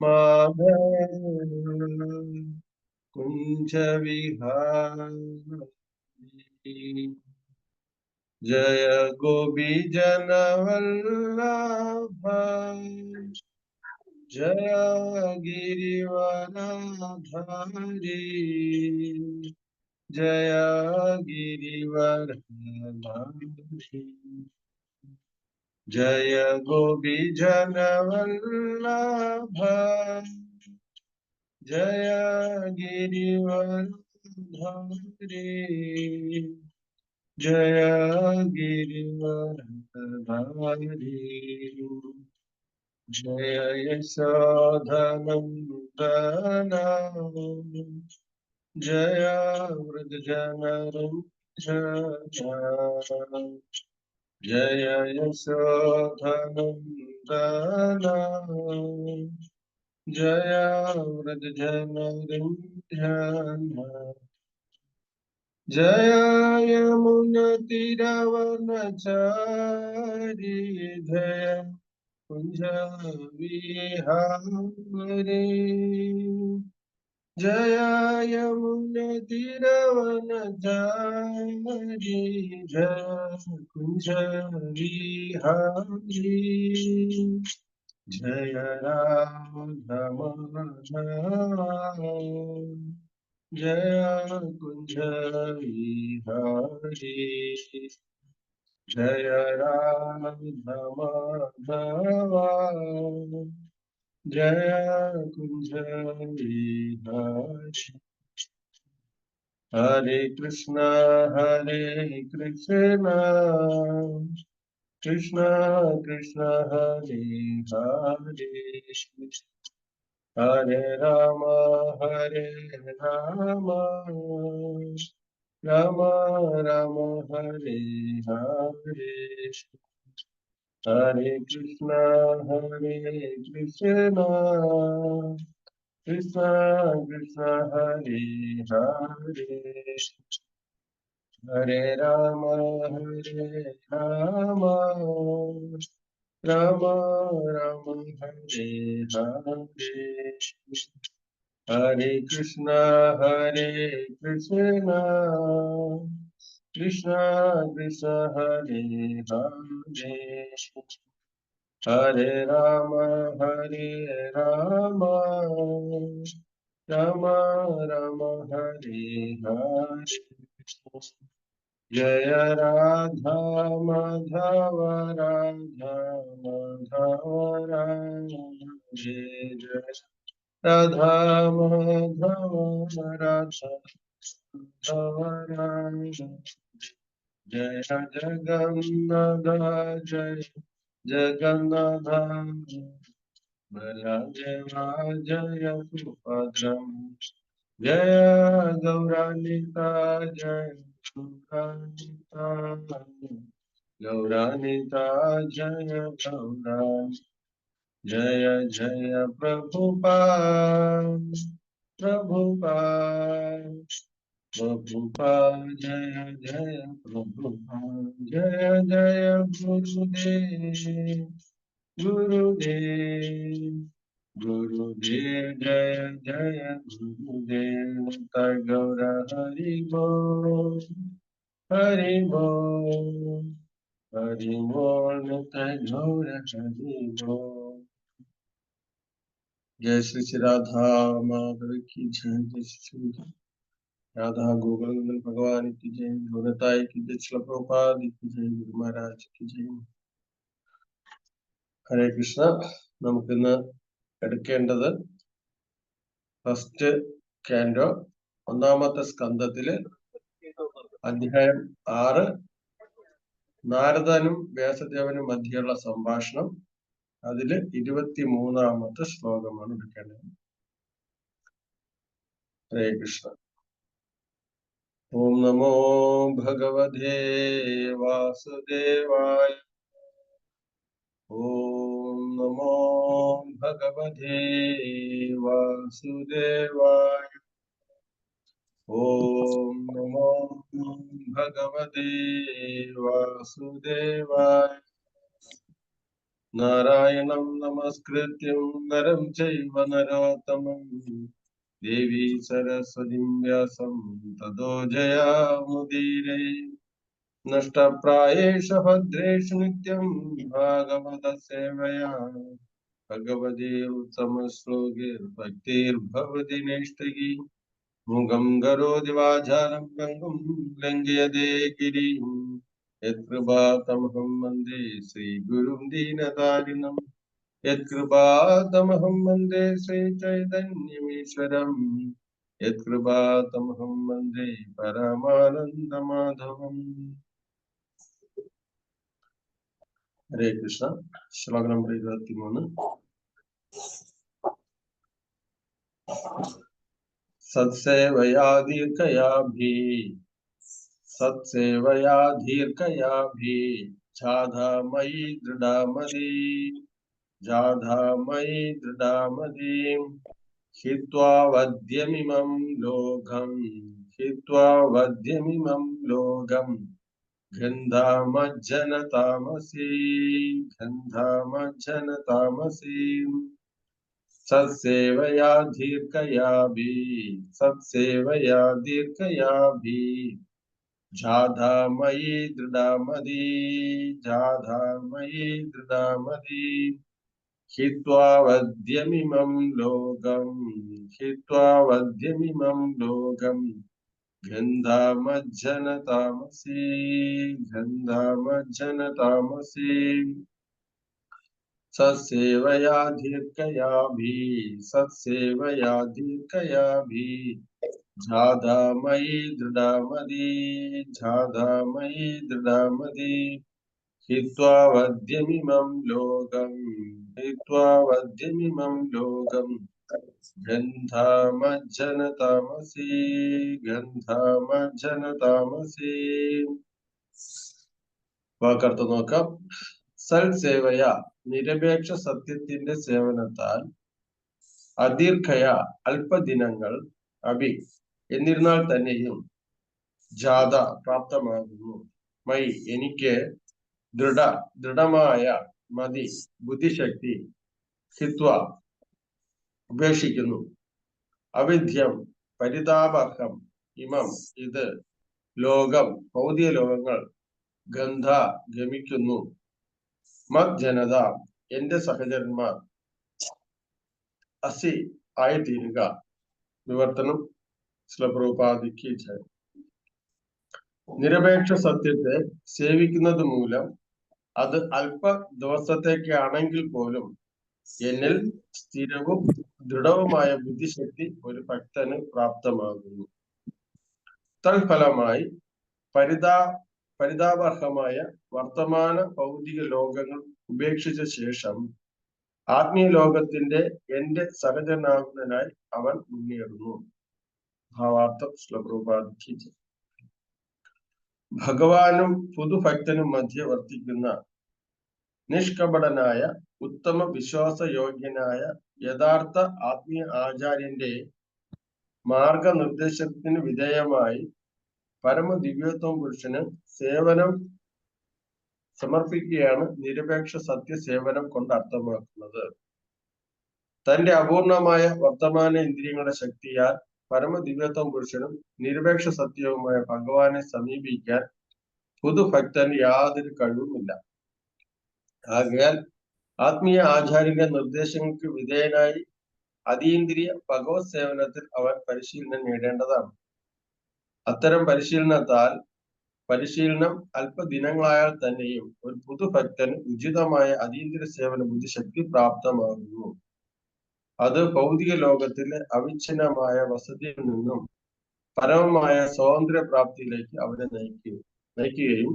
माधव कुंज विहारी जय गोपी जन वल्लभ जय गिरिवरधारी जय गिरिवरधारी जय गोपी जन वल्लभ जय गिरिवरधारी जय गिरिवरधारी जय यशोधनन्दन जय वृद्धजनरञ्जन जय यशोधनन्दन जय वृद्धजनरञ्जन जय यमुनतीरवनचारी जय कुंज विहारी जय यमुनतीरवनचारी जय कुंज विहारी जय राधा माधव जय कुंज विहारी जय राधा माधव जय कुंज विहारी हरे कृष्ण कृष्ण कृष्ण हरे हरे हरे राम राम राम हरे हरे हरे कृष्ण कृष्ण कृष्ण हरे हरे हरे राम राम राम हरे हरे हरे कृष्ण कृष्ण कृष्ण हरे हरे हरे राम राम राम हरे हरे जय राधा माधव जय जय राधा माधव जय जगन्नाथ जय जगन्नाथ बलदेवा जय सुभद्रम जय गौरानिता जय गौरानिता जय गौरा जय जय प्रभुपाद प्रभुपाद जय जय प्रभुपाद जय जय गुरुदेव जय जय गुरुदेव गौर हरि बोल हरि बोल गौर हरि बोल। जय श्री श्री राधा माधव की जय जय श्री राधा गोकुल नंदन भगवान की जय गुरुताई की जय श्रील प्रभुपाद की जय गुरु महाराज की जय। ഹരേ കൃഷ്ണ. നമുക്കിന്ന് എടുക്കേണ്ടത് ഫസ്റ്റ് കാൻഡോ ഒന്നാമത്തെ സ്കന്ധത്തില് അധ്യായം 6 നാരദനും വ്യാസദേവനും മധ്യയുള്ള സംഭാഷണം. അതില് 23-ാമത്തെ ശ്ലോകമാണ് എടുക്കേണ്ടത്. ഹരേ കൃഷ്ണ. ഓം നമോ ഭഗവതേ വാസുദേവായ. ഓം നമോ ഭഗവതേ വാസുദേവായ. ഓം നമോ ഭഗവതേ വാസുദേവായ. നാരായണം നമസ്കൃത്യം നരം ചൈവ നരോത്തമം ദേവി സരസ്വതി വ്യാസം തതോ ജയാമുദീരേ. നഷ്ടപ്രായേഷു ഭദ്രേഷു നിത്യം ഭാഗവത സേവയാ ഭഗവതി ഉത്തമ ശ്ലോകൈർഭക്തിർഭവതി നൈഷ്ഠികീ. മുഖം കരോതി വാചാലം ഗംഗം ലംഘയതേ ഗിരിം. യത്കൃപാതമഹം വന്ദേ ശ്രീഗുരും ദീനതാരിണം. യത്കൃപാതമഹം വന്ദേ ശ്രീചൈതന്യമീശ്വരം. യത്കൃപാതമഹം വന്ദേ പരമാനന്ദമാധവം. ഹരേ കൃഷ്ണ. ശ്ലോകം നമ്പർ 23. സത്സേവയാ ദീർഘയാഭി ജാധാമയി ദൃഢാമതീം ഹിത്വാ വദ്യമിമം ലോകം ഗന്ധാമജ്ജന താമസീ. സത്സേവയാ ദീർഘയാഭി ജാധാമയി ദൃഢാമതീ ഹിത്വാ വദ്യമിമം ലോകം ഗന്ധാമജ്ജന താമസീ. സത്സേവയാ ദീർഘയാഭി ജാധാമയി ദൃഢാമതീ ഹിത്വാ വദ്യമിമം ലോകം ഗന്ധാമജ്ജന താമസീ. വാക്കർത്ഥം നോക്കാം. സൽസേവയ നിരപേക്ഷ സത്യത്തിന്റെ സേവനത്താൽ, അദീർഘയ അല്പദിനങ്ങൾ, അഭി എന്നിരുന്നാൽ തന്നെയും, ജാത പ്രാപ്തമാകുന്നു, മൈ എനിക്ക്, ദൃഢമായ മതി ബുദ്ധിശക്തി, ഹിത്വ ഉപേക്ഷിക്കുന്നു, അവിദ്യം പരിതാപഹം, ഇമം ഇത്, ലോകം ഭൗതിക ലോകങ്ങൾ, ഗന്ധ ഗമിക്കുന്നു, മത് ജനത എന്റെ സഹചരന്മാർ, അസി ആയിത്തീരുക. വിവർത്തനം ശ്രീപ്രഭുപാദിക്ക് ജയം. നിരപേക്ഷ സത്യത്തെ സേവിക്കുന്നത് മൂലം അത് അല്പ ദിവസത്തേക്കാണെങ്കിൽ പോലും എന്നിൽ സ്ഥിരവും ദൃഢവുമായ ബുദ്ധിശക്തി ഒരു ഭക്തന് പ്രാപ്തമാകുന്നു. തൽഫലമായി പരിതാപർഹമായ വർത്തമാന ഭൗതിക ലോകങ്ങൾ ഉപേക്ഷിച്ച ശേഷം ആത്മീയ ലോകത്തിന്റെ എന്റെ സഹചരനാകുന്നതിനായി അവൻ മുന്നേറുന്നു. ഭാവാർത്ഥം ശ്രീപ്രഭുപാദിക്ക് ജയം. ഭഗവാനും പുതുഭക്തനും മധ്യ വർത്തിക്കുന്ന നിഷ്കപടനായ ഉത്തമ വിശ്വാസയോഗ്യനായ യഥാർത്ഥ ആത്മീയ ആചാര്യന്റെ മാർഗനിർദ്ദേശത്തിന് വിധേയമായി പരമദിവ്യോത്തമ പുരുഷന് സേവനം സമർപ്പിക്കുകയാണ് നിരപേക്ഷ സത്യസേവനം കൊണ്ട് അർത്ഥമാക്കുന്നത്. തന്റെ അപൂർണമായ വർത്തമാന ഇന്ദ്രിയങ്ങളുടെ ശക്തിയാൽ പരമദിവ്യോത്തമ പുരുഷനും നിരപേക്ഷ സത്യവുമായ ഭഗവാനെ സമീപിക്കാൻ പുതുഭക്തന് യാതൊരു കഴിവുമില്ല. ആകയാൽ ആത്മീയ ആചാര്യന്റെ നിർദ്ദേശങ്ങൾക്ക് വിധേയനായി അതീന്ദ്രിയ ഭഗവത് സേവനത്തിൽ അവൻ പരിശീലനം നേടേണ്ടതാണ്. അത്തരം പരിശീലനം അല്പദിനങ്ങളായാൽ തന്നെയും ഒരു പുതുഭക്തന് ഉചിതമായ അതീന്ദ്രിയ സേവന ബുദ്ധിശക്തി പ്രാപ്തമാകുന്നു. അത് ഭൗതിക ലോകത്തിലെ അവിച്ഛിന്നമായ വസതിയിൽ നിന്നും പരമമായ സ്വാതന്ത്ര്യ പ്രാപ്തിയിലേക്ക് അവനെ നയിക്കുകയും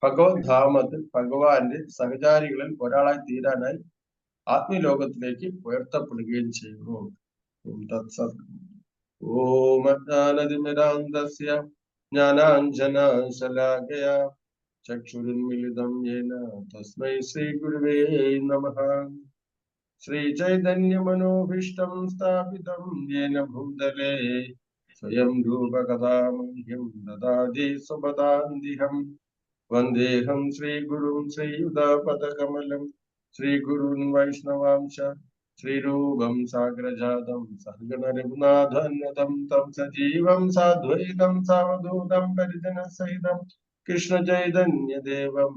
ഭഗവത് ധാമത്തിൽ ഭഗവാന്റെ സഹചാരികളിൽ ഒരാളായി തീരാനായി ആത്മീയലോകത്തിലേക്ക് ഉയർത്തപ്പെടുകയും ചെയ്യുന്നു. ഓം അജ്ഞാനതിമിരാന്തസ്യ ജ്ഞാനാഞ്ജനശലാകയ ചക്ഷുരുന്മിലിതം യേന തസ്മൈ ശ്രീ ഗുരുവേ നമഃ. ശ്രീചൈതന്യമനോഭീഷ്ടം സ്ഥാപിതം യേന ഭൂതലേ സ്വയം രൂപകഥാ മഹ്യം ദദാതി സ്വപദാന്തിഹം. വന്ദേഹം ശ്രീഗുരും ശ്രീയുതാപദകമലം श्रीगुरून् वैष्णवांश श्रीरूपं साग्रजातं सहगण रघुनाथन्यतं तं सजीवं साद्वैतं सावधूतं परिजनसहितं कृष्ण चैतन्य देवं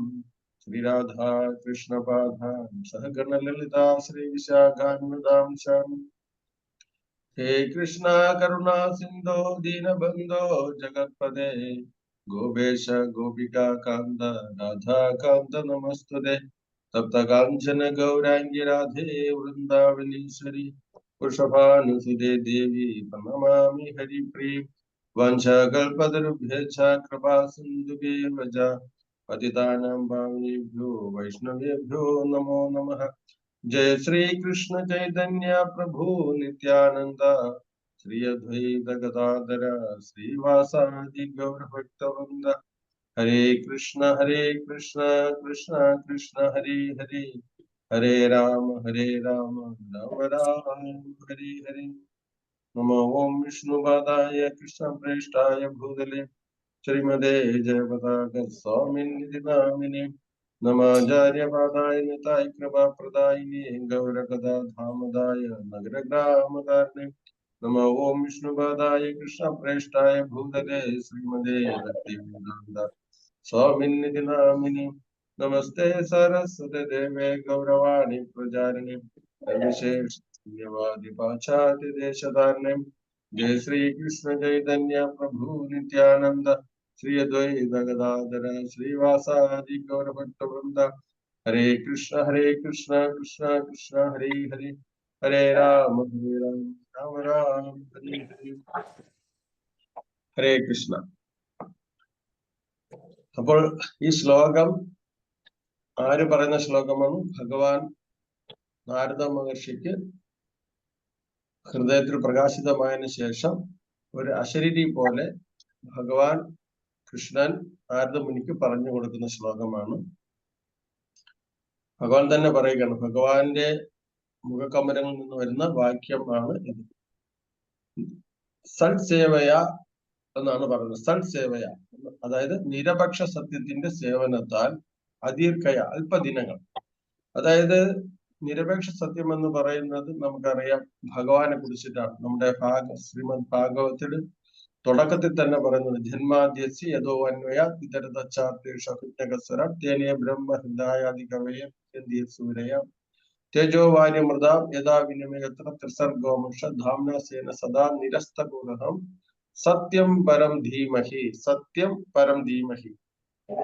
श्रीराधा कृष्णपादान् सहगण ललिता श्रीविशाखान्वितांश हे कृष्णा करुणा सिंधो दीनबंधो जगत्पते गोपेश गोपिका कांत राधा कांत नमस्तुते तप्त कांचन गौरांगी राधे वृंदावनीश्वरी वृषभानुसुते देवी प्रणमामि हरिप्रिय वंशकल्पतरुभ्यश्च कृपा सिन्धुभ्येव च पतितानां पावनेभ्यो वैष्णवेभ्यो नमो नमः। जय श्री कृष्ण चैतन्य प्रभु नित्यानंद श्री अद्वैत गदाधर श्रीवासादि गौर भक्तवृंद हरे कृष्ण कृष्ण कृष्ण हरे हरे हरे राम राम राम हरे हरे। नमो ओम विष्णुपादाय कृष्ण प्रेष्ठाय भूतले श्रीमदे जयपताक स्वामिनिधि नामिने नमाचार्यपादाय निताय कृपाप्रदायिने गौरकदा धामदाय नगरग्रामदारिणे नमो ओम विष्णुपादाय कृष्णप्रेष्ठाय भूतले श्रीमदे भक्तिवेदान्त स्वामिनिधि नामिने नमस्ते सरस्वती देवे गौरवाणी प्रचारिणे निर्विशेष शून्यवादी पाश्चात्य देशधारिणे जय श्री कृष्ण चैतन्य प्रभु नित्यानंद श्री अद्वैत गदाधर श्रीवासादि गौर भक्तवृंद हरे कृष्ण कृष्ण कृष्ण हरे हरे हरे राम राम राम हरे हरे हरे कृष्ण। അപ്പോൾ ഈ ശ്ലോകം ആര് പറയുന്ന ശ്ലോകമാണ്? ഭഗവാൻ നാരദ മഹർഷിക്ക് ഹൃദയത്തിൽ പ്രകാശിതമായതിനു ശേഷം ഒരു അശരീരി പോലെ ഭഗവാൻ കൃഷ്ണൻ നാരദ മുനിക്ക് പറഞ്ഞു കൊടുക്കുന്ന ശ്ലോകമാണ്. ഭഗവാൻ തന്നെ പറയുകയാണ്, ഭഗവാന്റെ മുഖകമലങ്ങളിൽ നിന്ന് വരുന്ന വാക്യമാണ് ഇത്. സൽസേവയ എന്നാണ് പറയുന്നത്. സൽസേവയ അതായത് നിരപക്ഷ സത്യത്തിന്റെ സേവനത്താൽ അദീർഘയ അല്പദിനങ്ങൾ. അതായത് നിരപേക്ഷ സത്യം എന്ന് പറയുന്നത് നമുക്കറിയാം ഭഗവാനെ കുറിച്ചിട്ടാണ്. നമ്മുടെ ശ്രീമദ് ഭാഗവത്തിൽ തുടക്കത്തിൽ തന്നെ പറയുന്നത് ജന്മാദ്യസി യഥോ അന്വയ ഇതരതച്ചാർത്തേഷുജ്ഞകസ്വര തേനേ ബ്രഹ്മ ഹൃദയാദി കവയ സൂരയ തേജോവാര്യമൃത യഥാ വിനിമയത്ര ത്രിസർഗോമുഷ ധാംനാസേന സദാ നിരസ്തകൂലഹം സത്യം പരം ധീമഹി. സത്യം പരം ധീമഹി.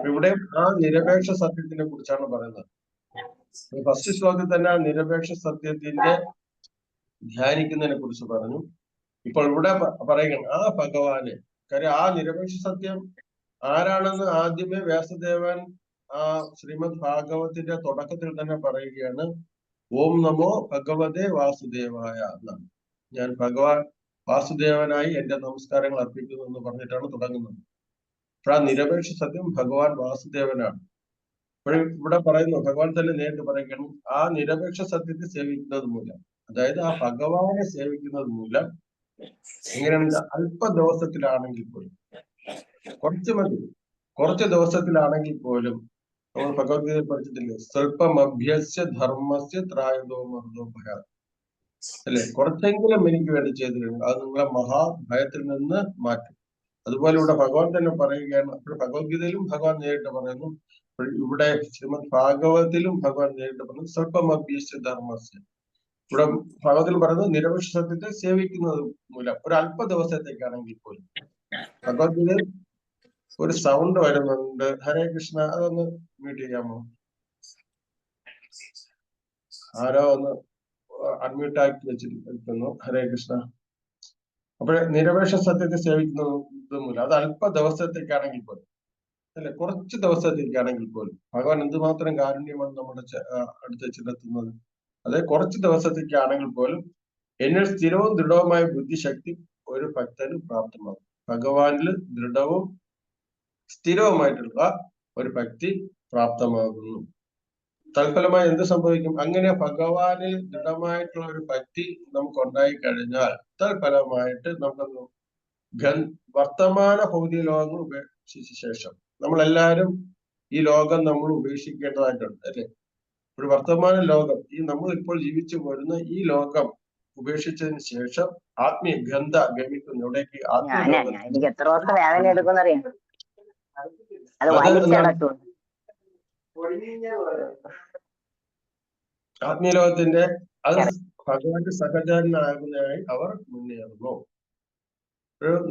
ഇവിടെ ആ നിരപേക്ഷ സത്യത്തിനെ കുറിച്ചാണ് പറയുന്നത്. ഫസ്റ്റ് ശ്ലോകത്തിൽ തന്നെ ആ നിരപേക്ഷ സത്യത്തിന്റെ ധ്യാനിക്കുന്നതിനെ കുറിച്ച് പറഞ്ഞു. ഇപ്പോൾ ഇവിടെ പറയുകയാണ് ആ ഭഗവാന്. കാര്യം ആ നിരപേക്ഷ സത്യം ആരാണെന്ന് ആദ്യമേ വ്യാസദേവൻ ആ ശ്രീമദ് ഭാഗവത്തിന്റെ തുടക്കത്തിൽ തന്നെ പറയുകയാണ്. ഓം നമോ ഭഗവതേ വാസുദേവായ എന്നാണ്. ഞാൻ ഭഗവാൻ വാസുദേവനായി എന്റെ നമസ്കാരങ്ങൾ അർപ്പിക്കുന്നു എന്ന് പറഞ്ഞിട്ടാണ് തുടങ്ങുന്നത്. അപ്പോൾ ആ നിരപേക്ഷ സത്യം ഭഗവാൻ വാസുദേവനാണ്. അപ്പോഴും ഇവിടെ പറയുന്നു, ഭഗവാൻ തന്നെ നേരിട്ട് പറയുകയാണ്, ആ നിരപേക്ഷ സത്യത്തെ സേവിക്കുന്നത് മൂലം, അതായത് ആ ഭഗവാനെ സേവിക്കുന്നത് മൂലം എങ്ങനെയാണെങ്കിൽ അല്പ ദിവസത്തിലാണെങ്കിൽ പോലും, കുറച്ച് മതി, കുറച്ച് ദിവസത്തിലാണെങ്കിൽ പോലും നമ്മൾ ഭഗവത്ഗീതയിൽ പഠിച്ചിട്ടില്ലേ, സ്വല്പം അഭ്യസ്യ ധർമ്മസ്യ ത്രായതോ മഹതോ ഭയ. അല്ലെ, കുറച്ചെങ്കിലും എനിക്ക് വേണ്ടി ചെയ്തു കഴിഞ്ഞു അത് നിങ്ങളെ മഹാഭയത്തിൽ നിന്ന് മാറ്റും. അതുപോലെ ഇവിടെ ഭഗവാൻ തന്നെ പറയുകയാണ്. അപ്പോൾ ഭഗവത്ഗീതയിലും ഭഗവാൻ നേരിട്ട് പറയുന്നു, ഇവിടെ ശ്രീമദ് ഭാഗവതത്തിലും ഭഗവാൻ നേരിട്ട് പറയുന്നു സ്വല്പം അഭ്യസ്യ ധർമ്മസ്യ. ഇവിടെ ഭാഗവതത്തിൽ പറയുന്നത് നിരപേക്ഷ സത്യത്തെ സേവിക്കുന്നത് മൂലം ഒരു അല്പ ദിവസത്തേക്കാണെങ്കിൽ പോലും. ഭഗവത്ഗീതയിൽ ഒരു സൗണ്ട് വരുന്നുണ്ട്. ഹരേ കൃഷ്ണ, അതൊന്ന് മ്യൂട്ട് ചെയ്യാമോ? ആരോ ഒന്ന് അൺമ്യൂട്ട് ആക്കി വെച്ചിരിക്കുന്നു. ഹരേ കൃഷ്ണ. അപ്പോഴേ നിരപേക്ഷ സത്യത്തെ സേവിക്കുന്നത് മൂലം അത് അല്പ ദിവസത്തേക്കാണെങ്കിൽ പോലും, അല്ലെ, കുറച്ച് ദിവസത്തേക്കാണെങ്കിൽ പോലും ഭഗവാൻ എന്തുമാത്രം കാരുണ്യമാണ് നമ്മുടെ അടുത്ത് ചെലുത്തുന്നത്. അതായത് കുറച്ച് ദിവസത്തേക്കാണെങ്കിൽ പോലും എന്നിൽ സ്ഥിരവും ദൃഢവുമായ ബുദ്ധിശക്തി ഒരു ഭക്തന് പ്രാപ്തമാകും. ഭഗവാനിൽ ദൃഢവും സ്ഥിരവുമായിട്ടുള്ള ഒരു ഭക്തി പ്രാപ്തമാകുന്നു. തൽഫലമായി എന്ത് സംഭവിക്കും? അങ്ങനെ ഭഗവാനിൽ ദൃഢമായിട്ടുള്ള ഒരു ഭക്തി നമുക്ക് ഉണ്ടായി കഴിഞ്ഞാൽ തൽഫലമായിട്ട് നമുക്ക് വർത്തമാന ഭൗതിക ലോകങ്ങൾ ഉപേക്ഷിച്ച ശേഷം നമ്മളെല്ലാവരും ഈ ലോകം നമ്മൾ ഉപേക്ഷിക്കേണ്ടതായിട്ടുണ്ട്, അല്ലെ? ഒരു വർത്തമാന ലോകം, ഈ നമ്മൾ ഇപ്പോൾ ജീവിച്ചു പോരുന്ന ഈ ലോകം ഉപേക്ഷിച്ചതിന് ശേഷം ആത്മീയ ഗന്ധ ഗമിക്കുന്നു. എവിടേക്ക്? എനിക്ക് എത്ര ദിവസം വേദന എടുക്കുന്നറിയാം. അത് വലിച്ചടക്കും. ആത്മീയ ലോകത്തിന്റെ അത് ഭഗവാന്റെ സഹചാരനാകുന്നതായി അവർ മുന്നേറുന്നു.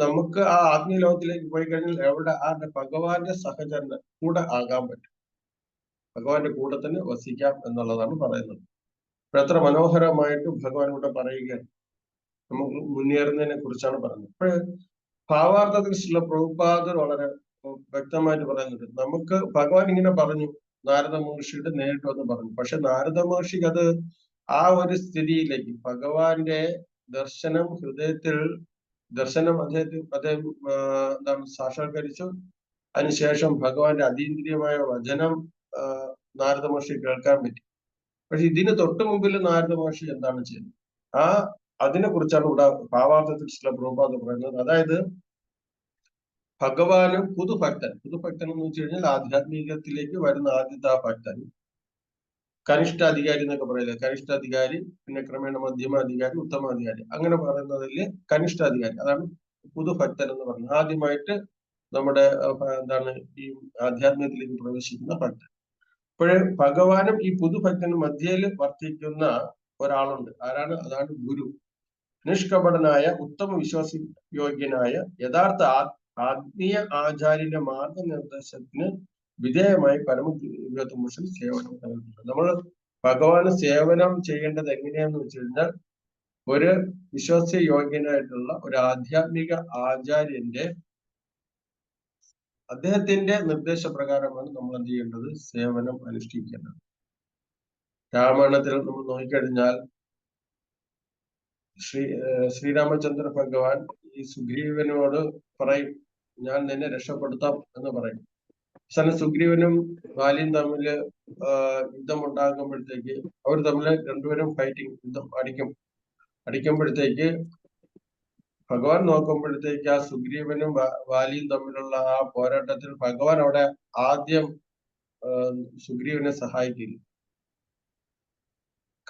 നമുക്ക് ആ ആത്മീയ ലോകത്തിലേക്ക് പോയി കഴിഞ്ഞാൽ എവിടെ ആ ഭഗവാന്റെ സഹചരണ കൂടെ ആകാൻ പറ്റും, ഭഗവാന്റെ കൂടെ തന്നെ വസിക്കാം എന്നുള്ളതാണ് പറയുന്നത്. എത്ര മനോഹരമായിട്ട് ഭഗവാൻ ഇവിടെ പറയുകയാണ്, നമുക്ക് മുന്നേറുന്നതിനെ കുറിച്ചാണ് പറയുന്നത്. അപ്പോൾ ഭാവാർത്ഥത്തിൽ ശ്രീല പ്രഭുപാദർ വളരെ വ്യക്തമായിട്ട് പറയുന്നുണ്ട്. നമുക്ക് ഭഗവാൻ ഇങ്ങനെ പറഞ്ഞു, നാരദ മഹർഷിയുടെ നേരിട്ട് വന്ന് പറഞ്ഞു. പക്ഷെ നാരദ മഹർഷിക്ക് അത് ആ ഒരു സ്ഥിതിയിലേക്ക് ഭഗവാന്റെ ദർശനം ഹൃദയത്തിൽ ദർശനം അദ്ദേഹം എന്താണ് സാക്ഷാത്കരിച്ചു. അതിനുശേഷം ഭഗവാന്റെ അതീന്ദ്രിയമായ വചനം നാരദ മഹർഷി കേൾക്കാൻ പറ്റി. പക്ഷെ ഇതിന് തൊട്ട് മുമ്പിൽ നാരദ മഹർഷി എന്താണ് ചെയ്യുന്നത്? അതിനെ കുറിച്ചാണ് ഇവിടെ ഭാവാർത്ഥത്തിൽ ശ്രീല പ്രഭുപാദ പറയുന്നത്. അതായത് ഭഗവാന് പുതുഭക്തൻ എന്ന് വെച്ച് കഴിഞ്ഞാൽ ആധ്യാത്മികത്തിലേക്ക് വരുന്ന ആദ്യത്തെ ആ ഭക്തൻ, കനിഷ്ഠാധികാരി എന്നൊക്കെ പറയില്ലേ, കനിഷ്ഠാധികാരി, പിന്നെ ക്രമേണ മധ്യമാധികാരി, ഉത്തമാധികാരി, അങ്ങനെ പറയുന്നതിൽ കനിഷ്ഠാധികാരി, അതാണ് പുതുഭക്തൻ എന്ന് പറയുന്നത്. ആദ്യമായിട്ട് നമ്മുടെ എന്താണ് ഈ ആധ്യാത്മികത്തിലേക്ക് പ്രവേശിക്കുന്ന ഭക്തൻ. അപ്പോഴേ ഭഗവാനും ഈ പുതുഭക്തനും മധ്യയിൽ വർത്തിക്കുന്ന ഒരാളുണ്ട്. ആരാണ്? അതാണ് ഗുരു. നിഷ്കപടനായ ഉത്തമ വിശ്വാസയോഗ്യനായ യഥാർത്ഥ ആത്മീയ ആചാര്യന്റെ മാർഗനിർദ്ദേശത്തിന് വിധേയമായി പരമ സേവനം നൽകുന്നത്. നമ്മൾ ഭഗവാന് സേവനം ചെയ്യേണ്ടത് എങ്ങനെയാന്ന് വെച്ച് കഴിഞ്ഞാൽ, ഒരു വിശ്വാസയോഗ്യനായിട്ടുള്ള ഒരു ആധ്യാത്മിക ആചാര്യന്റെ അദ്ദേഹത്തിന്റെ നിർദ്ദേശപ്രകാരമാണ് നമ്മൾ എന്ത് ചെയ്യേണ്ടത്? സേവനം അനുഷ്ഠിക്കേണ്ടത്. രാമായണത്തിൽ നമ്മൾ നോക്കിക്കഴിഞ്ഞാൽ ശ്രീരാമചന്ദ്ര ഭഗവാൻ ഈ സുഗ്രീവനോട് പറയും, ഞാൻ നിന്നെ രക്ഷപ്പെടുത്താം എന്ന് പറയും. അവസാനം സുഗ്രീവനും വാലിയും തമ്മില് യുദ്ധം ഉണ്ടാകുമ്പോഴത്തേക്ക് അവർ തമ്മിൽ രണ്ടുപേരും യുദ്ധം അടിക്കുമ്പോഴത്തേക്ക് ഭഗവാൻ നോക്കുമ്പോഴത്തേക്ക് ആ സുഗ്രീവനും വാലിയും തമ്മിലുള്ള ആ പോരാട്ടത്തിൽ ഭഗവാൻ അവിടെ ആദ്യം സുഗ്രീവനെ സഹായിക്കില്ല.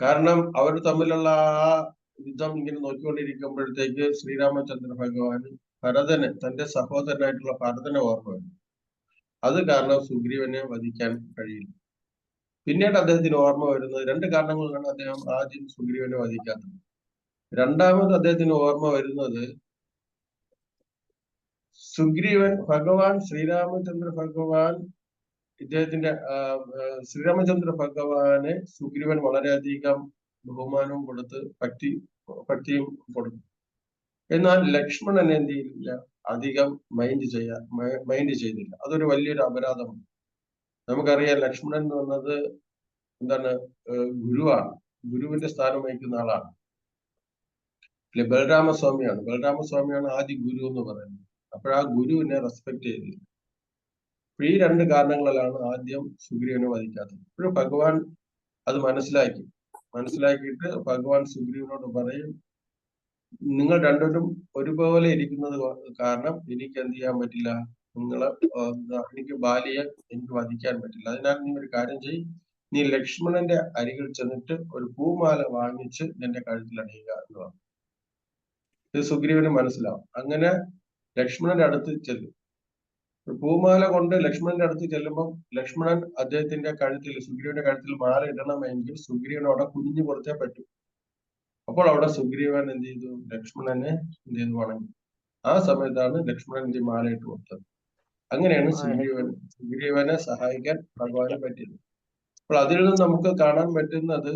കാരണം അവർ തമ്മിലുള്ള ആ യുദ്ധം ഇങ്ങനെ നോക്കിക്കൊണ്ടിരിക്കുമ്പോഴത്തേക്ക് ശ്രീരാമചന്ദ്ര ഭഗവാൻ ഭരതന്, തന്റെ സഹോദരനായിട്ടുള്ള ഭരതനെ ഓർമ്മ വരും. അത് കാരണം സുഗ്രീവനെ വധിക്കാൻ കഴിയില്ല. പിന്നീട് അദ്ദേഹത്തിന് ഓർമ്മ വരുന്നത് രണ്ട് കാരണങ്ങളാണ് അദ്ദേഹം ആദ്യം സുഗ്രീവനെ വധിക്കാത്തത്. രണ്ടാമത് അദ്ദേഹത്തിന് ഓർമ്മ വരുന്നത് ഭഗവാൻ ശ്രീരാമചന്ദ്ര ഭഗവാൻ ശ്രീരാമചന്ദ്ര ഭഗവാനെ സുഗ്രീവൻ വളരെയധികം ബഹുമാനവും കൊടുത്ത് ഭക്തിയും കൊടുത്തു. എന്നാൽ ലക്ഷ്മണൻ എന്ത് ചെയ്തില്ല? അധികം മൈൻഡ് ചെയ്തില്ല. അതൊരു വലിയൊരു അപരാധമാണ്. നമുക്കറിയാം, ലക്ഷ്മണൻ എന്ന് പറഞ്ഞത് എന്താണ്? ഗുരുവാണ്, ഗുരുവിന്റെ സ്ഥാനം വഹിക്കുന്ന ആളാണ്. ബലരാമസ്വാമിയാണ് ആദ്യ ഗുരു എന്ന് പറയുന്നത്. അപ്പോൾ ആ ഗുരുവിനെ റെസ്പെക്ട് ചെയ്തില്ല. ഈ രണ്ട് കാരണങ്ങളിലാണ് ആദ്യം സുഗ്രീവനെ വധിക്കാത്തത്. ഇപ്പോഴും ഭഗവാൻ അത് മനസ്സിലാക്കിയിട്ട് ഭഗവാൻ സുഗ്രീവനോട് പറയും, നിങ്ങൾ രണ്ടുപേരും ഒരുപോലെ ഇരിക്കുന്നത് കാരണം എനിക്ക് എന്ത് ചെയ്യാൻ പറ്റില്ല, എനിക്ക് ബാലിയെ എനിക്ക് വധിക്കാൻ പറ്റില്ല. അതിനാൽ നീ ഒരു കാര്യം ചെയ്യ്, നീ ലക്ഷ്മണന്റെ അരികിൽ ചെന്നിട്ട് ഒരു പൂമാല വാങ്ങിച്ച് എന്റെ കഴുത്തിൽ അണിയുക എന്ന് പറഞ്ഞു. ഇത് സുഗ്രീവന് മനസ്സിലാവും. അങ്ങനെ ലക്ഷ്മണന്റെ അടുത്ത് ചെല്ലും. പൂമാല കൊണ്ട് ലക്ഷ്മണന്റെ അടുത്ത് ചെല്ലുമ്പോൾ ലക്ഷ്മണൻ അദ്ദേഹത്തിന്റെ സുഗ്രീവന്റെ കഴുത്തിൽ മാല ഇടണമെങ്കിൽ സുഗ്രീവനോടെ കുനിഞ്ഞു കൊടുത്തേ പറ്റൂ. അപ്പോൾ അവിടെ സുഗ്രീവൻ എന്ത് ചെയ്തു? ലക്ഷ്മണനെ എന്ത് ചെയ്തു? വണങ്ങി. ആ സമയത്താണ് ലക്ഷ്മണൻ മാല ഇട്ട് കൊടുത്തത്. അങ്ങനെയാണ് സുഗ്രീവനെ സഹായിക്കാൻ ഭഗവാന് പറ്റിയത്. അപ്പോൾ അതിൽ നിന്ന് നമുക്ക് കാണാൻ പറ്റുന്നത്,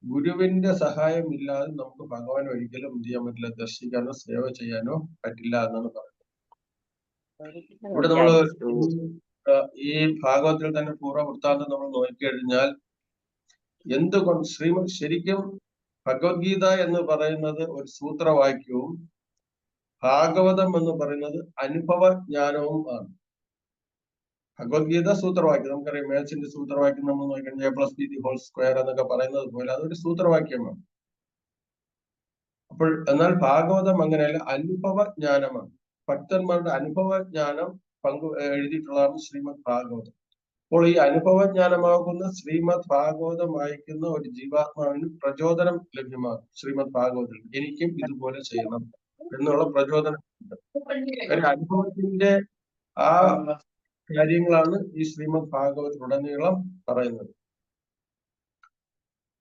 ഗുരുവിന്റെ സഹായം ഇല്ലാതെ നമുക്ക് ഭഗവാൻ ഒരിക്കലും എന്ത് ചെയ്യാൻ പറ്റില്ല, ദർശിക്കാനോ സേവ ചെയ്യാനോ പറ്റില്ല എന്നാണ് പറയുന്നത്. ഇവിടെ നമ്മൾ ഈ ഭാഗവത്തിൽ തന്നെ പൂർവ്വ വൃത്താന്തം നമ്മൾ നോക്കിക്കഴിഞ്ഞാൽ എന്തുകൊണ്ട് ശരിക്കും ഭഗവത്ഗീത എന്ന് പറയുന്നത് ഒരു സൂത്രവാക്യവും ഭാഗവതം എന്ന് പറയുന്നത് അനുഭവജ്ഞാനവും ആണ്. ഭഗവത്ഗീത സൂത്രവാക്യം, നമുക്കറിയാം മാത്സിന്റെ സൂത്രവാക്യം നമ്മൾ നോക്കിക്കഴിഞ്ഞാൽ A+B² എന്നൊക്കെ പറയുന്നത് പോലെ അതൊരു സൂത്രവാക്യമാണ്. അപ്പോൾ എന്നാൽ ഭാഗവതം അങ്ങനെയല്ല, അനുഭവജ്ഞാനമാണ്. ഭക്തന്മാരുടെ അനുഭവജ്ഞാനം എഴുതിയിട്ടുള്ളതാണ് ശ്രീമദ് ഭാഗവതം. അപ്പോൾ ഈ അനുഭവജ്ഞാനമാകുന്ന ശ്രീമദ് ഭാഗവതം വായിക്കുന്ന ഒരു ജീവാത്മാവിന് പ്രചോദനം ലഭ്യമാകും. ശ്രീമദ് ഭാഗവതത്തിൽ എനിക്കും ഇതുപോലെ ചെയ്യണം എന്നുള്ള പ്രചോദനം. അനുഭവത്തിന്റെ ആ കാര്യങ്ങളാണ് ഈ ശ്രീമദ് ഭാഗവതത്തിലുടനീളം പറയുന്നത്.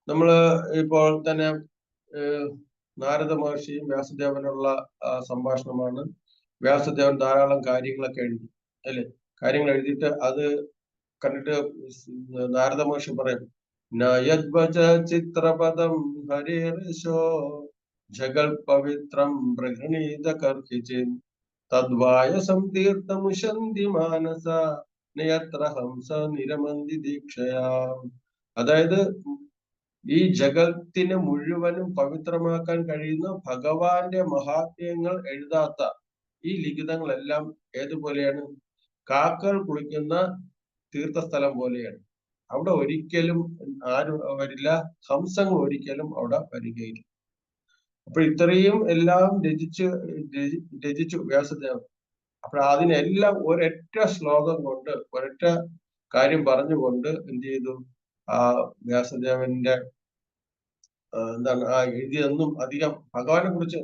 നമ്മള് ഇപ്പോൾ തന്നെ നാരദ മഹർഷിയും വ്യാസദേവനുള്ള സംഭാഷണമാണ്. വ്യാസദേവൻ ധാരാളം കാര്യങ്ങളൊക്കെ എഴുതി അല്ലെ. കാര്യങ്ങൾ എഴുതിയിട്ട് അത് കണ്ടിട്ട് നാരദ മഹർഷി പറയും, നയദ്വച ചിത്രപദം ഹരേർഷോ ജഗൽ പവിത്രം പ്രഗണീത കർഹിചിൻ തദ്വായസം തീർത്ഥമുശന്തി മാനസ നയത്ര ഹംസ നിരമന്തി ദീക്ഷയാ. അതായത് ഈ ജഗത്തിനെ മുഴുവനും പവിത്രമാക്കാൻ കഴിയുന്ന ഭഗവാന്റെ മഹാത്മ്യങ്ങൾ എഴുതാത്ത ഈ ലിഖിതങ്ങളെല്ലാം ഏതുപോലെയാണ്? കാക്കകൾ കുളിക്കുന്ന തീർത്ഥസ്ഥലം പോലെയാണ്. അവിടെ ഒരിക്കലും ആരും വരില്ല, ഹംസങ്ങൾ ഒരിക്കലും അവിടെ വരികയില്ല. അപ്പൊ ഇത്രയും എല്ലാം രചിച്ചു വ്യാസദേവൻ. അപ്പൊ അതിനെല്ലാം ഒരൊറ്റ ശ്ലോകം കൊണ്ട്, ഒരൊറ്റ കാര്യം പറഞ്ഞുകൊണ്ട് എന്ത് ചെയ്തു? ആ വ്യാസദേവന്റെ എന്താണ് ആ എഴുതിയൊന്നും അധികം ഭഗവാനെ കുറിച്ച്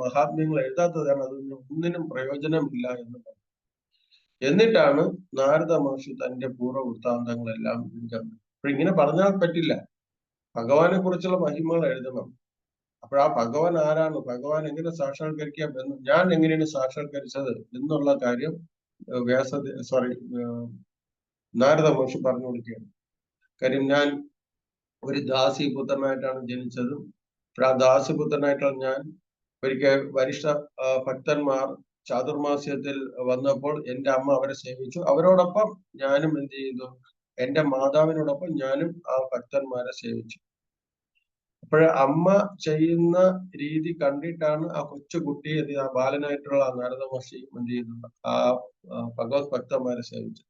മഹാത്മ്യങ്ങൾ എഴുതാത്തതാണ്, അതൊന്നും ഒന്നിനും പ്രയോജനമില്ല എന്ന് പറഞ്ഞു. എന്നിട്ടാണ് നാരദ മഹർഷി തന്റെ പൂർവ്വ വൃത്താന്തങ്ങളെല്ലാം എഴുതുന്നത്. അപ്പൊ ഇങ്ങനെ പറഞ്ഞാൽ പറ്റില്ല, ഭഗവാനെ കുറിച്ചുള്ള മഹിമകൾ എഴുതണം. അപ്പോൾ ആ ഭഗവാൻ ആരാണ്, ഭഗവാൻ എങ്ങനെ സാക്ഷാത്കരിക്കാം എന്ന്, ഞാൻ എങ്ങനെയാണ് സാക്ഷാത്കരിച്ചത് എന്നുള്ള കാര്യം നാരദ മഹർഷി പറഞ്ഞു കൊടുക്കുകയാണ്. കാര്യം ഞാൻ ഒരു ദാസിപുത്രനായിട്ടാണ് ജനിച്ചത്. ആ ദാസിപുത്രനായിട്ടുള്ള ഞാൻ ഒരിക്കൽ വരിഷ്ഠ ഭക്തന്മാർ ചാതുർമാസ്യത്തിൽ വന്നപ്പോൾ എന്റെ അമ്മ അവരെ സേവിച്ചു. അവരോടൊപ്പം ഞാനും എന്ത് ചെയ്തു? എന്റെ മാതാവിനോടൊപ്പം ഞാനും ആ ഭക്തന്മാരെ സേവിച്ചു. അപ്പോൾ അമ്മ ചെയ്യുന്ന രീതി കണ്ടിട്ടാണ് ആ കൊച്ചുകുട്ടിയെ, ആ ബാലനായിട്ടുള്ള നാരദ മഹർഷി എന്ത് ചെയ്യുന്നത്? ആ ഭഗവത് ഭക്തന്മാരെ സേവിച്ചു.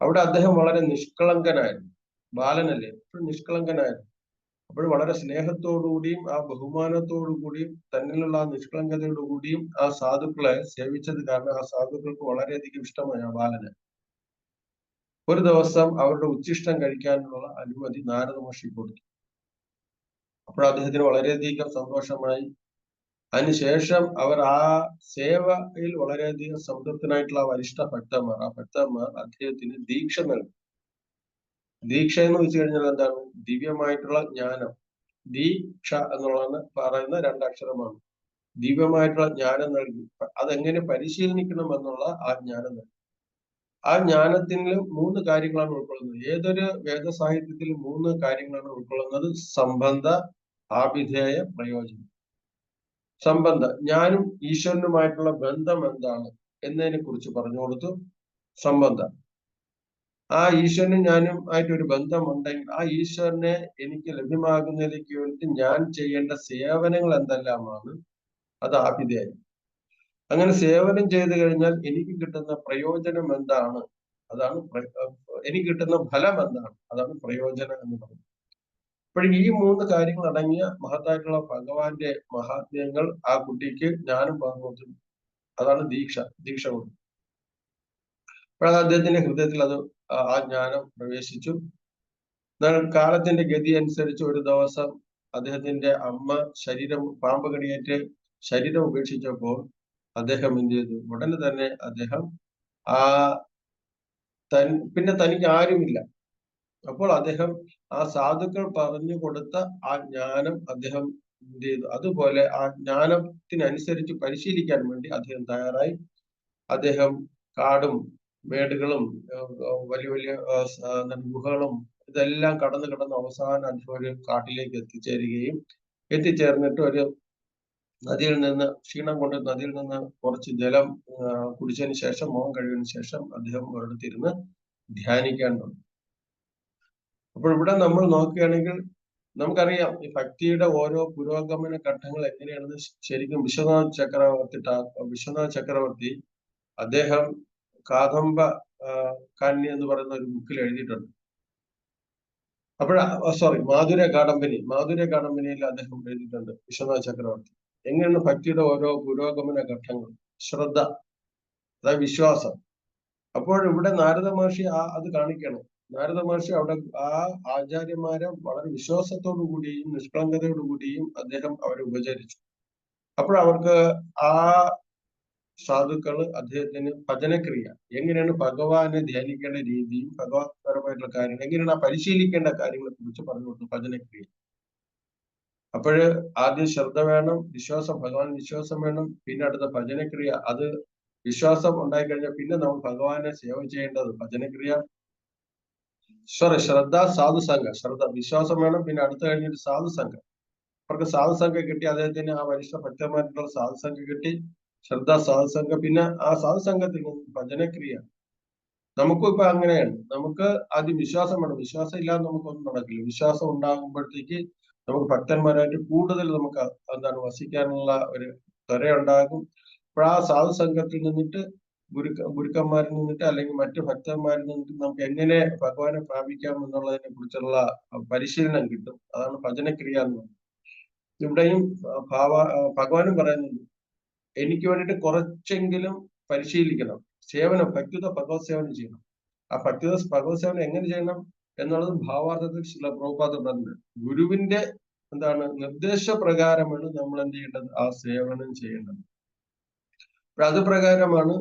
അവിടെ അദ്ദേഹം വളരെ നിഷ്കളങ്കനായിരുന്നു. ബാലനല്ലേ, നിഷ്കളങ്കനായിരുന്നു. അപ്പോൾ വളരെ സ്നേഹത്തോടുകൂടിയും ആ ബഹുമാനത്തോടു കൂടിയും തന്നിലുള്ള ആ നിഷ്കളങ്കതയോടുകൂടിയും ആ സാധുക്കളെ സേവിച്ചത് കാരണം ആ സാധുക്കൾക്ക് വളരെയധികം ഇഷ്ടമായി ആ ബാലന്. ഒരു ദിവസം അവരുടെ ഉച്ചിഷ്ടം കഴിക്കാനുള്ള അനുമതി നാരദ മഹർഷി കൊടുത്തു. അപ്പോൾ അദ്ദേഹത്തിന് വളരെയധികം സന്തോഷമായി. അതിനുശേഷം അവർ ആ സേവയിൽ വളരെയധികം സംതൃപ്തനായിട്ടുള്ള ആ വരിഷ്ഠ ഭക്തന്മാർ, ആ ഭക്തന്മാർ അദ്ദേഹത്തിന് ദീക്ഷ നൽകി. ദീക്ഷ എന്ന് വെച്ച് കഴിഞ്ഞാൽ എന്താണ്? ദിവ്യമായിട്ടുള്ള ജ്ഞാനം. ദീക്ഷ എന്നുള്ളതാണ് പറയുന്ന രണ്ടക്ഷരമാണ്. ദിവ്യമായിട്ടുള്ള ജ്ഞാനം നൽകി. അതെങ്ങനെ പരിശീലിക്കണം എന്നുള്ള ആ ജ്ഞാനം നൽകി. ആ ജ്ഞാനത്തിൽ 3 കാര്യങ്ങളാണ് ഉൾക്കൊള്ളുന്നത്. ഏതൊരു വേദസാഹിത്യത്തിലും 3 കാര്യങ്ങളാണ് ഉൾക്കൊള്ളുന്നത്. സംബന്ധ, ആഭിധേയ, പ്രയോജനം. സംബന്ധ, ഞാനും ഈശ്വരനുമായിട്ടുള്ള ബന്ധം എന്താണ് എന്നതിനെ കുറിച്ച് പറഞ്ഞു കൊടുത്തു. സംബന്ധ, ആ ഈശ്വരനും ഞാനും ആയിട്ട് ഒരു ബന്ധമുണ്ടെങ്കിൽ ആ ഈശ്വരനെ എനിക്ക് ലഭ്യമാകുന്നതിലേക്ക് വേണ്ടി ഞാൻ ചെയ്യേണ്ട സേവനങ്ങൾ എന്തെല്ലാമാണ്, അത് ആഭിധേയം. അങ്ങനെ സേവനം ചെയ്തു കഴിഞ്ഞാൽ എനിക്ക് കിട്ടുന്ന പ്രയോജനം എന്താണ്, അതാണ് എനിക്ക് കിട്ടുന്ന ഫലം എന്താണ്, അതാണ് പ്രയോജനം എന്ന് പറയുന്നത്. അപ്പോഴും ഈ 3 കാര്യങ്ങൾ അടങ്ങിയ മഹത്തായിട്ടുള്ള ഭഗവാന്റെ മഹാത്മ്യങ്ങൾ ആ കുട്ടിക്ക് ജ്ഞാനം പകർന്നു കൊടുത്തു. അതാണ് ദീക്ഷ കൊണ്ട്. അപ്പോൾ അദ്ദേഹത്തിന്റെ ഹൃദയത്തിൽ അത് ആ ജ്ഞാനം പ്രവേശിച്ചു. എന്നാൽ കാലത്തിന്റെ ഗതി അനുസരിച്ച് ഒരു ദിവസം അദ്ദേഹത്തിന്റെ അമ്മ പാമ്പ് കടിയേറ്റ് ശരീരം ഉപേക്ഷിച്ചപ്പോൾ അദ്ദേഹം എന്ത് ചെയ്തു? ഉടനെ തന്നെ അദ്ദേഹം പിന്നെ തനിക്ക് ആരുമില്ല. അപ്പോൾ അദ്ദേഹം ആ സാധുക്കൾ പറഞ്ഞു കൊടുത്ത ആ ജ്ഞാനം അദ്ദേഹം എന്ത് ചെയ്തു? അതുപോലെ ആ ജ്ഞാനത്തിനനുസരിച്ച് പരിശീലിക്കാൻ വേണ്ടി അദ്ദേഹം തയ്യാറായി. അദ്ദേഹം കാടും മേടുകളും വലിയ വലിയ ഗുഹകളും ഇതെല്ലാം കടന്ന് അവസാനം അദ്ദേഹം ഒരു കാട്ടിലേക്ക് എത്തിച്ചേർന്നിട്ട് ഒരു നദിയിൽ നിന്ന് ക്ഷീണം കൊണ്ട് നദിയിൽ നിന്ന് കുറച്ച് ജലം കുടിച്ചതിന് ശേഷം, മുഖം കഴുകിയതിനു ശേഷം അദ്ദേഹം ഒരിടത്തിരുന്ന് ധ്യാനിക്കാൻ തുടങ്ങി. അപ്പോൾ ഇവിടെ നമ്മൾ നോക്കുകയാണെങ്കിൽ നമുക്കറിയാം ഈ ഭക്തിയുടെ ഓരോ പുരോഗമന ഘട്ടങ്ങൾ എങ്ങനെയാണെന്ന് ശരിക്കും വിശ്വനാഥ് ചക്രവർത്തി അദ്ദേഹം കാദംബ കന്യ എന്ന് പറയുന്ന ഒരു ബുക്കിൽ എഴുതിയിട്ടുണ്ട്. മാധുര്യ കാദംബനിയിൽ അദ്ദേഹം എഴുതിയിട്ടുണ്ട് വിശ്വനാഥ ചക്രവർത്തി എങ്ങനെയാണ് ഭക്തിയുടെ ഓരോ പുരോഗമന ഘട്ടങ്ങൾ. ശ്രദ്ധ, അതായത് വിശ്വാസം. അപ്പോൾ ഇവിടെ നാരദ മഹർഷി അത് കാണിക്കണം. നാരദ മഹർഷി അവിടെ ആ ആചാര്യന്മാരെ വളരെ വിശ്വാസത്തോടു കൂടിയും നിഷ്കളങ്കതയോടു കൂടിയും അദ്ദേഹം അവരെ ഉപചരിച്ചു. അപ്പോൾ അവർക്ക് ആ സാധുക്കള് അദ്ദേഹത്തിന് ഭജനക്രിയ എങ്ങനെയാണ് ഭഗവാനെ ധ്യാനിക്കേണ്ട രീതിയും ഭഗവത്പരമായിട്ടുള്ള കാര്യങ്ങൾ എങ്ങനെയാണ് ആ പരിശീലിക്കേണ്ട കാര്യങ്ങളെ കുറിച്ച് പറഞ്ഞു കൊടുത്തു. ഭജനക്രിയ അപ്പോഴ് ആദ്യം ശ്രദ്ധ വേണം, വിശ്വാസം, ഭഗവാൻ വിശ്വാസം വേണം. പിന്നെ അടുത്ത ഭജനക്രിയ, അത് വിശ്വാസം ഉണ്ടായിക്കഴിഞ്ഞാൽ പിന്നെ നമ്മൾ ഭഗവാനെ സേവ ചെയ്യേണ്ടത് ഭജനക്രിയ. ശ്രദ്ധ, സാധുസംഘം. ശ്രദ്ധ, വിശ്വാസം വേണം. പിന്നെ അടുത്ത് കഴിഞ്ഞിട്ട് സാധുസംഘം. അവർക്ക് സാധുസംഘം കിട്ടി, അദ്ദേഹത്തിന് ആ വരിഷ്ഠ ഭക്തന്മാരുടെ സാധുസംഘം കിട്ടി. ശ്രദ്ധ, സാധുസംഘം. പിന്നെ ആ സാധുസംഘത്തിൽ നിന്ന് ഭജനക്രിയ. നമുക്കും ഇപ്പൊ അങ്ങനെയാണ്. നമുക്ക് ആദ്യം വിശ്വാസം വേണം. വിശ്വാസം ഇല്ലാതെ നമുക്കൊന്നും നടക്കില്ല. വിശ്വാസം ഉണ്ടാകുമ്പോഴത്തേക്ക് നമുക്ക് ഭക്തന്മാരായിട്ട് കൂടുതൽ നമുക്ക് വസിക്കാനുള്ള ഒരു ത്വരയുണ്ടാകും. അപ്പോൾ ആ സാധുസംഘത്തിൽ നിന്നിട്ട് ഗുരുക്കന്മാരിൽ നിന്നിട്ട് അല്ലെങ്കിൽ മറ്റു ഭക്തന്മാരിൽ നിന്നിട്ട് നമുക്ക് എങ്ങനെ ഭഗവാനെ പ്രാപിക്കാം എന്നുള്ളതിനെ കുറിച്ചുള്ള പരിശീലനം കിട്ടും. അതാണ് ഭജനക്രിയ എന്ന് പറയുന്നത്. ഇവിടെയും ഭഗവാനും പറയുന്നുണ്ട്, എനിക്ക് വേണ്ടിയിട്ട് കുറച്ചെങ്കിലും പരിശീലിക്കണം, സേവനം, ഭക്തിത ഭഗവത് സേവനം ചെയ്യണം. ആ ഭക്തിത ഭഗവത് സേവനം എങ്ങനെ ചെയ്യണം എന്നുള്ളത് ഭാവാർത്ഥത്തിൽ ചില പ്രഭുപാദ പറഞ്ഞത്. ഗുരുവിന്റെ നിർദ്ദേശപ്രകാരമാണ് നമ്മൾ എന്ത് ചെയ്യേണ്ടത്, ആ സേവനം ചെയ്യേണ്ടത്. അത് പ്രകാരമാണ്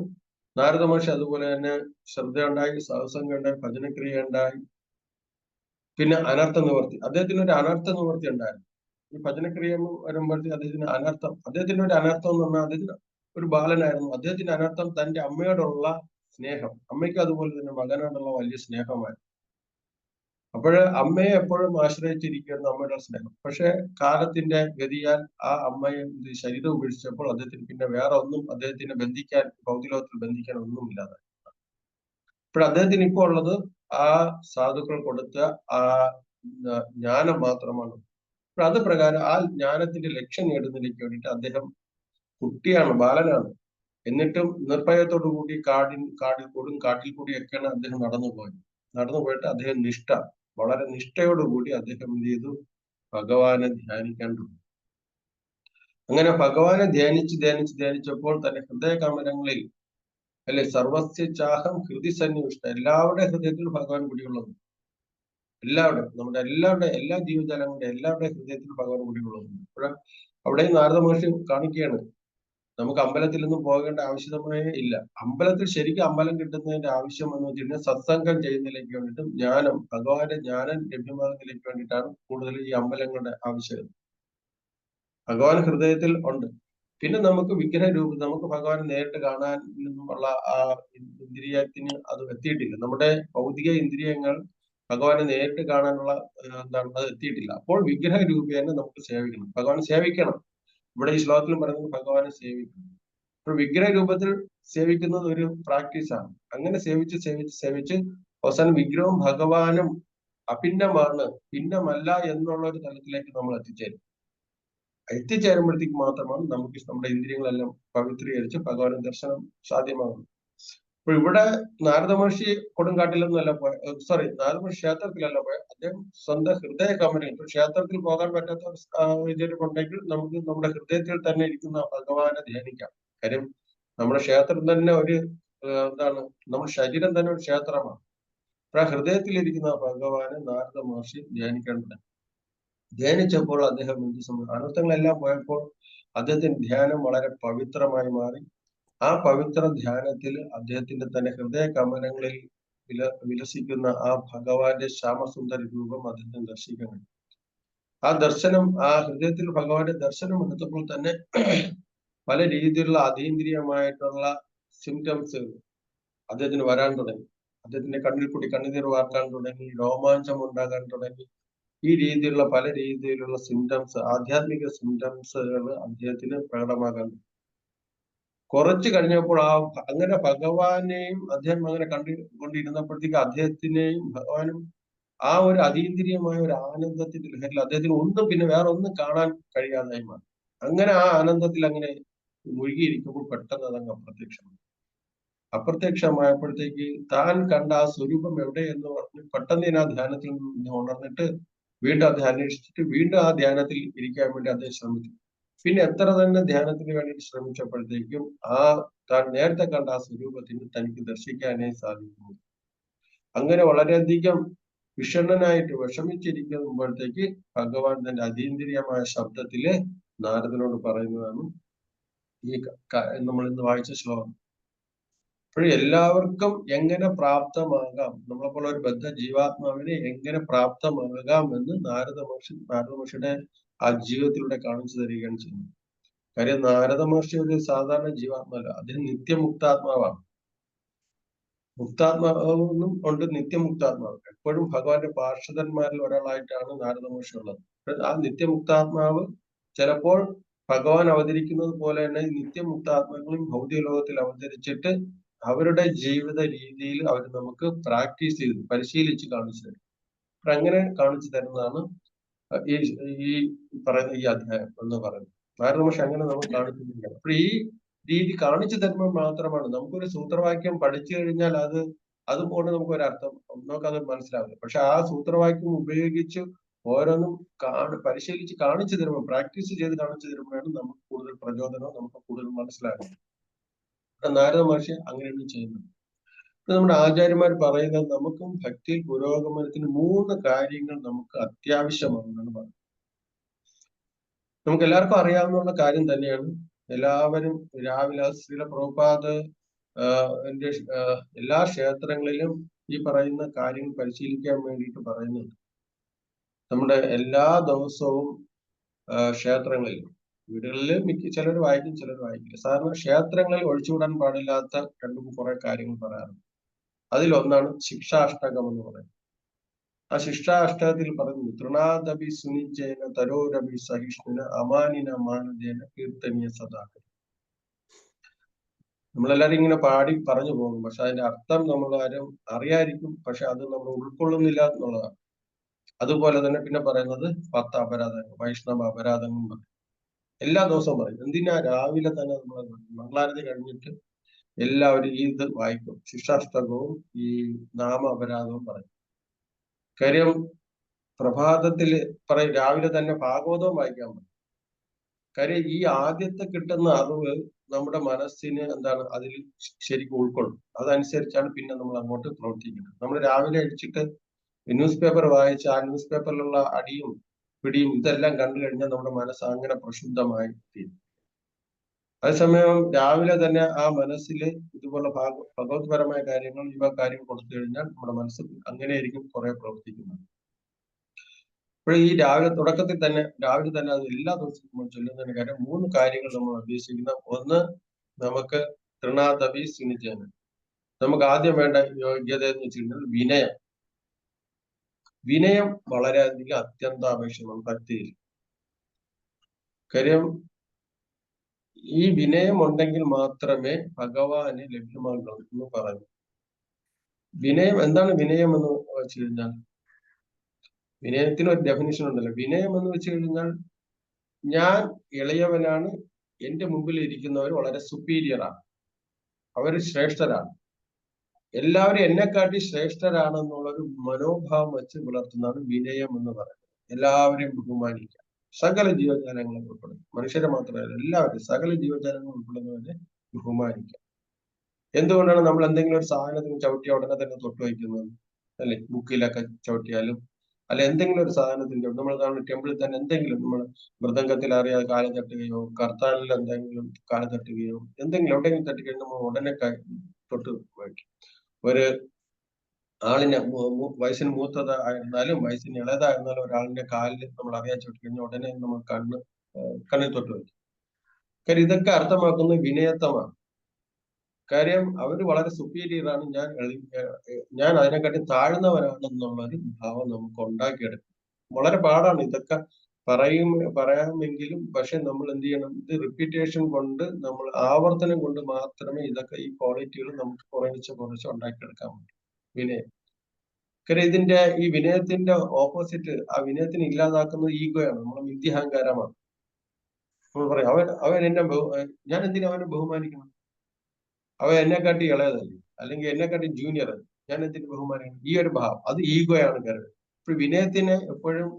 നാരദ മഹർഷി അതുപോലെ തന്നെ ശ്രദ്ധയുണ്ടായി, സാധുസംഘം ഉണ്ടായി, ഭജനക്രിയ ഉണ്ടായി. പിന്നെ അനർത്ഥ നിവർത്തി. അദ്ദേഹത്തിന് ഒരു അനർത്ഥ നിവർത്തി ഉണ്ടായിരുന്നു. ഈ ഭജനക്രിയ വരുമ്പോഴത്തേക്ക് അദ്ദേഹത്തിന് ഒരു അനർത്ഥം എന്ന് പറഞ്ഞാൽ അദ്ദേഹത്തിന് ഒരു ബാലനായിരുന്നു. അദ്ദേഹത്തിന്റെ അനർത്ഥം തന്റെ അമ്മയോടുള്ള സ്നേഹം. അമ്മയ്ക്ക് അതുപോലെ തന്നെ മകനോടുള്ള വലിയ സ്നേഹമായിരുന്നു. അപ്പോഴ് അമ്മയെ എപ്പോഴും ആശ്രയിച്ചിരിക്കുന്ന അമ്മയുടെ സ്നേഹം. പക്ഷെ കാലത്തിന്റെ ഗതിയാൽ ആ അമ്മയെ ശരീരം ഉപേക്ഷിച്ചപ്പോൾ അദ്ദേഹത്തിന് പിന്നെ വേറെ ഒന്നും അദ്ദേഹത്തിനെ ബന്ധിക്കാൻ, ഭൗതികലോകത്തിൽ ബന്ധിക്കാൻ ഒന്നുമില്ലാതെ. അപ്പോൾ അദ്ദേഹത്തിന് ഇപ്പോൾ ഉള്ളത് ആ സാധുക്കൾ കൊടുത്ത ആ ജ്ഞാനം മാത്രമാണ്. അപ്പോൾ അത് പ്രകാരം ആ ജ്ഞാനത്തിന്റെ ലക്ഷ്യം നേടുന്നതിലേക്ക് വേണ്ടിയിട്ട് അദ്ദേഹം കുട്ടിയാണ്, ബാലനാണ്. എന്നിട്ടും നിർഭയത്തോടു കൂടി കാട്ടിൽ കൂടിയൊക്കെയാണ് അദ്ദേഹം നടന്നുപോയിട്ട് അദ്ദേഹം വളരെ നിഷ്ഠയോടുകൂടി അദ്ദേഹം എന്ത് ചെയ്തു, ഭഗവാനെ ധ്യാനിക്കാൻ തുടങ്ങി. അങ്ങനെ ഭഗവാനെ ധ്യാനിച്ചപ്പോൾ തന്നെ ഹൃദയ കമലങ്ങളിൽ അല്ലെ സർവസ്യ ചാഹം ഹൃദി സന്നിവിഷ്ട, എല്ലാവരുടെ ഹൃദയത്തിൽ ഭഗവാൻ കുടിയുള്ളത്. നമ്മുടെ എല്ലാ ജീവജാലങ്ങളുടെ എല്ലാവരുടെ ഹൃദയത്തിൽ ഭഗവാൻ കുടിയുള്ളത്. അപ്പോൾ അവിടെ നാരദ മഹർഷി കാണിക്കുകയാണ്, നമുക്ക് അമ്പലത്തിൽ നിന്നും പോകേണ്ട ആവശ്യമേ ഇല്ല. അമ്പലത്തിൽ ശരിക്കും അമ്പലം കിട്ടുന്നതിന്റെ ആവശ്യം എന്ന് വെച്ച് കഴിഞ്ഞാൽ സത്സംഗം ചെയ്യുന്നതിലേക്ക് വേണ്ടിയിട്ടും ഭഗവാന്റെ ജ്ഞാനം ലഭ്യമാകുന്നതിലേക്ക് വേണ്ടിയിട്ടാണ് കൂടുതൽ ഈ അമ്പലങ്ങളുടെ ആവശ്യം. ഭഗവാൻ ഹൃദയത്തിൽ ഉണ്ട്. പിന്നെ നമുക്ക് നമുക്ക് ഭഗവാനെ നേരിട്ട് കാണാൻ നിന്നുമുള്ള ആ ഇന്ദ്രിയത്തിന് അത് എത്തിയിട്ടില്ല. നമ്മുടെ ഭൗതിക ഇന്ദ്രിയങ്ങൾ ഭഗവാനെ നേരിട്ട് കാണാനുള്ള അത് എത്തിയിട്ടില്ല. അപ്പോൾ വിഗ്രഹ രൂപേണ നമുക്ക് സേവിക്കണം, ഭഗവാനെ സേവിക്കണം. ഇവിടെ ഈ ശ്ലോകത്തിലും പറയുന്നത് ഭഗവാനെ സേവിക്കണം. അപ്പോൾ വിഗ്രഹ രൂപത്തിൽ സേവിക്കുന്നത് ഒരു പ്രാക്ടീസാണ്. അങ്ങനെ സേവിച്ച് അവസാനം വിഗ്രഹവും ഭഗവാനും അഭിന്നമാണ്, ഭിന്നമല്ല എന്നുള്ള ഒരു തലത്തിലേക്ക് നമ്മൾ എത്തിച്ചേരുമ്പോഴത്തേക്ക് മാത്രമാണ് നമുക്ക് നമ്മുടെ ഇന്ദ്രിയങ്ങളെല്ലാം പവിത്രീകരിച്ച് ഭഗവാന്റെ ദർശനം സാധ്യമാകുന്നത്. അപ്പോൾ ഇവിടെ നാരദ മഹർഷി കൊടുങ്കാട്ടിലൊന്നുമല്ല നാരദ മഹർഷി ക്ഷേത്രത്തിലല്ല പോയത്. അദ്ദേഹം സ്വന്തം ഹൃദയ കമലം. ഇപ്പോൾ ക്ഷേത്രത്തിൽ പോകാൻ പറ്റാത്ത സാഹചര്യമുണ്ടെങ്കിൽ നമുക്ക് നമ്മുടെ ഹൃദയത്തിൽ തന്നെ ഇരിക്കുന്ന ഭഗവാനെ ധ്യാനിക്കാം. കാര്യം നമ്മുടെ ക്ഷേത്രം തന്നെ നമ്മുടെ ശരീരം തന്നെ ഒരു ക്ഷേത്രമാണ്. അപ്പോൾ ആ ഹൃദയത്തിലിരിക്കുന്ന ഭഗവാനെ നാരദ മഹർഷി ധ്യാനിക്കേണ്ടത്. ധ്യാനിച്ചപ്പോൾ അദ്ദേഹം അനർത്ഥങ്ങളെല്ലാം പോയപ്പോൾ അദ്ദേഹത്തിന്റെ ധ്യാനം വളരെ പവിത്രമായി മാറി. ആ പവിത്ര ധ്യാനത്തിൽ അദ്ദേഹത്തിന്റെ തന്നെ ഹൃദയ കമലങ്ങളിൽ വിലസിക്കുന്ന ആ ഭഗവാന്റെ ശ്യാമസുന്ദര രൂപം അദ്ദേഹത്തിന് ദർശിക്കാൻ കഴിയും. ആ ദർശനം, ആ ഹൃദയത്തിൽ ഭഗവാന്റെ ദർശനം എടുത്തപ്പോൾ തന്നെ പല രീതിയിലുള്ള അതീന്ദ്രിയമായിട്ടുള്ള സിംറ്റംസ് അദ്ദേഹത്തിന് വരാൻ തുടങ്ങി. അദ്ദേഹത്തിന്റെ കണ്ണിൽ കൂടി കണ്ണുനീർ വാർക്കാൻ തുടങ്ങി, രോമാഞ്ചം ഉണ്ടാകാൻ തുടങ്ങി. ഈ രീതിയിലുള്ള പല രീതിയിലുള്ള സിംറ്റംസ്, ആധ്യാത്മിക സിംറ്റംസുകൾ അദ്ദേഹത്തിന് പ്രകടമാകാൻ. കുറച്ച് കഴിഞ്ഞപ്പോൾ അങ്ങനെ ഭഗവാനെയും അദ്ദേഹം അങ്ങനെ കണ്ടുകൊണ്ടിരുന്നപ്പോഴത്തേക്ക് അദ്ദേഹത്തിനെയും ഭഗവാനും ആ ഒരു അതീന്ദ്രിയമായ ഒരു ആനന്ദത്തിന്റെ ലഹരിൽ അദ്ദേഹത്തിന് ഒന്നും പിന്നെ വേറെ ഒന്നും കാണാൻ കഴിയാതായി മാറി. അങ്ങനെ ആ ആനന്ദത്തിൽ അങ്ങനെ മുഴുകിയിരിക്കുമ്പോൾ പെട്ടെന്ന് അതങ്ങ് അപ്രത്യക്ഷമായപ്പോഴത്തേക്ക് താൻ കണ്ട ആ സ്വരൂപം എവിടെയെന്ന് പറഞ്ഞ് പെട്ടെന്ന് ആ ധ്യാനത്തിൽ നിന്ന് ഉണർന്നിട്ട് വീണ്ടും അദ്ദേഹം അന്വേഷിച്ചിട്ട് വീണ്ടും ആ ധ്യാനത്തിൽ ഇരിക്കാൻ വേണ്ടി അദ്ദേഹം ശ്രമിച്ചു. പിന്നെ എത്ര തന്നെ ധ്യാനത്തിന് വേണ്ടിയിട്ട് ശ്രമിച്ചപ്പോഴത്തേക്കും ആ താൻ നേരത്തെ കണ്ട ആ സ്വരൂപത്തിന് തനിക്ക് ദർശിക്കാനേ സാധിക്കുന്നു. അങ്ങനെ വളരെയധികം വിഷണ്ണനായിട്ട് വിഷമിച്ചിരിക്കുമ്പോഴത്തേക്ക് ഭഗവാൻ തന്റെ അതീന്ദ്രിയമായ ശബ്ദത്തില് നാരദനോട് പറയുന്നതാണ് ഈ നമ്മൾ ഇന്ന് വായിച്ച ശ്ലോകം. അപ്പോൾ എല്ലാവർക്കും എങ്ങനെ പ്രാപ്തമാകാം, നമ്മളെപ്പോലെ ഒരു ബദ്ധ ജീവാത്മാവിനെ എങ്ങനെ പ്രാപ്തമാകാം എന്ന് നാരദ മഹർഷിയുടെ ആ ജീവിതത്തിലൂടെ കാണിച്ചു തരികയാണ് ചെയ്യുന്നത്. കാര്യം നാരദ മഹർഷി ഒരു സാധാരണ ജീവാത്മാവല്ല, അദ്ദേഹം നിത്യമുക്താത്മാവാണ്. മുക്താത്മാവെന്നും ഉണ്ട്, നിത്യമുക്താത്മാവ്. എപ്പോഴും ഭഗവാന്റെ പാർഷദന്മാരിൽ ഒരാളായിട്ടാണ് നാരദ മഹർഷി ഉള്ളത്. ആ നിത്യമുക്താത്മാവ് ചിലപ്പോൾ ഭഗവാൻ അവതരിക്കുന്നത് പോലെ തന്നെ നിത്യമുക്താത്മാക്കളും ഭൗതിക ലോകത്തിൽ അവതരിച്ചിട്ട് അവരുടെ ജീവിത രീതിയിൽ അവർ നമുക്ക് പ്രാക്ടീസ് ചെയ്ത് പരിശീലിച്ച് കാണിച്ചു തരും. അപ്പൊ അങ്ങനെ കാണിച്ചു തരുന്നതാണ് ഈ പറയുന്ന ഈ അധ്യായം എന്ന് പറയുന്നത്. നാരദ മഹർഷി അങ്ങനെ നമുക്ക് കാണിച്ചു തരികയാണ്. അപ്പൊ ഈ രീതി കാണിച്ചു തരുമ്പോൾ മാത്രമാണ് നമുക്കൊരു സൂത്രവാക്യം പഠിച്ചു കഴിഞ്ഞാൽ അതുപോലെ നമുക്കൊരു അർത്ഥം നമുക്കത് മനസ്സിലാവില്ല. പക്ഷെ ആ സൂത്രവാക്യം ഉപയോഗിച്ച് ഓരോന്നും പരിശീലിച്ച് കാണിച്ചു തരുമ്പോൾ, പ്രാക്ടീസ് ചെയ്ത് കാണിച്ചു തരുമ്പോഴാണ് നമുക്ക് കൂടുതൽ പ്രചോദനവും നമുക്ക് കൂടുതൽ മനസ്സിലാകുന്നത്. നാരദ മഹർഷി അങ്ങനെയാണ് ചെയ്യുന്നത്. നമ്മുടെ ആചാര്യന്മാർ പറയുന്നത് നമുക്കും ഭക്തിയിൽ പുരോഗമനത്തിന് 3 കാര്യങ്ങൾ നമുക്ക് അത്യാവശ്യമാണെന്നാണ് പറയുന്നത്. നമുക്ക് എല്ലാവർക്കും അറിയാവുന്ന കാര്യം തന്നെയാണ്. എല്ലാവരും രാവിലെ ശ്രീല പ്രഭുപാദ് എല്ലാ ക്ഷേത്രങ്ങളിലും ഈ പറയുന്ന കാര്യങ്ങൾ പരിശീലിക്കാൻ വേണ്ടിയിട്ട് പറയുന്നുണ്ട്. നമ്മുടെ എല്ലാ ദിവസവും ക്ഷേത്രങ്ങളിൽ, വീടുകളിൽ ചിലർ വായിക്കും, ചിലർ വായിക്കില്ല. സാധാരണ ക്ഷേത്രങ്ങളിൽ ഒഴിച്ചുകൂടാൻ പാടില്ലാത്ത കുറെ കാര്യങ്ങൾ പറയാറുണ്ട്. അതിലൊന്നാണ് ശിക്ഷാഷ്ടകം എന്ന് പറയുന്നത്. ആ ശിക്ഷാഷ്ടകത്തിൽ പറയുന്നു, തൃണാദപി സുനിജേന തരോരപി സഹിഷ്ണുന അമാനിന മാനദേന കീർത്തനീയ സദാകരം. നമ്മളെല്ലാരും ഇങ്ങനെ പാടി പറഞ്ഞു പോകും, പക്ഷെ അതിന്റെ അർത്ഥം നമ്മൾ ആരും അറിയാതിരിക്കും, പക്ഷെ അത് നമ്മൾ ഉൾക്കൊള്ളുന്നില്ല എന്നുള്ളതാണ്. അതുപോലെ തന്നെ പിന്നെ പറയുന്നത് 10 അപരാധങ്ങൾ, വൈഷ്ണവ അപരാധങ്ങൾ പറയും. എല്ലാ ദിവസവും പറയും. എന്തിനാ രാവിലെ തന്നെ നമ്മൾ മംഗളാരതി കഴിഞ്ഞിട്ട് എല്ലാവരും ഇത് വായിക്കും. ശിക്ഷാഷ്ടകവും ഈ നാമ അപരാധവും പറയും. കാര്യം പ്രഭാതത്തില് പറയും, രാവിലെ തന്നെ ഭാഗവതവും വായിക്കാൻ പറയും. കാര്യം ഈ ആദ്യത്തെ കിട്ടുന്ന അറിവ് നമ്മുടെ മനസ്സിന് എന്താണ് അതിൽ ശരിക്കും ഉൾക്കൊള്ളും. അതനുസരിച്ചാണ് പിന്നെ നമ്മൾ അങ്ങോട്ട് പ്രവർത്തിക്കുന്നത്. നമ്മൾ രാവിലെ അഴിച്ചിട്ട് ന്യൂസ് പേപ്പർ വായിച്ച് ആ ന്യൂസ് പേപ്പറിലുള്ള അടിയും പിടിയും ഇതെല്ലാം കണ്ടു കഴിഞ്ഞാൽ നമ്മുടെ മനസ്സ് അങ്ങനെ പ്രക്ഷുബ്ധമായി തീരും. അതേസമയം രാവിലെ തന്നെ ആ മനസ്സിൽ ഇതുപോലെ ഭഗവത്പരമായ കാര്യങ്ങൾ കാര്യങ്ങൾ കൊടുത്തു കഴിഞ്ഞാൽ നമ്മുടെ മനസ്സ് അങ്ങനെയായിരിക്കും കുറെ പ്രവർത്തിക്കുന്നത്. അപ്പോൾ ഈ തുടക്കത്തിൽ തന്നെ രാവിലെ തന്നെ അത് എല്ലാ ദിവസവും നമ്മൾ ചൊല്ലുന്നതിന് കാര്യം 3 കാര്യങ്ങൾ നമ്മൾ അഭ്യസിക്കുന്ന. ഒന്ന്, നമുക്ക് തൃണാദപി സുനിജേന, നമുക്ക് ആദ്യം വേണ്ട യോഗ്യത എന്ന് വെച്ച് കഴിഞ്ഞാൽ വിനയം. വിനയം വളരെയധികം അത്യന്താപേക്ഷിതമാണ് ഭക്തിയിൽ. കാര്യം ഈ വിനയം ഉണ്ടെങ്കിൽ മാത്രമേ ഭഗവാന് ലഭ്യമാകൂ എന്ന് പറഞ്ഞു. വിനയം എന്താണ്? വിനയം എന്ന് വെച്ച് കഴിഞ്ഞാൽ, വിനയത്തിന് ഒരു ഡെഫിനിഷൻ ഉണ്ടല്ലോ. വിനയം എന്ന് വെച്ച് കഴിഞ്ഞാൽ, ഞാൻ ഇളയവനാണ്, എന്റെ മുമ്പിൽ ഇരിക്കുന്നവർ വളരെ സുപ്പീരിയറാണ്, അവര് ശ്രേഷ്ഠരാണ്, എല്ലാവരും എന്നെക്കാട്ടി ശ്രേഷ്ഠരാണെന്നുള്ളൊരു മനോഭാവം വെച്ച് പുലർത്തുന്നതാണ് വിനയം എന്ന് പറയുന്നത്. എല്ലാവരെയും ബഹുമാനിക്കുക, സകല ജീവജാലങ്ങളെ ഉൾപ്പെടുന്നു, മനുഷ്യരെ മാത്രമല്ല എല്ലാവരും, സകല ജീവജാലങ്ങൾ ഉൾപ്പെടുന്നവരെ ബഹുമാനിക്കുക. എന്തുകൊണ്ടാണ് നമ്മൾ എന്തെങ്കിലും ഒരു സാധനത്തിന് ചവിട്ടിയ ഉടനെ തന്നെ തൊട്ട് വയ്ക്കുന്നത്? അല്ലെ, ബുക്കിലൊക്കെ ചവിട്ടിയാലും അല്ലെ എന്തെങ്കിലും ഒരു സാധനത്തിന്റെ, നമ്മൾ ടെമ്പിളിൽ തന്നെ എന്തെങ്കിലും നമ്മൾ മൃദംഗത്തിൽ അറിയാതെ കാല് തട്ടുകയോ കർത്താനിൽ എന്തെങ്കിലും കാല് തട്ടുകയോ എന്തെങ്കിലും എവിടെയെങ്കിലും തട്ടിക്കഴിഞ്ഞാൽ നമ്മൾ ഉടനെ തൊട്ട് വയ്ക്കും. ഒരു ആളിനെ വയസ്സിന് മൂത്തതായിരുന്നാലും വയസ്സിന് ഇളയതായിരുന്നാലും ഒരാളിന്റെ കാലിൽ നമ്മൾ അറിയാൻ ചവിട്ടി കഴിഞ്ഞാൽ ഉടനെ നമ്മൾ കണ്ണിൽ തൊട്ട് വയ്ക്കും. കാര്യം ഇതൊക്കെ അർത്ഥമാക്കുന്നത് വിനയത്വമാണ്. കാര്യം അവര് വളരെ സുപ്പീരിയർ ആണ്, ഞാൻ അതിനെക്കാട്ടി താഴ്ന്നവരാണെന്നുള്ളൊരു ഭാവം നമുക്ക് ഉണ്ടാക്കിയെടുക്കും. വളരെ പാടാണ് ഇതൊക്കെ പറയാമെങ്കിലും, പക്ഷെ നമ്മൾ എന്ത് ചെയ്യണം, ഇത് റിപ്പീറ്റേഷൻ കൊണ്ട്, നമ്മൾ ആവർത്തനം കൊണ്ട് മാത്രമേ ഇതൊക്കെ ഈ ക്വാളിറ്റികൾ നമുക്ക് കുറച്ച് ഉണ്ടാക്കിയെടുക്കാൻ പറ്റും. വിനയം. കാര്യം ഈ വിനയത്തിന്റെ ഓപ്പോസിറ്റ്, ആ വിനയത്തിന് ഇല്ലാതാക്കുന്നത് ഈഗോയാണ്, നമ്മളെ മിഥ്യാഹങ്കാരമാണ്. നമ്മൾ പറയും അവൻ ഞാൻ എന്തിനാ അവനെ ബഹുമാനിക്കണം, അവൻ എന്നെക്കാട്ടി ഇളയതല്ലേ, അല്ലെങ്കിൽ എന്നെക്കാട്ടി ജൂനിയർ അല്ലേ, ഞാൻ എന്തിനു ബഹുമാനിക്കണം, ഈ ഒരു ഭാവം, അത് ഈഗോയാണ് കരുത്. ഇപ്പൊ വിനയത്തിനെ എപ്പോഴും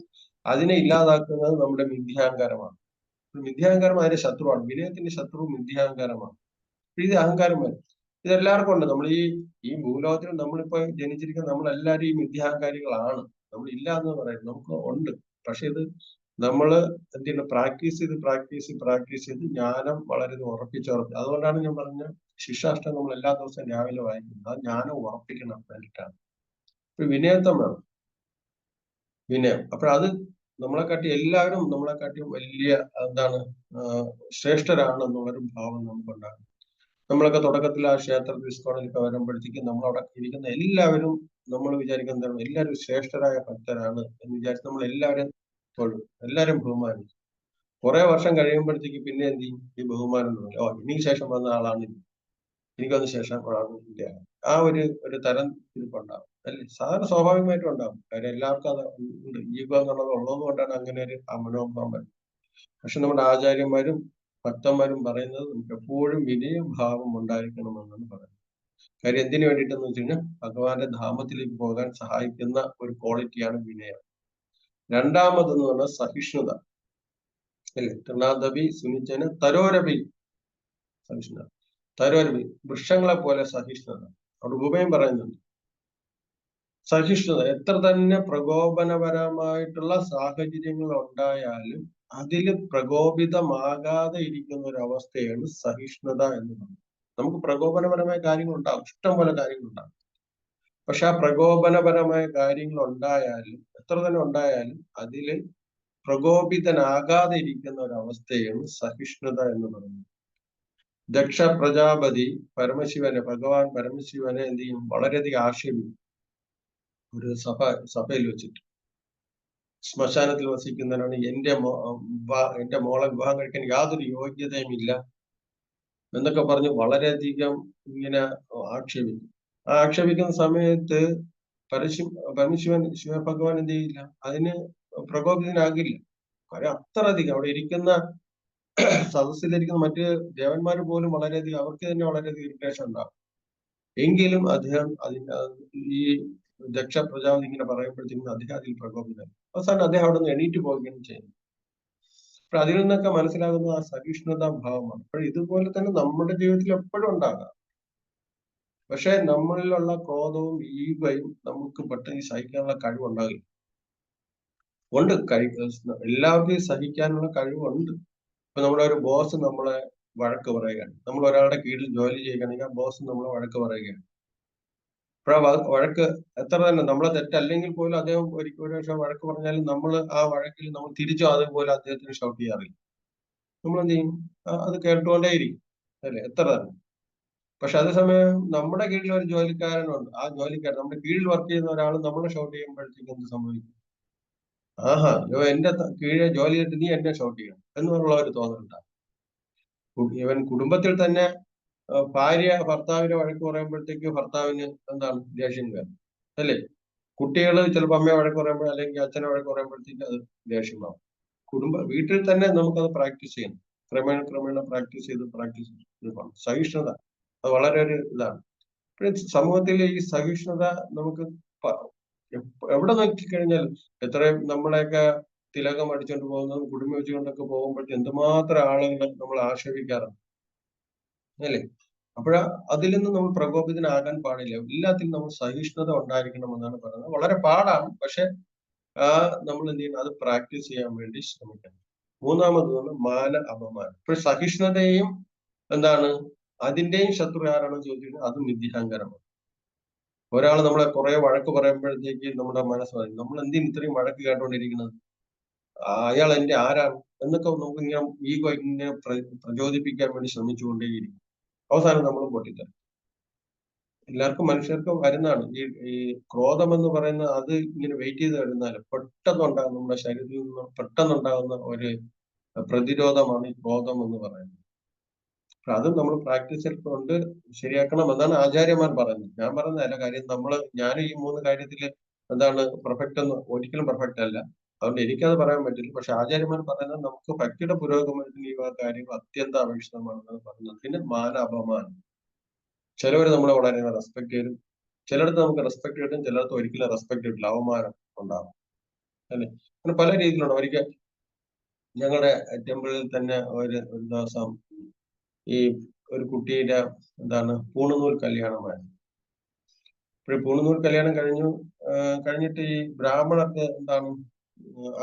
അതിനെ ഇല്ലാതാക്കുന്നത് നമ്മുടെ മിഥ്യാഹങ്കാരമാണ്. മിഥ്യാഹങ്കാരം അതിന്റെ ശത്രുവാണ്. വിനയത്തിന്റെ ശത്രു മിഥ്യാഹങ്കാരമാണ്. ഇത് അഹങ്കാരം വരും. ഇതെല്ലാവർക്കും ഉണ്ട്. നമ്മൾ ഈ ഭൂലോകത്തിൽ നമ്മളിപ്പോ ജനിച്ചിരിക്കുന്ന നമ്മളെല്ലാവരും ഈ മിഥ്യാഹങ്കാരികളാണ്. നമ്മൾ ഇല്ല എന്ന് പറയും, നമുക്ക് ഉണ്ട്. പക്ഷെ ഇത് നമ്മള് എന്താണ് പ്രാക്ടീസ് ചെയ്ത് ജ്ഞാനം വളരെ ഉറപ്പിച്ച് അതുകൊണ്ടാണ് ഞാൻ പറഞ്ഞ ശിക്ഷാഷ്ടം നമ്മൾ എല്ലാ ദിവസവും രാവിലെ വായിക്കുന്നത്. ആ ജ്ഞാനം ഉറപ്പിക്കണം വേണ്ടിയിട്ടാണ്. ഇപ്പൊ വിനയത്വം വേണം, വിനയം. അപ്പോഴത് എല്ലാവരും നമ്മളെക്കാട്ടി വലിയ എന്താണ് ശ്രേഷ്ഠരാണെന്നുള്ളൊരു ഭാവം നമുക്കുണ്ടാകും. നമ്മളൊക്കെ തുടക്കത്തിൽ ആ ക്ഷേത്രത്തിൽ ഇസ്കോണിലൊക്കെ വരുമ്പോഴത്തേക്കും നമ്മളവിടെ ഇരിക്കുന്ന എല്ലാവരും നമ്മൾ വിചാരിക്കുന്നത് എന്താണ്, എല്ലാവരും ശ്രേഷ്ഠരായ ഭക്തരാണ് എന്ന് വിചാരിച്ച് നമ്മൾ എല്ലാവരും തൊഴും, എല്ലാവരും ബഹുമാനിക്കും. കുറെ വർഷം കഴിയുമ്പോഴത്തേക്ക് പിന്നെ എന്ത് ചെയ്യും, ഈ ബഹുമാനം തോന്നും. എനിക്ക് ശേഷം വന്ന ആളാണ്, എനിക്ക് വന്ന ശേഷം ആളാണ് ഇല്ല. ആ ഒരു തരം തിരിപ്പുണ്ടാവും അല്ലെ? സാധാരണ സ്വാഭാവികമായിട്ടും ഉണ്ടാവും. കാര്യം എല്ലാവർക്കും അത് ഉണ്ട്. ഈഗോ എന്നുള്ളത് ഉള്ളത് കൊണ്ടാണ് അങ്ങനെ ഒരു മനോഭാവം. പക്ഷെ നമ്മുടെ ആചാര്യന്മാരും ഭക്തന്മാരും പറയുന്നത് നമുക്ക് എപ്പോഴും വിനയഭാവം ഉണ്ടായിരിക്കണമെന്നാണ് പറയുന്നത്. കാര്യം എന്തിനു വേണ്ടിയിട്ടെന്ന് വെച്ച് കഴിഞ്ഞാൽ ഭഗവാന്റെ ധാമത്തിലേക്ക് പോകാൻ സഹായിക്കുന്ന ഒരു ക്വാളിറ്റിയാണ് വിനയം. രണ്ടാമതെന്ന് പറഞ്ഞാൽ സഹിഷ്ണുത അല്ലെ? തൃണാദപി സുനിച്ചന് തരോരപി സഹിഷ്ണുത. തരോരപി വൃക്ഷങ്ങളെ പോലെ സഹിഷ്ണുത. അവിടെ ഉപമയും പറയുന്നുണ്ട്. സഹിഷ്ണുത എത്ര തന്നെ പ്രകോപനപരമായിട്ടുള്ള സാഹചര്യങ്ങൾ ഉണ്ടായാലും അതിൽ പ്രകോപിതമാകാതെ ഇരിക്കുന്ന ഒരു അവസ്ഥയാണ് സഹിഷ്ണുത എന്ന് പറയുന്നത്. നമുക്ക് പ്രകോപനപരമായ കാര്യങ്ങൾ ഉണ്ടാകും, ഇഷ്ടം പോലെ കാര്യങ്ങൾ ഉണ്ടാകും. പക്ഷെ ആ പ്രകോപനപരമായ കാര്യങ്ങൾ ഉണ്ടായാലും എത്ര തന്നെ ഉണ്ടായാലും അതില് പ്രകോപിതനാകാതെ ഇരിക്കുന്ന ഒരു അവസ്ഥയാണ് സഹിഷ്ണുത എന്ന് പറയുന്നത്. ദക്ഷ പ്രജാപതി ഭഗവാൻ പരമശിവനെ എന്ത് ചെയ്യും, വളരെയധികം ആക്ഷേപിക്കും. ഒരു സഭയിൽ വെച്ചിട്ട് ശ്മശാനത്തിൽ വസിക്കുന്നവരാണ്, എന്റെ മോളെ വിവാഹം കഴിക്കാൻ യാതൊരു യോഗ്യതയും ഇല്ല എന്നൊക്കെ പറഞ്ഞ് വളരെയധികം ഇങ്ങനെ ആക്ഷേപിക്കും. ആ ആക്ഷേപിക്കുന്ന സമയത്ത് ശിവഭഗവാൻ എന്ത് ചെയ്യില്ല, അതിന് പ്രകോപിതനാകില്ല. കാര്യം അത്രയധികം അവിടെ ഇരിക്കുന്ന സദസ്സിലിരിക്കുന്ന മറ്റ് ദേവന്മാർ പോലും വളരെയധികം, അവർക്ക് തന്നെ വളരെയധികം ഇറിറ്റേഷൻ ഉണ്ടാകും. എങ്കിലും അദ്ദേഹം ഈ ദക്ഷ പ്രജാപതി ഇങ്ങനെ പറയുമ്പോഴത്തേക്കും അദ്ദേഹം അതിൽ പ്രകോപിതനായി. അവസാനം അദ്ദേഹം അവിടെ നിന്ന് എണീറ്റ് പോവുകയും ചെയ്യുന്നു. അപ്പൊ അതിൽ നിന്നൊക്കെ മനസ്സിലാകുന്ന ആ സഹിഷ്ണുതാ ഭാവമാണ്. അപ്പോൾ ഇതുപോലെ തന്നെ നമ്മുടെ ജീവിതത്തിൽ എപ്പോഴും ഉണ്ടാകാം. പക്ഷെ നമ്മളിലുള്ള ക്രോധവും ഈഗോയും നമുക്ക് പെട്ടെന്ന് സഹിക്കാനുള്ള കഴിവുണ്ടാകില്ല. ഉണ്ട്, എല്ലാവർക്കും സഹിക്കാനുള്ള കഴിവുണ്ട്. ഇപ്പൊ നമ്മുടെ ഒരു ബോസ് നമ്മളെ വഴക്ക് പറയുകയാണ്, നമ്മൾ ഒരാളുടെ കീഴിൽ ജോലി ചെയ്യുകയാണെങ്കിൽ ആ ബോസ് നമ്മളെ വഴക്ക് പറയുകയാണ്. വഴക്ക് എത്ര തന്നെ നമ്മളെ തെറ്റല്ലെങ്കിൽ പോലും അദ്ദേഹം ഒരു പ്രാവശ്യം വഴക്ക് പറഞ്ഞാലും നമ്മൾ ആ വഴക്കിൽ നമ്മൾ തിരിച്ചു അതേപോലെ അദ്ദേഹത്തിന് ഷൗട്ട് ചെയ്യാറില്ല. നമ്മൾ എന്ത് ചെയ്യും, അത് കേട്ടുകൊണ്ടേയിരിക്കും അല്ലെ, എത്ര തന്നെ. പക്ഷെ അതേസമയം നമ്മുടെ കീഴിൽ ഒരു ജോലിക്കാരനുണ്ട്, ആ ജോലിക്കാരൻ നമ്മുടെ കീഴിൽ വർക്ക് ചെയ്യുന്ന ഒരാൾ നമ്മളെ ഷൗട്ട് ചെയ്യുമ്പോഴത്തേക്ക് എന്ത് സംഭവിക്കും? ആഹാ, എന്റെ കീഴെ ജോലി ചെയ്തിട്ട് നീ എന്നെ ഷൗട്ട് ചെയ്യണം എന്നുള്ള ഒരു തോന്നലുണ്ടാകും. ഇവൻ കുടുംബത്തിൽ തന്നെ ഭാര്യ ഭർത്താവിനെ വഴക്ക് പറയുമ്പോഴത്തേക്ക് ഭർത്താവിന് എന്താണ് ദേഷ്യം വരും അല്ലേ? കുട്ടികൾ ചിലപ്പോൾ അമ്മയെ വഴക്ക് പറയുമ്പോൾ അല്ലെങ്കിൽ അച്ഛനെ വഴക്ക് പറയുമ്പോഴത്തേക്ക് അത് ദേഷ്യമാവും. വീട്ടിൽ തന്നെ നമുക്കത് പ്രാക്ടീസ് ചെയ്യണം. ക്രമേണ പ്രാക്ടീസ് ചെയ്ത് സഹിഷ്ണുത അത് വളരെ ഒരു ഇതാണ്. സമൂഹത്തിലെ ഈ സഹിഷ്ണുത നമുക്ക് എവിടെ നോക്കിക്കഴിഞ്ഞാലും എത്രയും നമ്മളെയൊക്കെ തിലകം അടിച്ചുകൊണ്ട് പോകുന്നതും കുടുംബം വെച്ചുകൊണ്ടൊക്കെ പോകുമ്പോഴത്തെ എന്തുമാത്രം ആളുകൾ നമ്മൾ ആക്ഷേപിക്കാറുണ്ട് അല്ലേ? അതിൽ നിന്ന് നമ്മൾ പ്രകോപിതനാകാൻ പാടില്ല. എല്ലാത്തിലും നമ്മൾ സഹിഷ്ണുത ഉണ്ടായിരിക്കണമെന്നാണ് പറയുന്നത്. വളരെ പാടാണ്, പക്ഷെ നമ്മൾ എന്ത് ചെയ്യണം, അത് പ്രാക്ടീസ് ചെയ്യാൻ വേണ്ടി ശ്രമിക്കണം. മൂന്നാമത് മാന അപമാനം. ഇപ്പോൾ സഹിഷ്ണുതയും എന്താണ് അതിന്റെയും ശത്രു ആരാണെന്ന് ചോദിച്ചിട്ടുണ്ടെങ്കിൽ അത് മിഥ്യാഹങ്കാരമാണ്. ഒരാൾ നമ്മളെ കുറെ വഴക്ക് പറയുമ്പോഴത്തേക്ക് നമ്മുടെ മനസ്സ് പറയും, നമ്മൾ എന്തിനും ഇത്രയും വഴക്ക് കേട്ടോണ്ടിരിക്കുന്നത്, അയാൾ എന്റെ ആരാണ് എന്നൊക്കെ നമുക്ക് ഇങ്ങനെ ഈഗോ ഇങ്ങനെ പ്രചോദിപ്പിക്കാൻ വേണ്ടി ശ്രമിച്ചുകൊണ്ടേയിരിക്കും. അവസാനം നമ്മൾ പൊട്ടിത്തരും. എല്ലാവർക്കും മനുഷ്യർക്ക് വരുന്നതാണ് ഈ ക്രോധം എന്ന് പറയുന്ന, അത് ഇങ്ങനെ വെയിറ്റ് ചെയ്ത് വരുന്നാൽ പെട്ടെന്നുണ്ടാകുന്ന നമ്മുടെ ശരീരത്തിൽ നിന്ന് പെട്ടെന്നുണ്ടാകുന്ന ഒരു പ്രതിരോധമാണ് ഈ ക്രോധം എന്ന് പറയുന്നത്. അത് നമ്മൾ പ്രാക്ടീസ് കൊണ്ട് ശരിയാക്കണം എന്നാണ് ആചാര്യന്മാർ പറയുന്നത്. ഞാൻ പറയുന്നതല്ല. കാര്യം ഞാൻ ഈ 3 കാര്യത്തിൽ എന്താണ് പെർഫെക്റ്റ് എന്ന് ഒരിക്കലും പെർഫെക്റ്റ് അല്ല. അതുകൊണ്ട് എനിക്കത് പറയാൻ പറ്റില്ല. പക്ഷെ ആചാര്യന്മാർ പറയുന്നത് നമുക്ക് ഭക്തിയുടെ പുരോഗമനത്തിന് ഈ കാര്യങ്ങൾ അത്യന്താപേക്ഷിതമാണെന്നാണ് പറയുന്നത്. പിന്നെ മാന അപമാനം. ചിലവർ നമ്മളെ വളരെ റെസ്പെക്ട് ചെയ്യും, ചിലടത്ത് നമുക്ക് റെസ്പെക്ട് കിട്ടും, ചിലടത്ത് ഒരിക്കലും റെസ്പെക്ട് കിട്ടില്ല, അവമാനം ഉണ്ടാകും അല്ലെ? അങ്ങനെ പല രീതിയിലുണ്ട്. ഞങ്ങളുടെ ടെമ്പിളിൽ തന്നെ ഒരു ദിവസം ഈ ഒരു കുട്ടിയുടെ പൂണുനൂൽ കല്യാണമായിരുന്നു. ഇപ്പോൾ പൂണുനൂൽ കല്യാണം കഴിഞ്ഞിട്ട് ഈ ബ്രാഹ്മണർക്ക്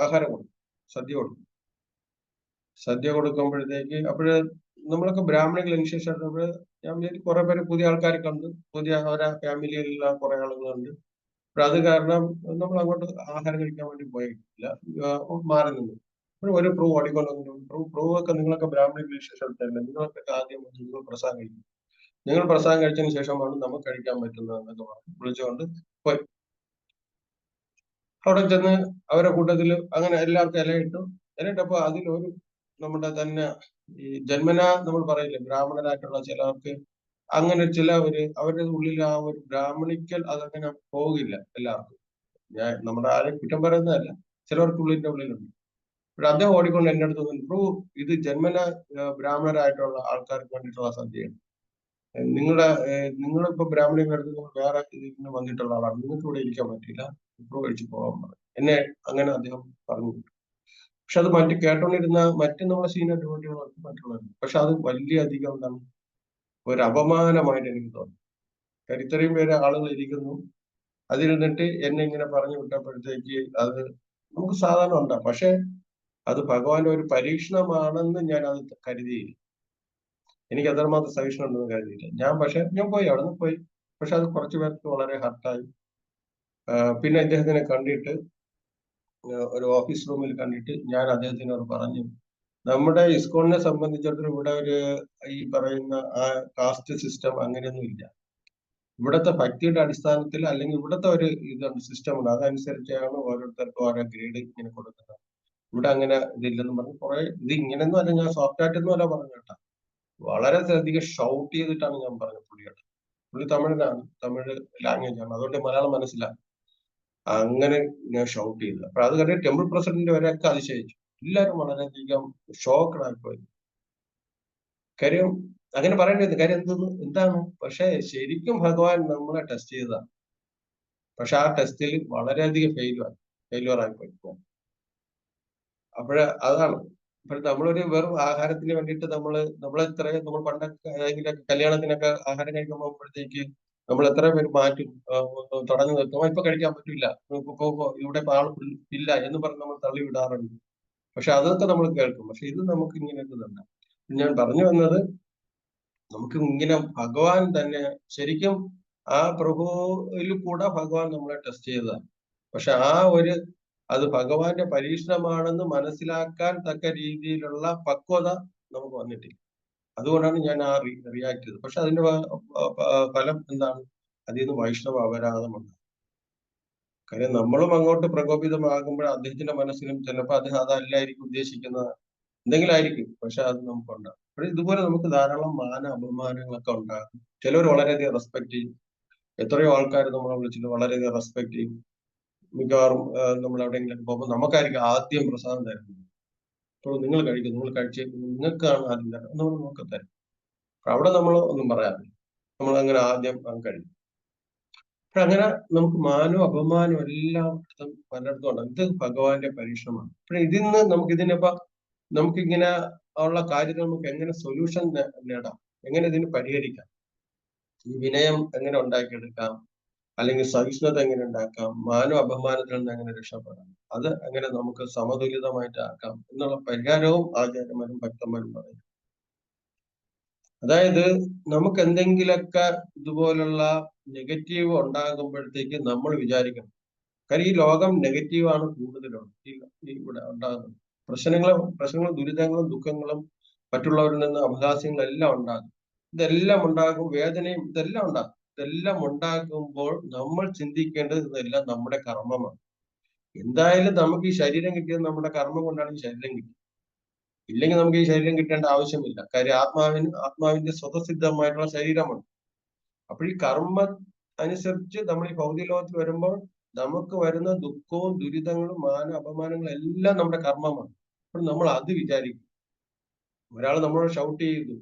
ആഹാരം കൊടുക്കും, സദ്യ കൊടുക്കും. സദ്യ കൊടുക്കുമ്പോഴത്തേക്ക് നമ്മളൊക്കെ ബ്രാഹ്മണികൾ അനുസരിച്ചാണ് ഞാൻ വിചാരിച്ചു കുറെ പേര് പുതിയ ആൾക്കാരെ കണ്ട്, പുതിയ അവരെ ഫാമിലിയിലുള്ള കുറെ ആളുകളുണ്ട്. അത് കാരണം നമ്മൾ അങ്ങോട്ട് ആഹാരം കഴിക്കാൻ വേണ്ടി പോയിട്ടില്ല, മാറി നിന്നു. ഒരു പ്രൂവ് ഓടിക്കൊണ്ടു. പ്രൂവ് ഒക്കെ നിങ്ങളൊക്കെ ബ്രാഹ്മണികൾ വിശേഷത്തില്ല, നിങ്ങളൊക്കെ ആദ്യം നിങ്ങൾ പ്രസാദം കഴിക്കും, നിങ്ങൾ പ്രസാദം കഴിച്ചതിന് ശേഷമാണ് നമുക്ക് കഴിക്കാൻ പറ്റുന്നത് എന്നൊക്കെ പറഞ്ഞ് വിളിച്ചുകൊണ്ട് പോയി. അവിടെ ചെന്ന് അവരുടെ കൂട്ടത്തിൽ അങ്ങനെ എല്ലാവർക്കും ഇലയിട്ടപ്പോ അതിലൊരു നമ്മുടെ തന്നെ ഈ ജന്മനാ നമ്മൾ പറയില്ലേ ബ്രാഹ്മണരായിട്ടുള്ള ചിലർക്ക് അങ്ങനെ അവരുടെ ഉള്ളിൽ ആ ഒരു ബ്രാഹ്മണിക്കൽ അതങ്ങനെ പോകില്ല എല്ലാവർക്കും. നമ്മുടെ ആരും കുറ്റം പറയുന്നതല്ല, ചിലർക്ക് ഉള്ളിലുണ്ട്. പക്ഷെ അദ്ദേഹം ഓടിക്കൊണ്ട് എന്റെ അടുത്ത് നിന്നു, ഇത് ജന്മന ബ്രാഹ്മണരായിട്ടുള്ള ആൾക്കാർക്ക് വേണ്ടിയിട്ടുള്ള സദ്യയാണ്, നിങ്ങളിപ്പോ ബ്രാഹ്മണികളുടെ അടുത്ത് വേറെ ഇതിന് വന്നിട്ടുള്ള ആളാണ്, നിങ്ങൾക്ക് ഇവിടെ ഇരിക്കാൻ പറ്റില്ല, ഇപ്പോൾ കഴിച്ചു പോകാൻ പറഞ്ഞു. എന്നെ അങ്ങനെ അദ്ദേഹം പറഞ്ഞു. പക്ഷെ അത് കേട്ടോണ്ടിരുന്ന നമ്മുടെ സീനിയർ ഡിവോട്ടികൾക്ക് മറ്റുള്ളവർ, പക്ഷെ അത് വലിയ അധികം ഒരു അപമാനമായിട്ട് എനിക്ക് തോന്നി. കാര്യം ഇത്രയും പേര് ആളുകൾ ഇരിക്കുന്നു, അതിരുന്നിട്ട് എന്നെ ഇങ്ങനെ പറഞ്ഞു വിട്ടപ്പോഴത്തേക്ക് അത് നമുക്ക് സാധാരണ ഉണ്ടാകും. പക്ഷെ അത് ഭഗവാന്റെ ഒരു പരീക്ഷണമാണെന്ന് ഞാൻ അത് കരുതിയില്ല. എനിക്ക് അത്രമാത്രം സജഷൻ ഉണ്ടെന്ന് കരുതിയില്ല ഞാൻ പോയി, അവിടെ നിന്ന് പോയി. പക്ഷെ അത് കുറച്ചു പേർക്ക് വളരെ ഹർട്ടായി. പിന്നെ അദ്ദേഹത്തിനെ കണ്ടിട്ട് ഒരു ഓഫീസ് റൂമിൽ കണ്ടിട്ട് ഞാൻ അദ്ദേഹത്തിനോട് പറഞ്ഞു, നമ്മുടെ ഇസ്കോണിനെ സംബന്ധിച്ചിടത്തോളം ഇവിടെ ഈ പറയുന്ന ആ കാസ്റ്റ് സിസ്റ്റം അങ്ങനെയൊന്നും ഇല്ല. ഇവിടുത്തെ ഭക്തിയുടെ അടിസ്ഥാനത്തിൽ അല്ലെങ്കിൽ ഇവിടുത്തെ ഒരു സിസ്റ്റം ഉണ്ട്, അതനുസരിച്ചാണ് ഓരോരുത്തർക്കും ഓരോ ഗ്രേഡ് ഇങ്ങനെ കൊടുക്കുന്നത്. ഇവിടെ അങ്ങനെ ഇതില്ലെന്ന് പറഞ്ഞു. ഇത് ഇങ്ങനെയൊന്നും അല്ല, ഞാൻ സോഫ്റ്റ് ആയിട്ടൊന്നും അല്ല പറഞ്ഞു കേട്ടാ, വളരെ അധികം ഷൗട്ട് ചെയ്തിട്ടാണ് ഞാൻ പറഞ്ഞത്. പുള്ളി തമിഴിലാണ്, തമിഴ് ലാംഗ്വേജ് ആണ്, അതുകൊണ്ട് മലയാളം മനസ്സിലാകും. അങ്ങനെ ഞാൻ ഷൗട്ട് ചെയ്തു. അപ്പൊ അത് കഴിഞ്ഞ് ടെമ്പിൾ പ്രസിഡന്റ് വരെയൊക്കെ അതിശയിച്ചു. എല്ലാവരും വളരെയധികം ഷോക്കഡ് ആയിപ്പോയി. കാര്യം അങ്ങനെ പറയേണ്ടത്, കാര്യം എന്താണ്, പക്ഷെ ശരിക്കും ഭഗവാൻ നമ്മളെ ടെസ്റ്റ് ചെയ്തതാണ്. പക്ഷെ ആ ടെസ്റ്റിൽ വളരെയധികം ഫെയിലുവർ ആയിപ്പോയി. അതാണ് നമ്മളൊരു വെറും ആഹാരത്തിന് വേണ്ടിയിട്ട് നമ്മളെത്രയും നമ്മൾ പണ്ടൊക്കെ കല്യാണത്തിനൊക്കെ ആഹാരം കഴിക്കാൻ പോകുമ്പോഴത്തേക്ക് നമ്മൾ എത്ര പേര് മാറ്റും, തടഞ്ഞു നിർത്തും, ഇപ്പൊ കഴിക്കാൻ പറ്റില്ല, ഇവിടെ ആൾ ഇല്ല എന്ന് പറഞ്ഞ് നമ്മൾ തള്ളി വിടാറുണ്ട്. പക്ഷെ അതൊക്കെ നമ്മൾ കേൾക്കും. പക്ഷെ ഇത് നമുക്ക് ഇങ്ങനെയൊക്കെ തന്നെ. ഞാൻ പറഞ്ഞു വന്നത്, നമുക്ക് ഇങ്ങനെ ഭഗവാൻ തന്നെ ശരിക്കും ആ പ്രഭുവിൽ കൂടെ ഭഗവാൻ നമ്മളെ ടെസ്റ്റ് ചെയ്തതാണ്. പക്ഷെ അത് ഭഗവാന്റെ പരീക്ഷണമാണെന്ന് മനസ്സിലാക്കാൻ തക്ക രീതിയിലുള്ള പക്വത നമുക്ക് വന്നിട്ടില്ല. അതുകൊണ്ടാണ് ഞാൻ റിയാക്ട് ചെയ്തത്. പക്ഷെ അതിന്റെ ഫലം എന്താണ്? അതിൽ നിന്ന് വൈഷ്ണവ അപരാധമുണ്ട്. കാര്യം നമ്മളും അങ്ങോട്ട് പ്രകോപിതമാകുമ്പോൾ അദ്ദേഹത്തിന്റെ മനസ്സിലും ചിലപ്പോൾ അദ്ദേഹം അതല്ലായിരിക്കും ഉദ്ദേശിക്കുന്നത്, എന്തെങ്കിലും ആയിരിക്കും. പക്ഷെ അത് നമുക്കുണ്ടാകും. അപ്പോൾ ഇതുപോലെ നമുക്ക് ധാരാളം അപമാനങ്ങളൊക്കെ ഉണ്ടാകും. ചിലർ വളരെയധികം റെസ്പെക്ട് ചെയ്യും. എത്രയോ ആൾക്കാർ നമ്മളെ വിളിച്ചിട്ട് വളരെയധികം റെസ്പെക്ട് ചെയ്യും. മിക്കവാറും നമ്മൾ എവിടെയെങ്കിലും പോകുമ്പോൾ നമുക്കായിരിക്കും ആദ്യം പ്രസാദം തരുന്നത്. അപ്പോൾ നിങ്ങൾ കഴിച്ച് നിങ്ങൾക്കാണ് ആദ്യം തരുന്നത് നമ്മൾ നമുക്ക് തരും. അവിടെ നമ്മൾ ഒന്നും പറയാറില്ല, നമ്മൾ അങ്ങനെ ആദ്യം കഴിക്കും. പക്ഷെ അങ്ങനെ നമുക്ക് മാനവും അപമാനവും എല്ലാം പലയിടത്തും ഉണ്ടാകും. ഇത് ഭഗവാന്റെ പരീക്ഷണമാണ്. പക്ഷെ നമുക്കിങ്ങനെ ഉള്ള കാര്യങ്ങൾ നമുക്ക് എങ്ങനെ സൊല്യൂഷൻ നേടാം, എങ്ങനെ ഇതിന് പരിഹരിക്കാം, ഈ വിനയം എങ്ങനെ ഉണ്ടാക്കിയെടുക്കാം, അല്ലെങ്കിൽ സഹിഷ്ണുത എങ്ങനെ ഉണ്ടാക്കാം, അപമാനത്തിൽ നിന്ന് എങ്ങനെ രക്ഷപ്പെടാം, അത് എങ്ങനെ നമുക്ക് സമതുലിതമായിട്ട് ആക്കാം എന്നുള്ള പരിഹാരവും ആചാര്യന്മാരും ഭക്തന്മാരും പറയും. അതായത് നമുക്ക് എന്തെങ്കിലുമൊക്കെ ഇതുപോലുള്ള നെഗറ്റീവ് ഉണ്ടാകുമ്പോഴത്തേക്ക് നമ്മൾ വിചാരിക്കണം, കാര്യം ഈ ലോകം നെഗറ്റീവാണ് കൂടുതലും ഇവിടെ ഉണ്ടാകുന്നത്. പ്രശ്നങ്ങളും ദുരിതങ്ങളും ദുഃഖങ്ങളും മറ്റുള്ളവരിൽ നിന്ന് അപഹാസ്യങ്ങളും എല്ലാം ഉണ്ടാകും. ഇതെല്ലാം ഉണ്ടാകും, വേദനയും ഇതെല്ലാം ഉണ്ടാകും. ഇതെല്ലാം ഉണ്ടാകുമ്പോൾ നമ്മൾ ചിന്തിക്കേണ്ടത് ഇതെല്ലാം നമ്മുടെ കർമ്മമാണ്. എന്തായാലും നമുക്ക് ഈ ശരീരം കിട്ടിയത് നമ്മുടെ കർമ്മം കൊണ്ടാണ് ഈ ശരീരം കിട്ടിയത്. ഇല്ലെങ്കിൽ നമുക്ക് ഈ ശരീരം കിട്ടേണ്ട ആവശ്യമില്ല. കാര്യം ആത്മാവിന്റെ സ്വതസിദ്ധമായിട്ടുള്ള ശരീരമാണ്. അപ്പോൾ ഈ കർമ്മം അനുസരിച്ച് നമ്മൾ ഈ ഭൗതിക ലോകത്തിൽ വരുമ്പോൾ നമുക്ക് വരുന്ന ദുഃഖവും ദുരിതങ്ങളും അപമാനങ്ങളും എല്ലാം നമ്മുടെ കർമ്മമാണ്. അപ്പോൾ നമ്മൾ അത് വിചാരിക്കും. ഒരാൾ നമ്മളോട് ഷൗട്ട് ചെയ്തു,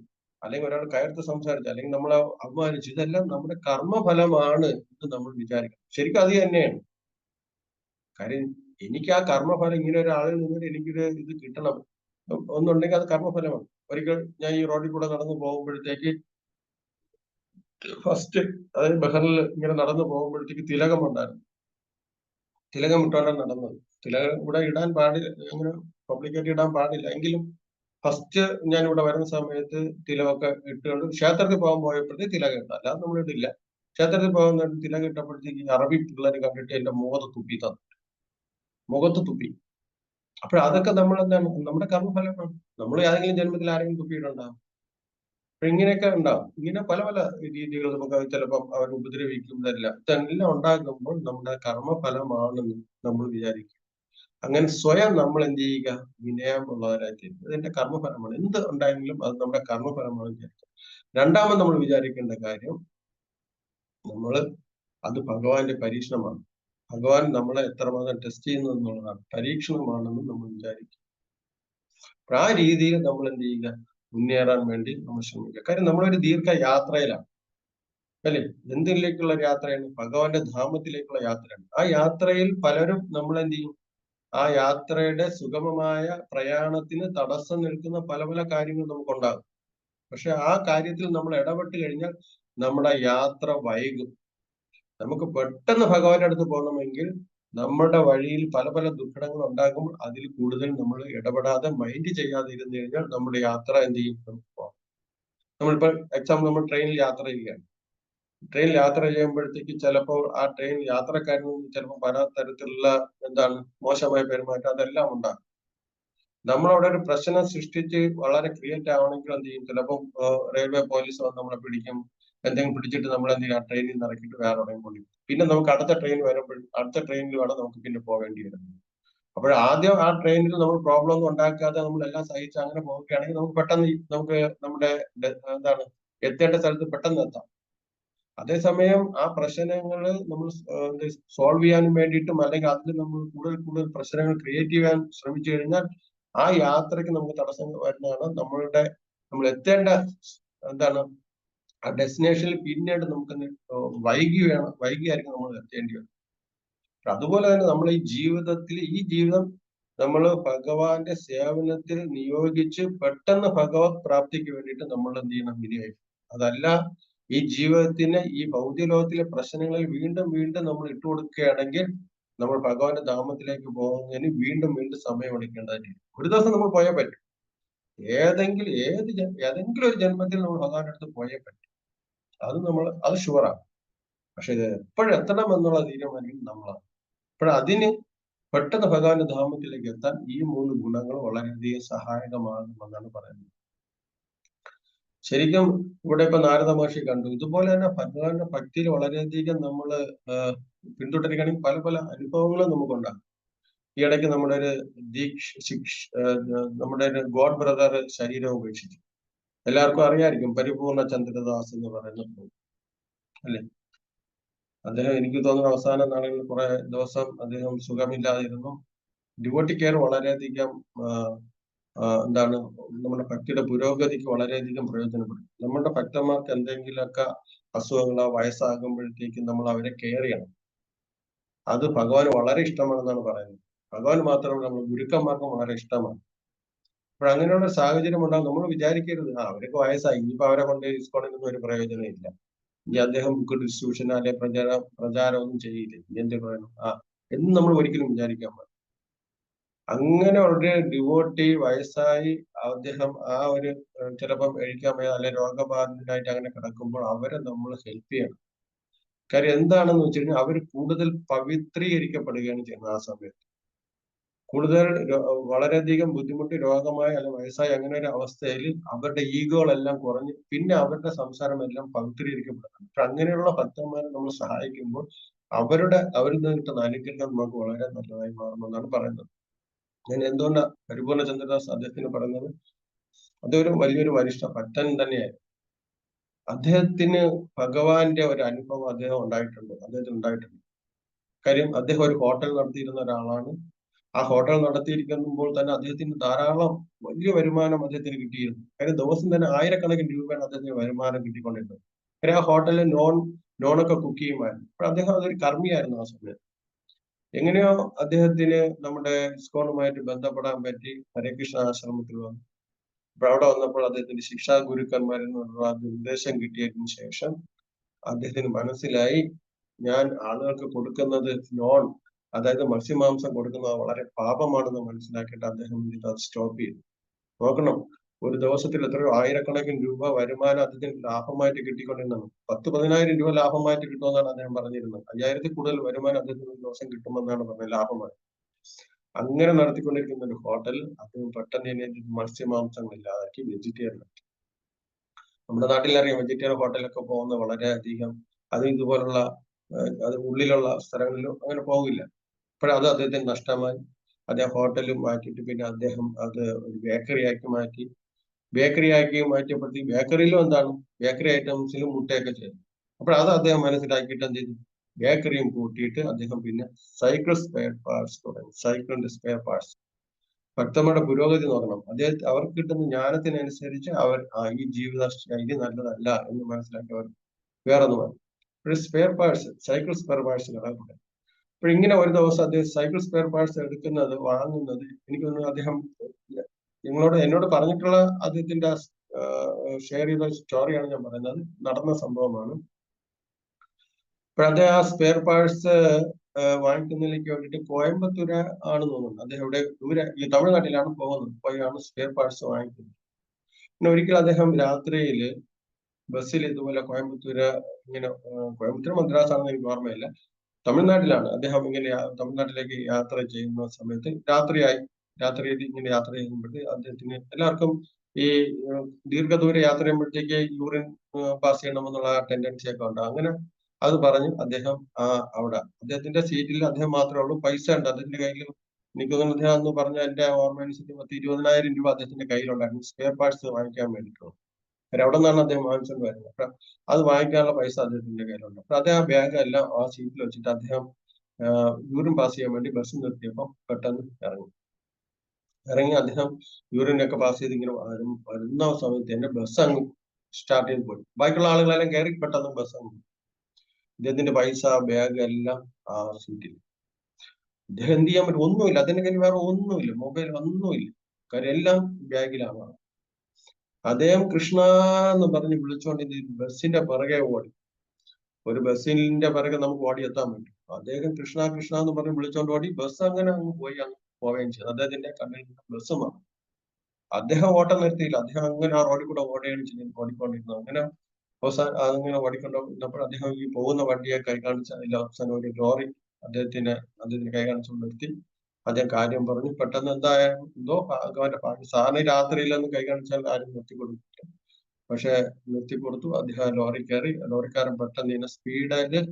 അല്ലെങ്കിൽ ഒരാൾ കയർത്ത് സംസാരിച്ചു, അല്ലെങ്കിൽ നമ്മളെ അപമാനിച്ചു, ഇതെല്ലാം നമ്മുടെ കർമ്മഫലമാണ് എന്ന് നമ്മൾ വിചാരിക്കണം. ശരിക്കും അത് തന്നെയാണ് കാര്യം. എനിക്ക് ആ കർമ്മഫലം ഇങ്ങനെ ഒരാളിൽ നിന്നിട്ട് എനിക്കൊരു ഇത് കിട്ടണം, ഒന്നുണ്ടെങ്കിൽ അത് കർമ്മഫലമാണ്. ഒരിക്കൽ ഞാൻ ഈ റോഡിൽ കൂടെ നടന്നു പോകുമ്പോഴത്തേക്ക് ഫസ്റ്റ്, അതായത് ബഹറിൽ ഇങ്ങനെ നടന്നു പോകുമ്പോഴത്തേക്ക് തിലകമുണ്ടായിരുന്നു. തിലകം ഇട്ടോണ്ടാണ് നടന്നത്. തിലകം ഇവിടെ ഇടാൻ പാടില്ല, അങ്ങനെ പബ്ലിക്കായിട്ട് ഇടാൻ പാടില്ല. എങ്കിലും ഫസ്റ്റ് ഞാൻ ഇവിടെ വരുന്ന സമയത്ത് തിലകമൊക്കെ ഇട്ടുകൊണ്ട് ക്ഷേത്രത്തിൽ പോകാൻ പോയപ്പോഴത്തേക്ക് തിലകം ഇട്ടു, അല്ലാതെ നമ്മൾ ഇട്ടില്ല. ക്ഷേത്രത്തിൽ പോകുന്ന തിലകം ഇട്ടപ്പോഴത്തേക്ക് അറബി പിള്ളേർ കണ്ടിട്ട് എന്റെ മുഖത്ത് തുപ്പി തന്നു, മുഖത്ത് തുപ്പി. അതൊക്കെ നമ്മൾ എന്താണ്, നമ്മുടെ കർമ്മഫലമാണ്. നമ്മൾ ഏതെങ്കിലും ജന്മത്തിൽ ആരെങ്കിലും തുപ്പിയിട്ടുണ്ടാകും. അപ്പൊ ഇങ്ങനെയൊക്കെ ഉണ്ടാവും. ഇങ്ങനെ പല പല രീതികൾ നമുക്ക് ചിലപ്പം അവർ ഉപദ്രവിക്കുന്നതല്ല, ഇതെല്ലാം ഉണ്ടാകുമ്പോൾ നമ്മുടെ കർമ്മഫലമാണെന്ന് നമ്മൾ വിചാരിക്കും. അങ്ങനെ സ്വയം നമ്മൾ എന്ത് ചെയ്യുക, വിനയമുള്ളവരായി തീരും. ഇതിന്റെ കർമ്മഫലമാണ്. എന്ത് ഉണ്ടായെങ്കിലും അത് നമ്മുടെ കർമ്മഫലമാണ് വിചാരിക്കുക. രണ്ടാമത് നമ്മൾ വിചാരിക്കേണ്ട കാര്യം, നമ്മൾ അത് ഭഗവാന്റെ പരീക്ഷണമാണ്. ഭഗവാൻ നമ്മളെ എത്രമാത്രം ടെസ്റ്റ് ചെയ്യുന്നു എന്നുള്ളതാണ്, പരീക്ഷണമാണെന്ന് നമ്മൾ വിചാരിക്കും. ആ രീതിയിൽ നമ്മൾ എന്ത് ചെയ്യുക, മുന്നേറാൻ വേണ്ടി നമ്മൾ ശ്രമിക്കുക. കാര്യം നമ്മളൊരു ദീർഘ യാത്രയിലാണ്, അല്ലെ? എന്തിലേക്കുള്ള യാത്രയാണ്? ഭഗവാന്റെ ധാമത്തിലേക്കുള്ള യാത്രയാണ്. ആ യാത്രയിൽ പലരും നമ്മൾ എന്ത് ചെയ്യും, ആ യാത്രയുടെ സുഗമമായ പ്രയാണത്തിന് തടസ്സം നിൽക്കുന്ന പല പല കാര്യങ്ങൾ നമുക്കുണ്ടാകും. പക്ഷെ ആ കാര്യത്തിൽ നമ്മൾ ഇടപെട്ട് കഴിഞ്ഞാൽ നമ്മുടെ യാത്ര വൈകും. നമുക്ക് പെട്ടെന്ന് ഭഗവാന്റെ അടുത്ത് പോകണമെങ്കിൽ നമ്മുടെ വഴിയിൽ പല പല ദുഃഖങ്ങൾ ഉണ്ടാകുമ്പോൾ അതിൽ കൂടുതൽ നമ്മൾ ഇടപെടാതെ മൈൻഡ് ചെയ്യാതെ ഇരുന്ന് കഴിഞ്ഞാൽ നമ്മുടെ യാത്ര എന്ത് ചെയ്യും, നമുക്ക് പോകാം. നമ്മളിപ്പോ എക്സാമ്പിൾ, നമ്മൾ ട്രെയിനിൽ യാത്ര ചെയ്യുകയാണ്. ട്രെയിനിൽ യാത്ര ചെയ്യുമ്പോഴത്തേക്ക് ചിലപ്പോൾ ആ ട്രെയിൻ യാത്രക്കാരനും ചിലപ്പോൾ പല തരത്തിലുള്ള എന്താണ് മോശമായ പെരുമാറ്റം അതെല്ലാം ഉണ്ടാകും. നമ്മളവിടെ ഒരു പ്രശ്നം സൃഷ്ടിച്ച് വളരെ ക്രിയേറ്റ് ആവണമെങ്കിൽ എന്ത് ചെയ്യും, ചിലപ്പോൾ റെയിൽവേ പോലീസ് വന്ന് നമ്മളെ പിടിക്കും. എന്തെങ്കിലും പിടിച്ചിട്ട് നമ്മൾ എന്ത് ചെയ്യും, ആ ട്രെയിനിൽ നിന്ന് ഇറക്കിയിട്ട് വേറെ എവിടെയും കൊണ്ടുപോകും. പിന്നെ നമുക്ക് അടുത്ത ട്രെയിൻ വരുമ്പോൾ അടുത്ത ട്രെയിനിൽ വേണം നമുക്ക് പിന്നെ പോകേണ്ടി വരുന്നത്. അപ്പോൾ ആദ്യം ആ ട്രെയിനിൽ നമ്മൾ പ്രോബ്ലം ഒന്നും ഉണ്ടാക്കാതെ നമ്മളെല്ലാം സഹിച്ച് അങ്ങനെ പോവുകയാണെങ്കിൽ നമുക്ക് പെട്ടെന്ന് നമുക്ക് നമ്മുടെ എന്താണ് എത്തേണ്ട സ്ഥലത്ത് പെട്ടെന്ന് എത്താം. അതേസമയം ആ പ്രശ്നങ്ങൾ നമ്മൾ സോൾവ് ചെയ്യാനും വേണ്ടിയിട്ടും അല്ലെങ്കിൽ അതിൽ നമ്മൾ കൂടുതൽ കൂടുതൽ പ്രശ്നങ്ങൾ ക്രിയേറ്റ് ചെയ്യാൻ ശ്രമിച്ചു കഴിഞ്ഞാൽ ആ യാത്രയ്ക്ക് നമുക്ക് തടസ്സങ്ങൾ വരുന്നതാണ്. നമ്മൾ എത്തേണ്ട എന്താണ് ആ ഡെസ്റ്റിനേഷനിൽ പിന്നീട് നമുക്ക് വൈകിയായിരിക്കും നമ്മൾ എത്തേണ്ടി വരും. അതുപോലെ തന്നെ നമ്മൾ ഈ ജീവിതം നമ്മൾ ഭഗവാന്റെ സേവനത്തിൽ നിയോഗിച്ച് പെട്ടെന്ന് ഭഗവത് പ്രാപ്തിക്ക് വേണ്ടിയിട്ട് നമ്മൾ എന്ത് ചെയ്യണം, വിനിയോഗിക്കണം. അതല്ല ഈ ജീവിതത്തിന് ഈ ഭൗതിക ലോകത്തിലെ പ്രശ്നങ്ങളിൽ വീണ്ടും വീണ്ടും നമ്മൾ ഇട്ടുകൊടുക്കുകയാണെങ്കിൽ നമ്മൾ ഭഗവാന്റെ ധാമത്തിലേക്ക് പോകുന്നതിന് വീണ്ടും വീണ്ടും സമയം എടുക്കേണ്ടതായിട്ട് ഒരു ദിവസം നമ്മൾ പോയാൽ പറ്റും. ഏതെങ്കിലും ഒരു ജന്മത്തിൽ നമ്മൾ ഭഗവാന്റെ അടുത്ത് പോയേ പറ്റും. അത് ഷുവറാണ്. പക്ഷെ ഇത് എപ്പോഴെത്തണം എന്നുള്ള തീരുമാനിക്കും നമ്മളാണ്. അതിന് പെട്ടെന്ന് ഭഗവാന്റെ ധാമത്തിലേക്ക് എത്താൻ ഈ 3 ഗുണങ്ങൾ വളരെയധികം സഹായകമാകുമെന്നാണ് പറയുന്നത്. ശരിക്കും ഇവിടെ ഇപ്പൊ നാരദ മഹർഷി കണ്ടു. ഇതുപോലെ തന്നെ ഭഗവാന്റെ ഭക്തിയിൽ വളരെയധികം നമ്മൾ പിന്തുടരുകയാണെങ്കിൽ പല പല അനുഭവങ്ങളും നമുക്കുണ്ടാകും. ഈ ഇടയ്ക്ക് നമ്മുടെ ഒരു നമ്മുടെ ഒരു ഗോഡ് ബ്രദർ ശരീരം ഉപേക്ഷിച്ചു. എല്ലാവർക്കും അറിയായിരിക്കും, പരിപൂർണ ചന്ദ്രദാസ് എന്ന് പറയുന്ന അല്ലെ? അദ്ദേഹം എനിക്ക് തോന്നുന്നു അവസാന നാളുകളിൽ കുറെ ദിവസം അദ്ദേഹം സുഖമില്ലാതിരുന്നു. ഡിവോട്ടി കെയർ വളരെയധികം എന്താണ് നമ്മുടെ ഭക്തിയുടെ പുരോഗതിക്ക് വളരെയധികം പ്രയോജനപ്പെടും. നമ്മുടെ ഭക്തന്മാർക്ക് എന്തെങ്കിലുമൊക്കെ അസുഖങ്ങളോ വയസ്സാകുമ്പോഴത്തേക്കും നമ്മൾ അവരെ കെയർ ചെയ്യണം. അത് ഭഗവാന് വളരെ ഇഷ്ടമാണെന്നാണ് പറയുന്നത്. ഭഗവാൻ മാത്രമല്ല, നമ്മൾ ഗുരുക്കന്മാർക്കും വളരെ ഇഷ്ടമാണ്. അങ്ങനെയുള്ള സാഹചര്യം ഉണ്ടാകും. നമ്മൾ വിചാരിക്കരുത് അവരൊക്കെ വയസ്സായി, ഇനിയിപ്പോ അവരെ കൊണ്ട് ഇസ്കോണിനൊന്നും ഒരു പ്രയോജനം ഇല്ല, ഇനി അദ്ദേഹം ബുക്ക് ഡിസ്ട്രിബ്യൂഷൻ അല്ലെ പ്രചാരം ഒന്നും ചെയ്യില്ല, ഇനി എന്ത് പറയണം എന്ന് നമ്മൾ ഒരിക്കലും വിചാരിക്കാൻ പാടില്ല. അങ്ങനെ ഒരു ഡിവോട്ടി വയസ്സായി അദ്ദേഹം ആ ഒരു ചിലപ്പം കഴിക്കാൻ വയ്യ അല്ലെ രോഗബാധിതനായിട്ട് അങ്ങനെ കിടക്കുമ്പോൾ അവരെ നമ്മൾ ഹെൽപ്പ് ചെയ്യണം. കാര്യം എന്താണെന്ന് വെച്ച് കഴിഞ്ഞാൽ അവർ കൂടുതൽ പവിത്രീകരിക്കപ്പെടുകയാണ് ചെയ്യുന്നത്. ആ സമയത്ത് കൂടുതൽ വളരെയധികം ബുദ്ധിമുട്ട് രോഗമായ അല്ലെ വയസ്സായി അങ്ങനെ ഒരു അവസ്ഥയിൽ അവരുടെ ഈഗോകളെല്ലാം കുറഞ്ഞ് പിന്നെ അവരുടെ സംസാരം എല്ലാം പവിത്രീകരിക്കപ്പെടുന്നു. അപ്പൊ അങ്ങനെയുള്ള ഭക്തന്മാരെ നമ്മൾ സഹായിക്കുമ്പോൾ അവരിൽ നിന്ന് കിട്ടുന്ന അനുഗ്രഹം നമുക്ക് വളരെ നല്ലതായി മാറുമെന്നാണ് പറയുന്നത്. ഞാൻ എന്തുകൊണ്ടാണ് പരിപൂർണ ചന്ദ്രദാസ് അദ്ദേഹത്തിന് പറയുന്നത്, അദ്ദേഹം വലിയൊരു വരിഷ്ഠ ഭക്തൻ തന്നെയായിരുന്നു. അദ്ദേഹത്തിന് ഭഗവാന്റെ ഒരു അനുഭവം അദ്ദേഹത്തിന് ഉണ്ടായിട്ടുണ്ട്. കാര്യം അദ്ദേഹം ഒരു ഹോട്ടൽ നടത്തിയിരുന്ന ഒരാളാണ്. ആ ഹോട്ടൽ നടത്തിയിരിക്കുമ്പോൾ തന്നെ അദ്ദേഹത്തിന് ധാരാളം വലിയ വരുമാനം അദ്ദേഹത്തിന് കിട്ടിയിരുന്നു. കാര്യം ദിവസം തന്നെ ആയിരക്കണക്കിന് രൂപയാണ് അദ്ദേഹത്തിന് വരുമാനം കിട്ടിക്കൊണ്ടിരുന്നത്. കാര്യം ആ ഹോട്ടലിൽ നോണൊക്കെ കുക്ക് ചെയ്യുമായിരുന്നു. അപ്പോൾ അദ്ദേഹം അതൊരു കർമ്മിയായിരുന്നു ആ സമയത്ത്. എങ്ങനെയോ അദ്ദേഹത്തിന് നമ്മുടെ ഇസ്കോണുമായിട്ട് ബന്ധപ്പെടാൻ പറ്റി. ഹരേ കൃഷ്ണ ആശ്രമത്തിൽ വന്നു. അപ്പൊ അവിടെ വന്നപ്പോൾ അദ്ദേഹത്തിന്റെ ശിക്ഷാ ഗുരുക്കന്മാരിൽ നിന്നുള്ള നിർദ്ദേശം കിട്ടിയതിനു ശേഷം അദ്ദേഹത്തിന് മനസ്സിലായി, ഞാൻ ആളുകൾക്ക് കൊടുക്കുന്നത് നോൺ, അതായത് മത്സ്യമാംസം കൊടുക്കുന്നത് വളരെ പാപമാണെന്ന് മനസ്സിലാക്കിയിട്ട് അദ്ദേഹം ഇത് സ്റ്റോപ്പ് ചെയ്തു. നോക്കണം, ഒരു ദിവസത്തിൽ എത്രയോ ആയിരക്കണക്കിന് രൂപ വരുമാനം അദ്ദേഹത്തിന് ലാഭമായിട്ട് കിട്ടിക്കൊണ്ടിരുന്നത്. 10-10,000 രൂപ ലാഭമായിട്ട് കിട്ടുമെന്നാണ് അദ്ദേഹം പറഞ്ഞിരുന്നത്. 5,000-ൽ കൂടുതൽ വരുമാനം അദ്ദേഹത്തിന് ഒരു ദിവസം കിട്ടുമെന്നാണ് പറഞ്ഞത്, ലാഭമായി. അങ്ങനെ നടത്തിക്കൊണ്ടിരിക്കുന്ന ഒരു ഹോട്ടൽ അദ്ദേഹം പെട്ടെന്ന് തന്നെ മത്സ്യമാംസങ്ങൾ ഇല്ലാതാക്കി വെജിറ്റേറിയൻ. നമ്മുടെ നാട്ടിലറിയാം, വെജിറ്റേറിയൻ ഹോട്ടലൊക്കെ പോകുന്ന വളരെയധികം അത് ഇതുപോലുള്ള അത് ഉള്ളിലുള്ള സ്ഥലങ്ങളിലും അങ്ങനെ പോകില്ല. അപ്പോഴത് അദ്ദേഹത്തിന് നഷ്ടമായി. അദ്ദേഹം ഹോട്ടലും മാറ്റിയിട്ട് പിന്നെ അദ്ദേഹം അത് ഒരു ബേക്കറി ആക്കി മാറ്റിയപ്പോഴത്തേക്ക് ബേക്കറിയിലും എന്താണ്, ബേക്കറി ഐറ്റംസിലും മുട്ടയൊക്കെ ചെയ്തു. അത് അദ്ദേഹം മനസ്സിലാക്കിയിട്ട് എന്ത് ചെയ്തു, ബേക്കറിയും കൂട്ടിയിട്ട് അദ്ദേഹം പിന്നെ സൈക്കിൾ സ്പെയർ പാർട്സ് തുടങ്ങി. സൈക്കിളിന്റെ സ്പെയർ പാർട്സ്. ഭക്തന്മാരുടെ പുരോഗതി നോക്കണം. അവർക്ക് കിട്ടുന്ന ജ്ഞാനത്തിനനുസരിച്ച് അവർ ഈ ജീവിത ശൈലി നല്ലതല്ല എന്ന് മനസ്സിലാക്കി അവർ വേറൊന്ന് പറഞ്ഞു. Spare parts, cycle spare parts കടകളുണ്ട്. ഇങ്ങനെ ഒരു ദിവസം അദ്ദേഹം സൈക്കിൾ സ്പെയർ പാർട്സ് വാങ്ങുന്നത് എനിക്ക് തോന്നുന്നു അദ്ദേഹം എന്നോട് പറഞ്ഞിട്ടുള്ള അദ്ദേഹത്തിന്റെ ഷെയർ ചെയ്ത സ്റ്റോറിയാണ് ഞാൻ പറയുന്നത്, നടന്ന സംഭവമാണ്. അദ്ദേഹം ആ സ്പെയർ പാർട്സ് വാങ്ങിക്കുന്നതിലേക്ക് വേണ്ടിയിട്ട് കോയമ്പത്തൂര് ആണെന്ന് തോന്നുന്നു. അദ്ദേഹം ഇവിടെ ഈ തമിഴ്നാട്ടിലാണ് പോകുന്നത്. പോയാണ് സ്പെയർ പാർട്സ് വാങ്ങിക്കുന്നത്. പിന്നെ ഒരിക്കൽ അദ്ദേഹം രാത്രിയിൽ ബസ്സിൽ ഇതുപോലെ കോയമ്പത്തൂര് മദ്രാസ് ആണെന്ന് എനിക്ക് ഓർമ്മയില്ല, തമിഴ്നാട്ടിലാണ് അദ്ദേഹം ഇങ്ങനെ തമിഴ്നാട്ടിലേക്ക് യാത്ര ചെയ്യുന്ന സമയത്ത് രാത്രിയിൽ ഇങ്ങനെ യാത്ര ചെയ്യുമ്പോഴത്തേക്ക് അദ്ദേഹത്തിന് എല്ലാവർക്കും ഈ ദീർഘദൂര യാത്ര ചെയ്യുമ്പോഴത്തേക്ക് യൂറിൻ പാസ് ചെയ്യണമെന്നുള്ള ടെൻഡൻസി ഒക്കെ ഉണ്ട്. അങ്ങനെ അത് പറഞ്ഞ് അദ്ദേഹം അവിടെ അദ്ദേഹത്തിന്റെ സീറ്റിൽ അദ്ദേഹം മാത്രമേ ഉള്ളൂ. പൈസ ഉണ്ട് അദ്ദേഹത്തിന്റെ കയ്യിൽ. എനിക്ക് തോന്നുന്നു അദ്ദേഹം എന്ന് പറഞ്ഞ എന്റെ ഓർമ്മ അനുസരിച്ച് 20,000 രൂപ അദ്ദേഹത്തിന്റെ കയ്യിലുണ്ടായിരുന്നു സ്പെയർ പാർട്സ് വാങ്ങിക്കാൻ വേണ്ടിയിട്ടുള്ളൂ. അവിടെ നിന്നാണ് അദ്ദേഹം വാങ്ങിച്ചുകൊണ്ട് വരുന്നത്. അത് വാങ്ങിക്കാനുള്ള പൈസ അദ്ദേഹത്തിന്റെ കയ്യിലുണ്ട്. അദ്ദേഹം ആ ബാഗ് എല്ലാം ആ സീറ്റിൽ വെച്ചിട്ട് അദ്ദേഹം യൂറിൻ പാസ് ചെയ്യാൻ വേണ്ടി ബസ് നിർത്തിയപ്പോൾ പെട്ടെന്ന് ഇറങ്ങി അദ്ദേഹം യൂറിനൊക്കെ പാസ് ചെയ്ത് ഇങ്ങനെ വരുന്ന സമയത്ത് തന്നെ ബസ് അങ്ങ് സ്റ്റാർട്ട് ചെയ്ത് പോയി. ബാക്കിയുള്ള ആളുകളെല്ലാം കയറി പെട്ടെന്ന് ബസ് അങ്ങ് പോയി. ഇദ്ദേഹത്തിന്റെ പൈസ, ബാഗ് എല്ലാം ആ സീറ്റിൽ. ഇദ്ദേഹം എന്ത് ചെയ്യാൻ പറ്റും? ഒന്നുമില്ല, അദ്ദേഹത്തിന്റെ കയ്യിൽ വേറെ ഒന്നുമില്ല, മൊബൈൽ ഒന്നുമില്ല, കാര്യം എല്ലാം ബാഗിലാണ്. അദ്ദേഹം കൃഷ്ണ എന്ന് പറഞ്ഞ് വിളിച്ചുകൊണ്ട് ബസ്സിന്റെ പിറകെ ഓടി. ഒരു ബസ്സിന്റെ പിറകെ നമുക്ക് ഓടിയെത്താൻ പറ്റും. അദ്ദേഹം കൃഷ്ണ കൃഷ്ണ എന്ന് പറഞ്ഞ് വിളിച്ചുകൊണ്ട് ഓടി. ബസ് അങ്ങനെ അങ്ങ് പോവുകയും ചെയ്തു. അദ്ദേഹത്തിന്റെ കണ്ണിൽ ബസ് മാറി. അദ്ദേഹം ഓട്ടം നിർത്തിയില്ല. അദ്ദേഹം അങ്ങനെ ആ റോഡിൽ കൂടെ ഓടിക്കൊണ്ടിരുന്നു. അങ്ങനെ അങ്ങനെ ഓടിക്കൊണ്ടിരുന്നപ്പോൾ അദ്ദേഹം ഈ പോകുന്ന വണ്ടിയെ കൈ കാണിച്ച അവസാനം ഒരു ലോറി അദ്ദേഹത്തിന് കൈ കാണിച്ചു നിർത്തി. അദ്ദേഹം കാര്യം പറഞ്ഞു. പെട്ടെന്ന് എന്തോ ഭഗവാന്റെ ഭാഗ്യം. സാറിന് രാത്രിയിലൊന്നും കൈ കാണിച്ചാൽ ആരും നിർത്തിക്കൊടുക്കില്ല. പക്ഷെ നിർത്തിക്കൊടുത്തു. അദ്ദേഹം ലോറി കയറി. ലോറിക്കാരൻ പെട്ടെന്ന് ഇങ്ങനെ സ്പീഡില്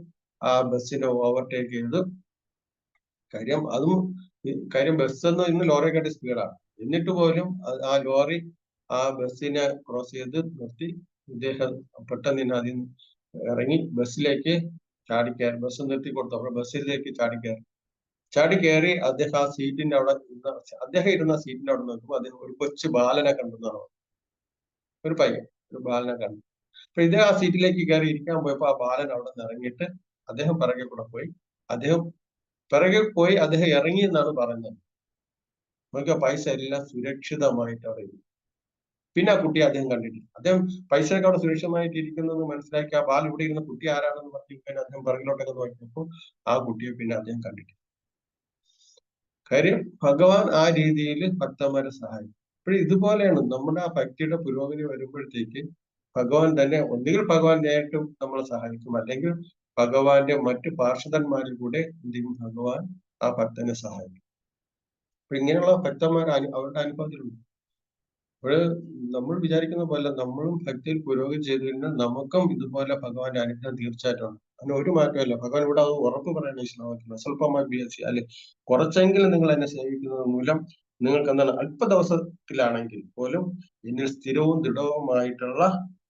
ആ ബസ്സിനെ ഓവർടേക്ക് ചെയ്തു. കാര്യം ബസ്സൊന്നും ഇന്ന് ലോറിയെക്കാട്ടി സ്പീഡാണ്. എന്നിട്ട് പോലും ആ ലോറി ആ ബസ്സിനെ ക്രോസ് ചെയ്ത് നിർത്തി. ഇദ്ദേഹം പെട്ടെന്ന് തന്നെ അതിൽ ഇറങ്ങി ബസ്സിലേക്ക് ചാടിക്കയറി. ബസ് നിർത്തി കൊടുത്തു. അപ്പോൾ ബസ്സിലേക്ക് ചാടിക്കയറി അദ്ദേഹം ആ സീറ്റിന്റെ അവിടെ ഇരുന്ന സീറ്റിന്റെ അവിടെ നോക്കുമ്പോൾ അദ്ദേഹം ഒരു കൊച്ചു ബാലനെ കണ്ടെന്നാണ്. ഒരു ബാലനെ കണ്ടു. അപ്പൊ ഇദ്ദേഹം ആ സീറ്റിലേക്ക് കയറി ഇരിക്കാൻ പോയപ്പോ ആ ബാലൻ അവിടെ നിന്ന് ഇറങ്ങിയിട്ട് അദ്ദേഹം പിറകെ കൂടെ പോയി. അദ്ദേഹം ഇറങ്ങി എന്നാണ് പറയുന്നത്. നമുക്ക് പൈസ എല്ലാം സുരക്ഷിതമായിട്ട് അവിടെ ഇരിക്കും. പിന്നെ ആ കുട്ടിയെ അദ്ദേഹം കണ്ടിട്ടില്ല. അദ്ദേഹം പൈസയൊക്കെ അവിടെ സുരക്ഷിതമായിട്ട് ഇരിക്കുന്നത് മനസ്സിലാക്കി ആ ബാൽ ഇവിടെ ഇരുന്ന കുട്ടി ആരാണെന്ന് പറഞ്ഞു അദ്ദേഹം പിറകിലോട്ടൊക്കെ നോക്കിയപ്പോൾ ആ കുട്ടിയെ പിന്നെ അദ്ദേഹം കണ്ടിട്ടില്ല. കാര്യം ഭഗവാൻ ആ രീതിയിൽ ഭക്തന്മാരെ സഹായിക്കും. ഇതുപോലെയാണ് നമ്മുടെ ആ ഭക്തിയുടെ പുരോഗതി വരുമ്പോഴത്തേക്ക് ഭഗവാൻ തന്നെ ഒന്നുകിൽ ഭഗവാൻ നേരിട്ടും നമ്മളെ സഹായിക്കും, അല്ലെങ്കിൽ ഭഗവാന്റെ മറ്റു പാർഷദന്മാരിൽ കൂടെ എന്തെങ്കിലും ഭഗവാൻ ആ ഭക്തനെ സഹായിക്കും. ഇങ്ങനെയുള്ള ഭക്തന്മാർ അവരുടെ അനുഭവത്തിലുണ്ട്. നമ്മൾ വിചാരിക്കുന്ന പോലെ നമ്മളും ഭക്തിയിൽ പുരോഗതി ചെയ്തു കഴിഞ്ഞാൽ നമുക്കും ഇതുപോലെ ഭഗവാന്റെ അനുഗ്രഹം തീർച്ചയായിട്ടും ഉണ്ട്. അതിന് ഒരു മാറ്റമല്ല. ഭഗവാൻ ഇവിടെ അത് ഉറപ്പ് പറയുന്ന ശ്ലോകത്തിൽ സ്വല്പമായി അല്ലെ, കുറച്ചെങ്കിലും നിങ്ങൾ എന്നെ സേവിക്കുന്നത് മൂലം നിങ്ങൾക്ക് എന്താണ് അല്പ ദിവസത്തിലാണെങ്കിൽ പോലും എന്നിൽ സ്ഥിരവും ദൃഢവുമായിട്ടുള്ള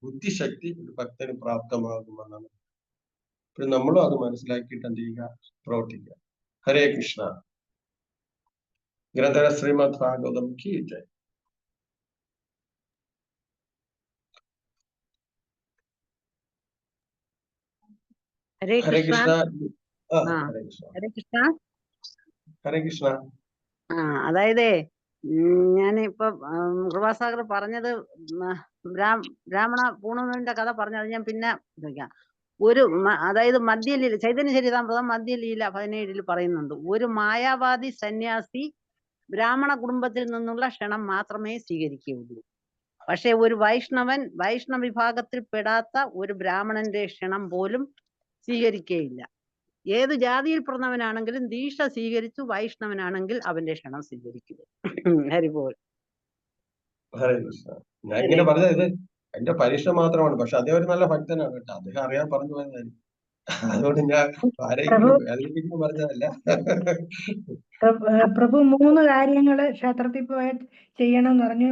ബുദ്ധിശക്തി ഒരു ഭക്തന് പ്രാപ്തമാകുമെന്നാണ്. നമ്മളും അത് മനസ്സിലാക്കിയിട്ട് എന്ത് ചെയ്യുക, പ്രവർത്തിക്കുക. ഹരേ കൃഷ്ണ. ഗ്രന്ഥ ശ്രീമദ് ഭാഗവതം കി ജയ്. ഹരേ കൃഷ്ണ. ഹരേ കൃഷ്ണ. ഹരേ കൃഷ്ണ. ഹരേ കൃഷ്ണ. അതായത് ഞാനിപ്പൊ കൃപാസാഗർ പറഞ്ഞത് ബ്രാഹ്മണ പൂർണ്ണന്റെ കഥ പറഞ്ഞത് ഞാൻ പിന്നെ ചോദിക്കാം. അതായത് മധ്യലീല ചൈതന്യ ചരിതാമൃതം മധ്യലീല 17 പറയുന്നുണ്ട്, ഒരു മായാവാദി സന്യാസി ബ്രാഹ്മണ കുടുംബത്തിൽ നിന്നുള്ള ക്ഷണം മാത്രമേ സ്വീകരിക്കുകയുള്ളൂ. പക്ഷെ ഒരു വൈഷ്ണവ വിഭാഗത്തിൽ പെടാത്ത ഒരു ബ്രാഹ്മണന്റെ ക്ഷണം പോലും സ്വീകരിക്കുകയില്ല. ഏത് ജാതിയിൽ പിറന്നവനാണെങ്കിലും ദീക്ഷ സ്വീകരിച്ചു വൈഷ്ണവനാണെങ്കിൽ അവന്റെ ക്ഷണം സ്വീകരിക്കുക. ഹരിപോൽ. ഹരേ കൃഷ്ണ. ഞാൻ ഇങ്ങനെ പറഞ്ഞത് ഇത് എന്റെ പരീക്ഷ മാത്രമാണ്. പക്ഷെ അദ്ദേഹം ഒരു നല്ല ഭക്തനാണ് കേട്ടോ. അദ്ദേഹം അറിയാൻ പറഞ്ഞു പോയതായിരിക്കും. അതുകൊണ്ട് ഞാൻ ആരെങ്കിലും വേദനിപ്പിക്കുന്നു പറഞ്ഞതല്ല. പ്രഭു 3 കാര്യങ്ങള് ക്ഷേത്രത്തിൽ പോയി ചെയ്യണം എന്ന് പറഞ്ഞു.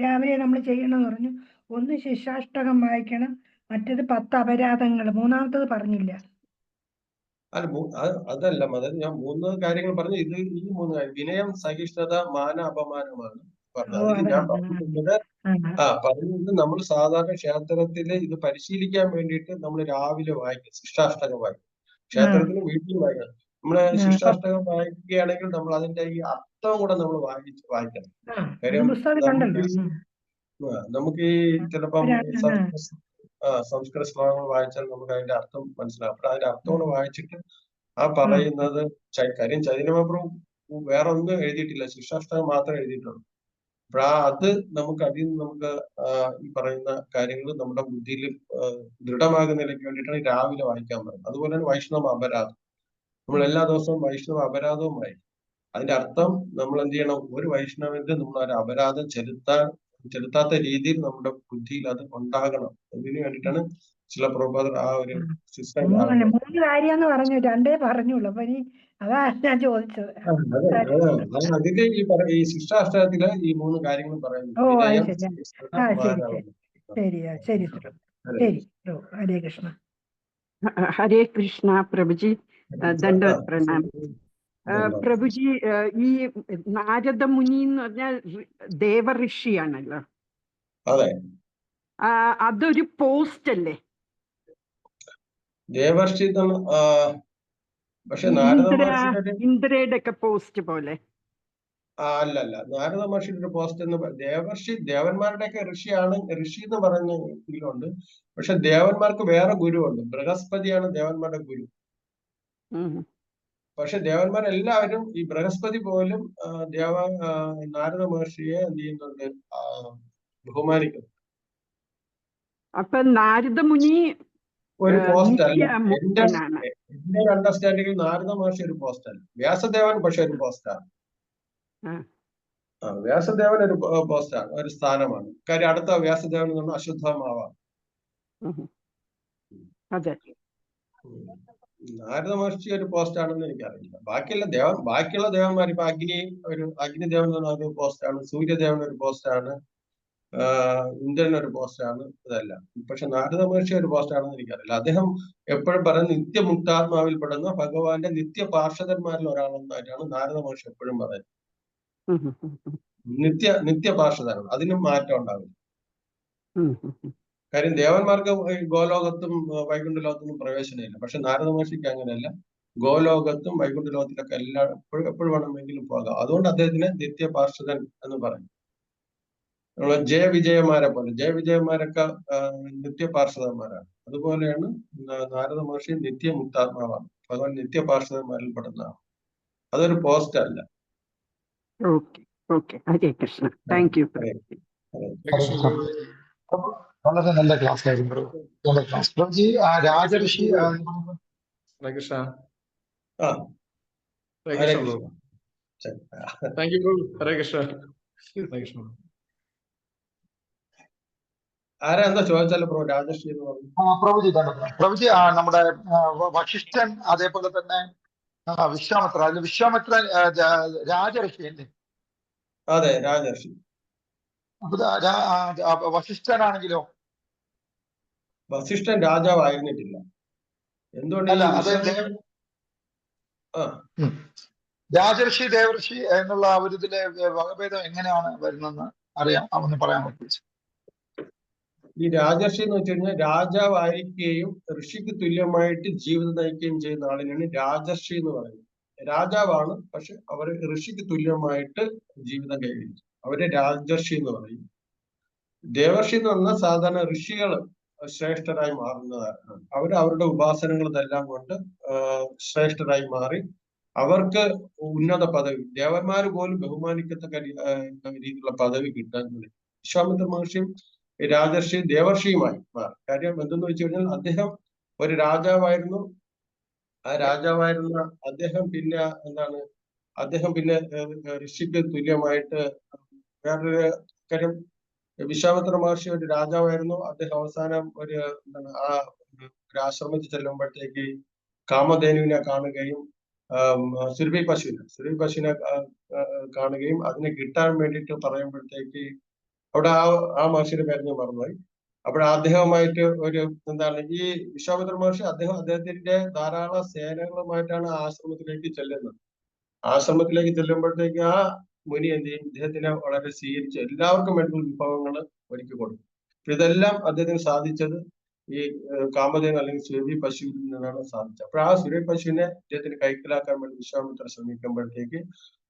രാവിലെ നമ്മൾ ചെയ്യണം എന്ന് പറഞ്ഞു. ഒന്ന് ശിക്ഷാഷ്ടകം വായിക്കണം, മറ്റേത് 10 അപരാധങ്ങൾ, മൂന്നാമത്തത് പറഞ്ഞില്ല. അല്ല, അതല്ല മതം. ഞാൻ 3 കാര്യങ്ങൾ പറഞ്ഞു. ഈ 3 കാര്യം വിനയം, സഹിഷ്ണുത, മാന അപമാനമാണ് പറഞ്ഞത്. അതിൽ ഞാൻ പറഞ്ഞത് നമ്മൾ സാധാരണ ക്ഷേത്രത്തില് ഇത് പരിശീലിക്കാൻ വേണ്ടിയിട്ട് നമ്മൾ രാവിലെ വായിക്കും, ശിക്ഷാഷ്ടകം വായിക്കും. ക്ഷേത്രത്തിന് വീട്ടിൽ വായിക്കണം. നമ്മള് ശിക്ഷാഷ്ടകം വായിക്കുകയാണെങ്കിൽ നമ്മൾ അതിന്റെ ഈ അർത്ഥം കൂടെ നമ്മൾ വായിക്കണം. കാര്യം നമുക്ക് ഈ ചിലപ്പം സംസ്കൃത ശ്ലോകങ്ങൾ വായിച്ചാൽ നമുക്ക് അതിന്റെ അർത്ഥം മനസ്സിലാവും. അപ്പൊ അതിന്റെ അർത്ഥം കൂടെ വായിച്ചിട്ട് ആ പറയുന്നത് കാര്യം ചൈതന്യപ്രഭു വേറെ ഒന്നും എഴുതിയിട്ടില്ല, ശിക്ഷാഷ്ടകം മാത്രമേ എഴുതിയിട്ടുള്ളൂ. അപ്പൊ അത് നമുക്ക് അതിൽ നിന്ന് നമുക്ക് ഈ പറയുന്ന കാര്യങ്ങൾ നമ്മുടെ ബുദ്ധിയിൽ ദൃഢമാകുന്നതിലേക്ക് വേണ്ടിയിട്ടാണ് രാവിലെ വായിക്കാൻ പറയുന്നത്. അതുപോലെയാണ് വൈഷ്ണവ അപരാധം. നമ്മൾ എല്ലാ ദിവസവും വൈഷ്ണവ അപരാധവും വായിക്കും. അതിന്റെ അർത്ഥം നമ്മൾ എന്ത് ചെയ്യണം, ഒരു വൈഷ്ണവന്റെ നമ്മൾ ഒരു അപരാധം ചെലുത്താത്ത രീതിയിൽ നമ്മുടെ ബുദ്ധിയിൽ അത് ഉണ്ടാകണം. അതിനു വേണ്ടിയിട്ടാണ് ചില പ്രഭുപാദർ ആ ഒരു സിസ്റ്റം. 3 കാര്യമെന്ന് പറഞ്ഞു, 2 പറഞ്ഞുള്ളൂ. അപ്പൊ അതാ ഞാൻ ചോദിച്ചത്. അതിന്റെ ഈ ശിക്ഷാഷ്ടകത്തില് ഈ 3 കാര്യങ്ങൾ പറയുന്നു. ശരി. ഹരേ കൃഷ്ണ. ഹരേ കൃഷ്ണ പ്രഭുജി, ദണ്ഡവത് പ്രണാം. പ്രഭുജി, ഈ നാരദ മുനി എന്ന് പറഞ്ഞാൽ ദേവഋഷിയാണല്ലോ. അതെ, അതൊരു പോസ്റ്റ് അല്ലേ? ദേവർഷി. പക്ഷെ ഇന്ദ്രയുടെ ഒക്കെ പോസ്റ്റ് പോലെ അല്ലല്ല. നാരദ മഹർഷിയുടെ ഒരു പോസ്റ്റ് എന്ന് ദേവന്മാരുടെ ഒക്കെ ഋഷി എന്ന് പറയുന്ന ഇതിലുണ്ട്. പക്ഷെ ദേവന്മാർക്ക് വേറെ ഗുരുവുണ്ട്. ബൃഹസ്പതിയാണ് ദേവന്മാരുടെ ഗുരു. പക്ഷെ ദേവന്മാരെല്ലാവരും ഈ ബൃഹസ്പതി പോലും നാരദ മഹർഷിയെ എന്ത് ചെയ്യുന്നുണ്ട്, ബഹുമാനിക്കുന്നു. അപ്പൊ നാരദ മുനി ഒരു പോസ്റ്റ് അല്ല. എന്റെ അണ്ടർസ്റ്റാൻഡിങ്ങിൽ നാരദ മഹർഷി ഒരു പോസ്റ്റ് അല്ല. വ്യാസദേവൻ പക്ഷെ ഒരു പോസ്റ്റാണ്. വ്യാസദേവൻ ഒരു പോസ്റ്റാണ്, ഒരു സ്ഥാനമാണ്. കാര്യം അടുത്ത വ്യാസദേവൻ എന്ന് പറഞ്ഞാൽ അശ്വത്ഥമാവാണ്. നാരദ മഹർഷി ഒരു പോസ്റ്റ് ആണെന്ന് എനിക്കറിയില്ല. ബാക്കിയുള്ള ദേവന്മാർ ഇപ്പൊ അഗ്നിദേവൻ എന്ന് പറഞ്ഞ ഒരു പോസ്റ്റാണ്, സൂര്യദേവൻ ഒരു പോസ്റ്റാണ്, ഇന്ദ്രൻ ഒരു പോസ്റ്റാണ്. ഇതല്ല. പക്ഷെ നാരദ മഹർഷി ഒരു പോസ്റ്റാണെന്ന് എനിക്കറിയില്ല. അദ്ദേഹം എപ്പോഴും പറയുന്നത് നിത്യമുക്താത്മാവിൽ പെടുന്ന ഭഗവാന്റെ നിത്യ പാർഷദന്മാരിൽ ഒരാളെന്നായിട്ടാണ് നാരദ മഹർഷി എപ്പോഴും പറയുന്നത്. നിത്യ പാർഷദനാണ്. അതിനും മാറ്റം ഉണ്ടാവില്ല. കാര്യം ദേവന്മാർക്ക് ഗോലോകത്തും വൈകുണ്ഠ ലോകത്തൊന്നും പ്രവേശനമില്ല. പക്ഷെ നാരദ മഹർഷിക്ക് അങ്ങനെയല്ല. ഗോലോകത്തും വൈകുണ്ഠ ലോകത്തിലൊക്കെ എപ്പോഴും വേണമെങ്കിലും പോകാം. അതുകൊണ്ട് അദ്ദേഹത്തിന് നിത്യ പാർഷദൻ എന്ന് പറയും. നമ്മളെ ജയവിജയന്മാരെ പോലെ ജയവിജയന്മാരൊക്കെ നിത്യ പാർഷദന്മാരാണ്. അതുപോലെയാണ് നാരദ മഹർഷി നിത്യമുക്താത്മാവാണ്. ഭഗവാൻ നിത്യ പാർഷദന്മാരിൽ പെടുന്നതാണ്. അതൊരു പോസ്റ്റ് അല്ല. ഹരേ കൃഷ്ണ. Thank you. വളരെ നല്ല ക്ലാസ് ആയിരുന്നു പ്രഭുജി. രാജഋഷി ആരാ എന്താ ചോദിച്ചാലോ പ്രഭു? രാജർഷി എന്ന് പറഞ്ഞു. പ്രഭുജി നമ്മുടെ വശിഷ്ഠൻ, അതേപോലെ തന്നെ വിശ്വാമിത്രൻ രാജഋഷി അല്ലേ? അതെ, രാജർഷി. വശിഷ്ഠനാണെങ്കിലോ? വശിഷ്ഠൻ രാജാവായിരുന്നിട്ടില്ല. എന്തുകൊണ്ട്? രാജഋഷി ദേവർഷി എന്നുള്ള ഒരു ഇതിലെ വകഭേദം എങ്ങനെയാണ് വരുന്നതെന്ന് അറിയാം, ഒന്ന് പറയാൻ പറ്റും. ഈ രാജർഷി എന്ന് വെച്ച് കഴിഞ്ഞാൽ രാജാവായിരിക്കുകയും ഋഷിക്ക് തുല്യമായിട്ട് ജീവിതം നയിക്കുകയും ചെയ്യുന്ന ആളിനാണ് രാജർഷി എന്ന് പറയുന്നത്. രാജാവാണ്, പക്ഷെ അവർ ഋഷിക്ക് തുല്യമായിട്ട് ജീവിതം കൈവരിക്കും. അവര് രാജർഷി എന്ന് പറയും. ദേവർഷി എന്ന് പറഞ്ഞാൽ സാധാരണ ഋഷികൾ ശ്രേഷ്ഠരായി മാറുന്നതാണ്. അവർ അവരുടെ ഉപാസനകളെല്ലാം കൊണ്ട് ശ്രേഷ്ഠരായി മാറി അവർക്ക് ഉന്നത പദവി, ദേവന്മാർ പോലും ബഹുമാനിക്കത്തക്ക രീതിയിലുള്ള പദവി കിട്ടാൻ തുടങ്ങി. വിശ്വാമിത്ര മഹർഷിയും രാജർഷി ദേവർഷിയുമായി മാറി. കാര്യം എന്തെന്ന് വെച്ച് കഴിഞ്ഞാൽ അദ്ദേഹം ഒരു രാജാവായിരുന്നു. ആ രാജാവായിരുന്ന അദ്ദേഹം പിന്നെ അദ്ദേഹം പിന്നെ ഋഷിക്ക് തുല്യമായിട്ട് വേറൊരു കാര്യം, വിശ്വാമിത്ര മഹർഷി ഒരു രാജാവായിരുന്നു. അദ്ദേഹം അവസാനം ഒരു ആശ്രമത്തിൽ ചെല്ലുമ്പോഴത്തേക്ക് കാമധേനുവിനെ കാണുകയും സുരഭി പശുവിനെ കാണുകയും അതിനെ കിട്ടാൻ വേണ്ടിയിട്ട് പറയുമ്പോഴത്തേക്ക് അവിടെ ആ മഹർഷിയുടെ പേര് ഞാൻ മറന്നുപോയി. അപ്പോൾ അദ്ദേഹവുമായിട്ട് ഈ വിശ്വാമിത്ര മഹർഷി അദ്ദേഹത്തിന്റെ ധാരാളം സേനകളുമായിട്ടാണ് ആശ്രമത്തിലേക്ക് ചെല്ലുന്നത്. ആശ്രമത്തിലേക്ക് ചെല്ലുമ്പോഴത്തേക്ക് ആ മുനി എന്ത് ചെയ്യും, ഇദ്ദേഹത്തിനെ വളരെ സ്വീകരിച്ച് എല്ലാവർക്കും വേണ്ടുന്ന വിഭവങ്ങൾ ഒരുക്കി കൊടുക്കും. ഇതെല്ലാം അദ്ദേഹത്തിന് സാധിച്ചത് ഈ കാമധേനു അല്ലെങ്കിൽ സുരഭി പശുവിൽ നിന്നാണ് സാധിച്ചത്. അപ്പോൾ ആ സുരഭി പശുവിനെ ഇദ്ദേഹത്തിന് കൈക്കലാക്കാൻ വേണ്ടി വിശ്വാമിത്ര ശ്രമിക്കുമ്പോഴത്തേക്ക്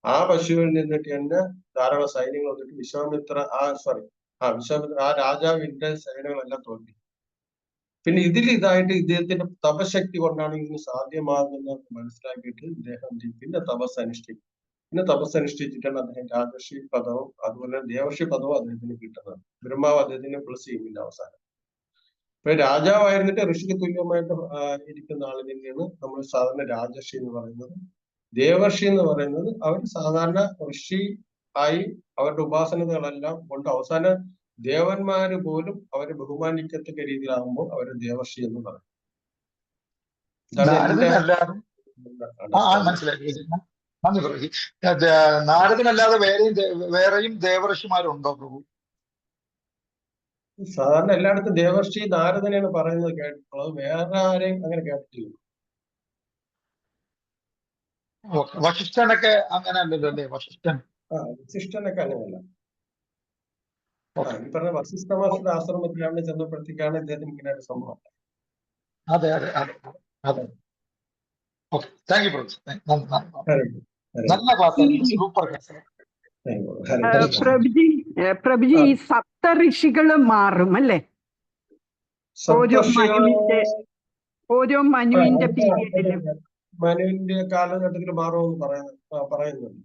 ആ പശുവിൽ നിന്നിട്ട് തന്നെ ധാരാളം സൈന്യങ്ങൾ വന്നിട്ട് വിശ്വാമിത്ര ആ രാജാവിന്റെ സൈന്യങ്ങളെല്ലാം തോൽപ്പി. പിന്നെ ഇതായിട്ട് ഇദ്ദേഹത്തിന്റെ തപശക്തി കൊണ്ടാണ് ഇതിന് സാധ്യമാകുന്നത് മനസ്സിലാക്കിയിട്ട് ഇദ്ദേഹം പിന്നെ തപസ് അനുഷ്ഠിച്ചിട്ടാണ് അദ്ദേഹം രാജർഷി പദവും അതുപോലെ ദേവർഷി പദവും അദ്ദേഹത്തിന് കിട്ടുന്നത്. ബ്രഹ്മാവ് അദ്ദേഹത്തിന് പ്ലസ് ചെയ്യുന്നില്ല അവസാനം. ഇപ്പൊ രാജാവായിരുന്നിട്ട് ഋഷിക്ക് തുല്യമായിട്ട് ഇരിക്കുന്ന ആളിനെയാണ് നമ്മൾ സാധാരണ രാജർഷി എന്ന് പറയുന്നത്. ദേവർഷി എന്ന് പറയുന്നത് അവർ സാധാരണ ഋഷി ആയി അവരുടെ ഉപാസനകളെല്ലാം കൊണ്ട് അവസാനം ദേവന്മാര് പോലും അവരെ ബഹുമാനിക്കത്തക്ക രീതിയിലാകുമ്പോൾ അവര് ദേവർഷി എന്ന് പറയും. നാരദനല്ലാതെ വേറെയും ദേവർഷിമാരുണ്ടോ പ്രഭു? സാധാരണ എല്ലായിടത്തും ദേവർഷി നാരദനെയാണ് പറയുന്നത് കേട്ടിട്ടുള്ളത്, വേറെ ആരെയും അങ്ങനെ കേട്ടിട്ടില്ല. വശിഷ്ഠനൊക്കെ അങ്ങനെ അല്ലല്ലോ അല്ലേ? വശിഷ്ഠനൊക്കെ അങ്ങനെയല്ല. ഈ പറഞ്ഞ വശിഷ്ഠ മഹർഷിയുടെ ആശ്രമത്തിലാണ് ചെന്നപ്പോഴത്തേക്കാണ് ഇദ്ദേഹത്തിന് ഇങ്ങനെ ഒരു സംഭവം. അതെ അതെ അതെ അതെ. ഓക്കെ, താങ്ക് യു പ്രഭു. നല്ല ക്ലാസ്, സൂപ്പർ ക്ലാസ്. പ്രഭുജി ഈ സപ്തഋഷികള് മാറും അല്ലേ? ഓരോ മനുവിന്റെ പീരീഡിലും മനുവിന്റെ കാലഘട്ടത്തിൽ മാറുമെന്ന് പറയുന്നുണ്ട്.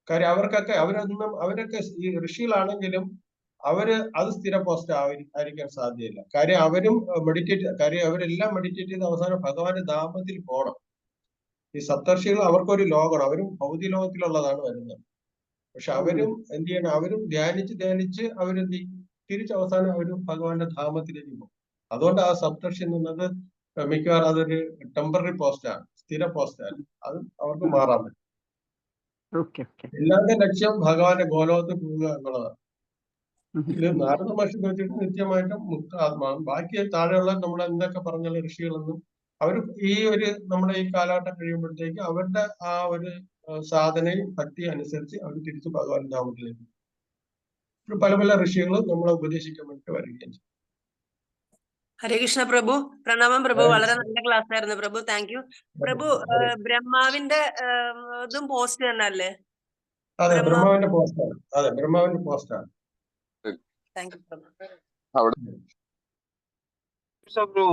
കാര്യം അവരൊക്കെ ഈ ഋഷികളാണെങ്കിലും അത് സ്ഥിര പോസ്റ്റ് ആയിരിക്കാൻ സാധ്യതയില്ല. കാര്യം അവരെല്ലാം മെഡിറ്റേറ്റ് ചെയ്ത് അവസാനം ഭഗവാന്റെ ധാമത്തിൽ പോകണം. ഈ സപ്തർഷികൾ അവർക്കൊരു ലോകമാണ്, അവരും ഭൗതിക ലോകത്തിലുള്ളതാണ് വരുന്നത്. പക്ഷെ അവരും എന്ത് ചെയ്യണം, അവരും ധ്യാനിച്ച് തിരിച്ച് അവസാനം അവരും ഭഗവാന്റെ ധാമത്തിലേക്ക് പോകും. അതുകൊണ്ട് ആ സപ്തർഷി എന്നുള്ളത് മിക്കവാറും അതൊരു ടെമ്പററി പോസ്റ്റാണ്, സ്ഥിര പോസ്റ്റാണ്. അത് അവർക്ക് മാറാൻ പറ്റും. എല്ലാവരുടെ ലക്ഷ്യം ഭഗവാന്റെ ഗോലോകത്തിൽ പോവുക എന്നുള്ളതാണ്. ഇത് നാരദ മഹർഷി വെച്ചിട്ട് നിത്യമായിട്ടും മുക്ത ആത്മാവും ബാക്കി താഴെയുള്ള നമ്മൾ എന്തൊക്കെ പറഞ്ഞുള്ള ഋഷികളൊന്നും അവർ നമ്മുടെ ഈ കാലഘട്ടം കഴിയുമ്പോഴത്തേക്ക് അവരുടെ ആ ഒരു സാധനയും ഭക്തി അനുസരിച്ച് അവർ തിരിച്ച് ഭഗവാൻ ധാമത്തിലേക്ക് പല ഋഷികളും നമ്മളെ ഉപദേശിക്കാൻ വേണ്ടി വരികയും ചെയ്യും. ഹരേ കൃഷ്ണ പ്രഭു, പ്രണാമം പ്രഭു. വളരെ നല്ല ക്ലാസ് ആയിരുന്നു പ്രഭു. താങ്ക് യു പ്രഭു. ബ്രഹ്മാവിന്റെ ഇതും പോസ്റ്റ് തന്നെ അല്ലേ? അതെ, ബ്രഹ്മാവിന്റെ പോസ്റ്റാണ്. അതെ, ബ്രഹ്മാവിന്റെ പോസ്റ്റാണ്. താങ്ക് യു പ്രഭു.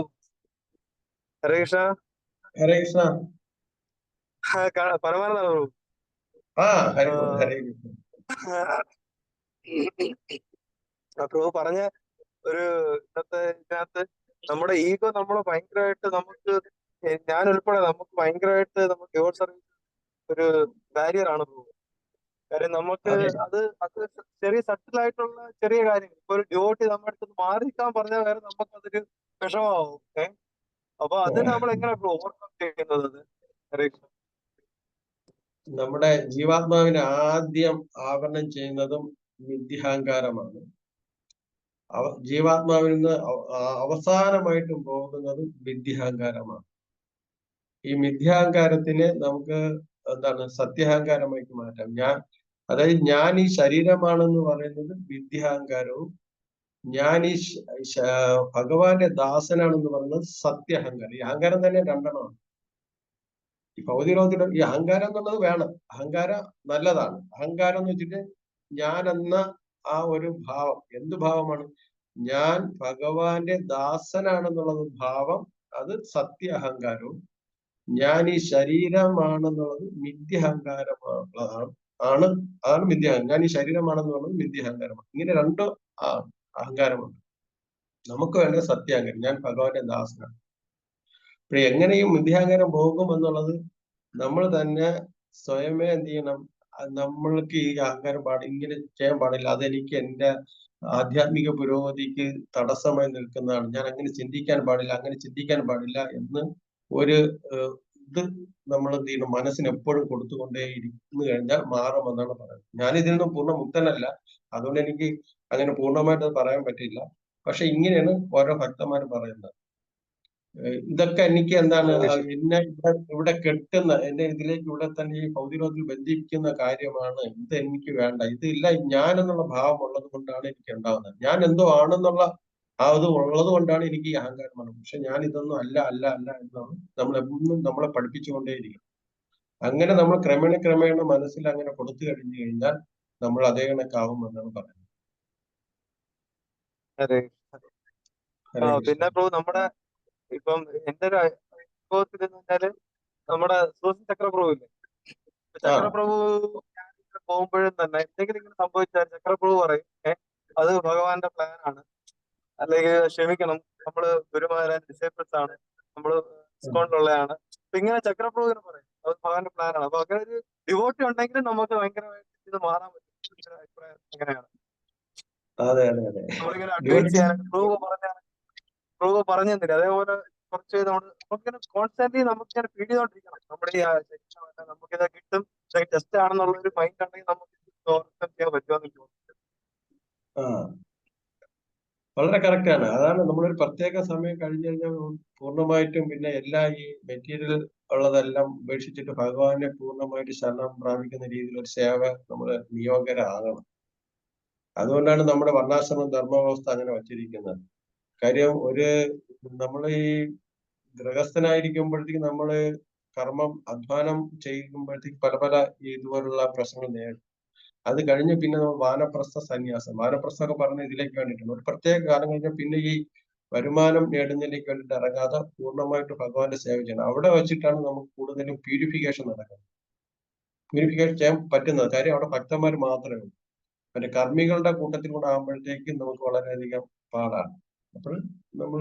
ഹരേ കൃഷ്ണ. ഹരേ കൃഷ്ണ. പരമാനന്ദാണ് പ്രഭു. ഹരേ കൃഷ്ണ. പ്രഭു പറഞ്ഞ ഒരു ഇതിനകത്ത് നമ്മുടെ ഈഗോ ഭയങ്കരമായിട്ട് ഞാൻ ഉൾപ്പെടെ ഭയങ്കരമായിട്ട് യുവർ സർവീസ് ഒരു ബാരിയർ ആണ് പ്രഭു. കാര്യം അത് ചെറിയ സട്ടിലായിട്ടുള്ള ചെറിയ കാര്യങ്ങൾ, ഇപ്പൊ ഒരു ഡ്യൂട്ടി നമ്മുടെ അടുത്ത് മാറി നിൽക്കാൻ പറഞ്ഞാൽ വരെ അതൊരു വിഷമാവും. അപ്പൊ അതിന് നമ്മൾ എങ്ങനെ ഓവർകം ചെയ്യുന്നത്? നമ്മുടെ ജീവാത്മാവിനെ ആദ്യം ആവരണം ചെയ്യുന്നതും മിഥ്യാഹങ്കാരമാണ്. ജീവാത്മാവിൽ നിന്ന് അവസാനമായിട്ടും പോകുന്നതും മിഥ്യാഹങ്കാരമാണ്. ഈ മിഥ്യാഹങ്കാരത്തിനെ നമുക്ക് സത്യഹങ്കാരമായിട്ട് മാറ്റാം. ഞാൻ ഈ ശരീരമാണെന്ന് പറയുന്നത് മിഥ്യാഹങ്കാരവും, ഞാൻ ഈ ഭഗവാന്റെ ദാസനാണെന്ന് പറയുന്നത് സത്യഹങ്കാരം. ഈ അഹങ്കാരം തന്നെ രണ്ടെണ്ണമാണ്. ഈ ഭൗതിക ലോകത്തില് ഈ അഹങ്കാരം എന്നുള്ളത് വേണം. അഹങ്കാരം നല്ലതാണ്. അഹങ്കാരം എന്ന് വെച്ചിട്ട് ഞാൻ എന്ന ആ ഒരു ഭാവം, എന്ത് ഭാവമാണ്? ഞാൻ ഭഗവാന്റെ ദാസനാണെന്നുള്ളത് ഭാവം, അത് സത്യ അഹങ്കാരവും. ഞാൻ ഈ ശരീരമാണെന്നുള്ളത് മിഥ്യഹങ്കാരമാണ്. അതാണ് മിഥ്യാഹങ്കാരം. ഞാൻ ഈ ശരീരമാണെന്നുള്ളത് മിഥ്യഹങ്കാരമാണ്. ഇങ്ങനെ രണ്ട് അഹങ്കാരമുണ്ട്. നമുക്ക് വേണ്ടത് സത്യാഹങ്കാരം, ഞാൻ ഭഗവാന്റെ ദാസനാണ്. ഇപ്പൊ എങ്ങനെയും മിഥ്യാഹങ്കാരം പോകും എന്നുള്ളത് നമ്മൾ തന്നെ സ്വയമേ എന്ത് ചെയ്യണം? നമ്മൾക്ക് ഈ അഹങ്കാരം ഇങ്ങനെ ചെയ്യാൻ പാടില്ല, അതെനിക്ക് എന്റെ ആധ്യാത്മിക പുരോഗതിക്ക് തടസ്സമായി നിൽക്കുന്നതാണ്, ഞാൻ അങ്ങനെ ചിന്തിക്കാൻ പാടില്ല എന്ന് ഒരു ഇത് നമ്മൾ എന്ത് ചെയ്യണം? മനസ്സിന് എപ്പോഴും കൊടുത്തുകൊണ്ടേ ഇരുന്നു കഴിഞ്ഞാൽ മാറുമെന്നാണ് പറയുന്നത്. ഞാൻ ഇതിൽ നിന്നും പൂർണ്ണ മുക്തനല്ല, അതുകൊണ്ട് എനിക്ക് അങ്ങനെ പൂർണ്ണമായിട്ട് പറയാൻ പറ്റില്ല. പക്ഷെ ഇങ്ങനെയാണ് ഓരോ ഭക്തന്മാർ പറയുന്നത്. ഇതൊക്കെ എനിക്ക് എന്താണ് എന്നെ ഇവിടെ കെട്ടുന്ന, എന്റെ ഇതിലേക്ക് ഇവിടെ തന്നെ ഈ ഭൗതികത്തിൽ ബന്ധിക്കുന്ന കാര്യമാണ്. ഇത് എനിക്ക് വേണ്ട, ഇതില്ല. ഞാൻ എന്നുള്ള ഭാവം ഉള്ളത് കൊണ്ടാണ് എനിക്ക് ഉണ്ടാവുന്നത്. ഞാൻ എന്തോ ആണെന്നുള്ള ആ ഇത് ഉള്ളത് കൊണ്ടാണ് എനിക്ക് ഈ അഹങ്കാരം വന്നത്. പക്ഷെ ഞാൻ ഇതൊന്നും അല്ല എന്നാണ് നമ്മൾ എന്നും നമ്മളെ പഠിപ്പിച്ചുകൊണ്ടേയിരിക്കും. അങ്ങനെ നമ്മൾ ക്രമേണ മനസ്സിൽ അങ്ങനെ കൊടുത്തു കഴിഞ്ഞു കഴിഞ്ഞാൽ നമ്മൾ അതേ കണക്കാവും എന്നാണ് പറയുന്നത്. പിന്നെ പ്രഭു നമ്മുടെ ഇപ്പം എന്റെ ഒരു അനുഭവത്തിൽ എന്ന് പറഞ്ഞാല് നമ്മുടെ സുഹൃത്ത് ചക്രപ്രഭു ഇല്ലേ, ചക്രപ്രഭു പോകുമ്പോഴും തന്നെ എന്തെങ്കിലും ഇങ്ങനെ സംഭവിച്ചാൽ ചക്രപ്രഭു പറയും അത് ഭഗവാന്റെ പ്ലാനാണ്, അല്ലെങ്കിൽ ക്ഷമിക്കണം, നമ്മള് ഗുരുമാരാൻ ഡിസേബിൾസ് ആണ്, നമ്മള് ഇസ്കോണിലുള്ളതാണ്. അപ്പൊ ഇങ്ങനെ ചക്രപ്രഭു ഇങ്ങനെ പറയും അത് ഭഗവാന്റെ പ്ലാനാണ്. അപ്പൊ അങ്ങനെ ഒരു ഡിവോട്ടി ഉണ്ടെങ്കിലും നമുക്ക് ഭയങ്കരമായിട്ട് ഇത് മാറാൻ പറ്റും. അഭിപ്രായം എങ്ങനെയാണ്? നമ്മളിങ്ങനെ അഡ്വൈസ് ചെയ്യാനായിട്ട് പ്രഭു പറഞ്ഞു തന്നില്ല. അതേപോലെ കുറച്ച് നമുക്കിങ്ങനെ കോൺസ്റ്റന്റ്ലി നമുക്കിങ്ങനെ ഫീഡ് ചെയ്തോണ്ടിരിക്കണം. നമ്മുടെ ഈ നമുക്കിത് കിട്ടും, ടെസ്റ്റ് ആണെന്നുള്ള ഒരു മൈൻഡ് ഉണ്ടെങ്കിൽ നമുക്ക് ഓവർകം ചെയ്യാൻ പറ്റുമെന്ന് തോന്നുന്നു. വളരെ കറക്റ്റ് ആണ്. അതാണ് നമ്മളൊരു പ്രത്യേക സമയം കഴിഞ്ഞു കഴിഞ്ഞാൽ പൂർണ്ണമായിട്ടും പിന്നെ എല്ലാ ഈ മെറ്റീരിയൽ ഉള്ളതെല്ലാം ഉപേക്ഷിച്ചിട്ട് ഭഗവാനെ പൂർണ്ണമായിട്ട് ശരണം പ്രാപിക്കുന്ന രീതിയിൽ ഒരു സേവ നമ്മൾ നിയോഗരാകണം. അതുകൊണ്ടാണ് നമ്മുടെ വർണ്ണാശ്രമം ധർമ്മവ്യവസ്ഥ അങ്ങനെ വച്ചിരിക്കുന്നത്. കാര്യം നമ്മൾ ഈ ഗൃഹസ്ഥനായിരിക്കുമ്പോഴത്തേക്ക് നമ്മള് കർമ്മം അധ്വാനം ചെയ്യുമ്പോഴത്തേക്ക് പല ഇതുപോലുള്ള പ്രശ്നങ്ങൾ നേരിടും. അത് കഴിഞ്ഞ് പിന്നെ നമ്മൾ വാനപ്രസ്ഥ സന്യാസം, വാനപ്രസ്ഥമൊക്കെ പറഞ്ഞ ഇതിലേക്ക് വേണ്ടിയിട്ടുണ്ട്. ഒരു പ്രത്യേക കാലം കഴിഞ്ഞാൽ പിന്നെ ഈ വരുമാനം നേടുന്നതിലേക്ക് വേണ്ടിയിട്ട് ഇറങ്ങാതെ പൂർണ്ണമായിട്ട് ഭഗവാന്റെ സേവ ചെയ്യണം. അവിടെ വെച്ചിട്ടാണ് നമുക്ക് കൂടുതലും പ്യൂരിഫിക്കേഷൻ നടക്കുന്നത്. പ്യൂരിഫിക്കേഷൻ ചെയ്യാൻ പറ്റുന്നത് കാര്യം അവിടെ ഭക്തന്മാർ മാത്രമേ ഉള്ളൂ. മറ്റേ കർമ്മികളുടെ കൂട്ടത്തിൽ കൂടെ ആകുമ്പോഴത്തേക്കും നമുക്ക് വളരെയധികം പാടാണ്. അപ്പോൾ നമ്മൾ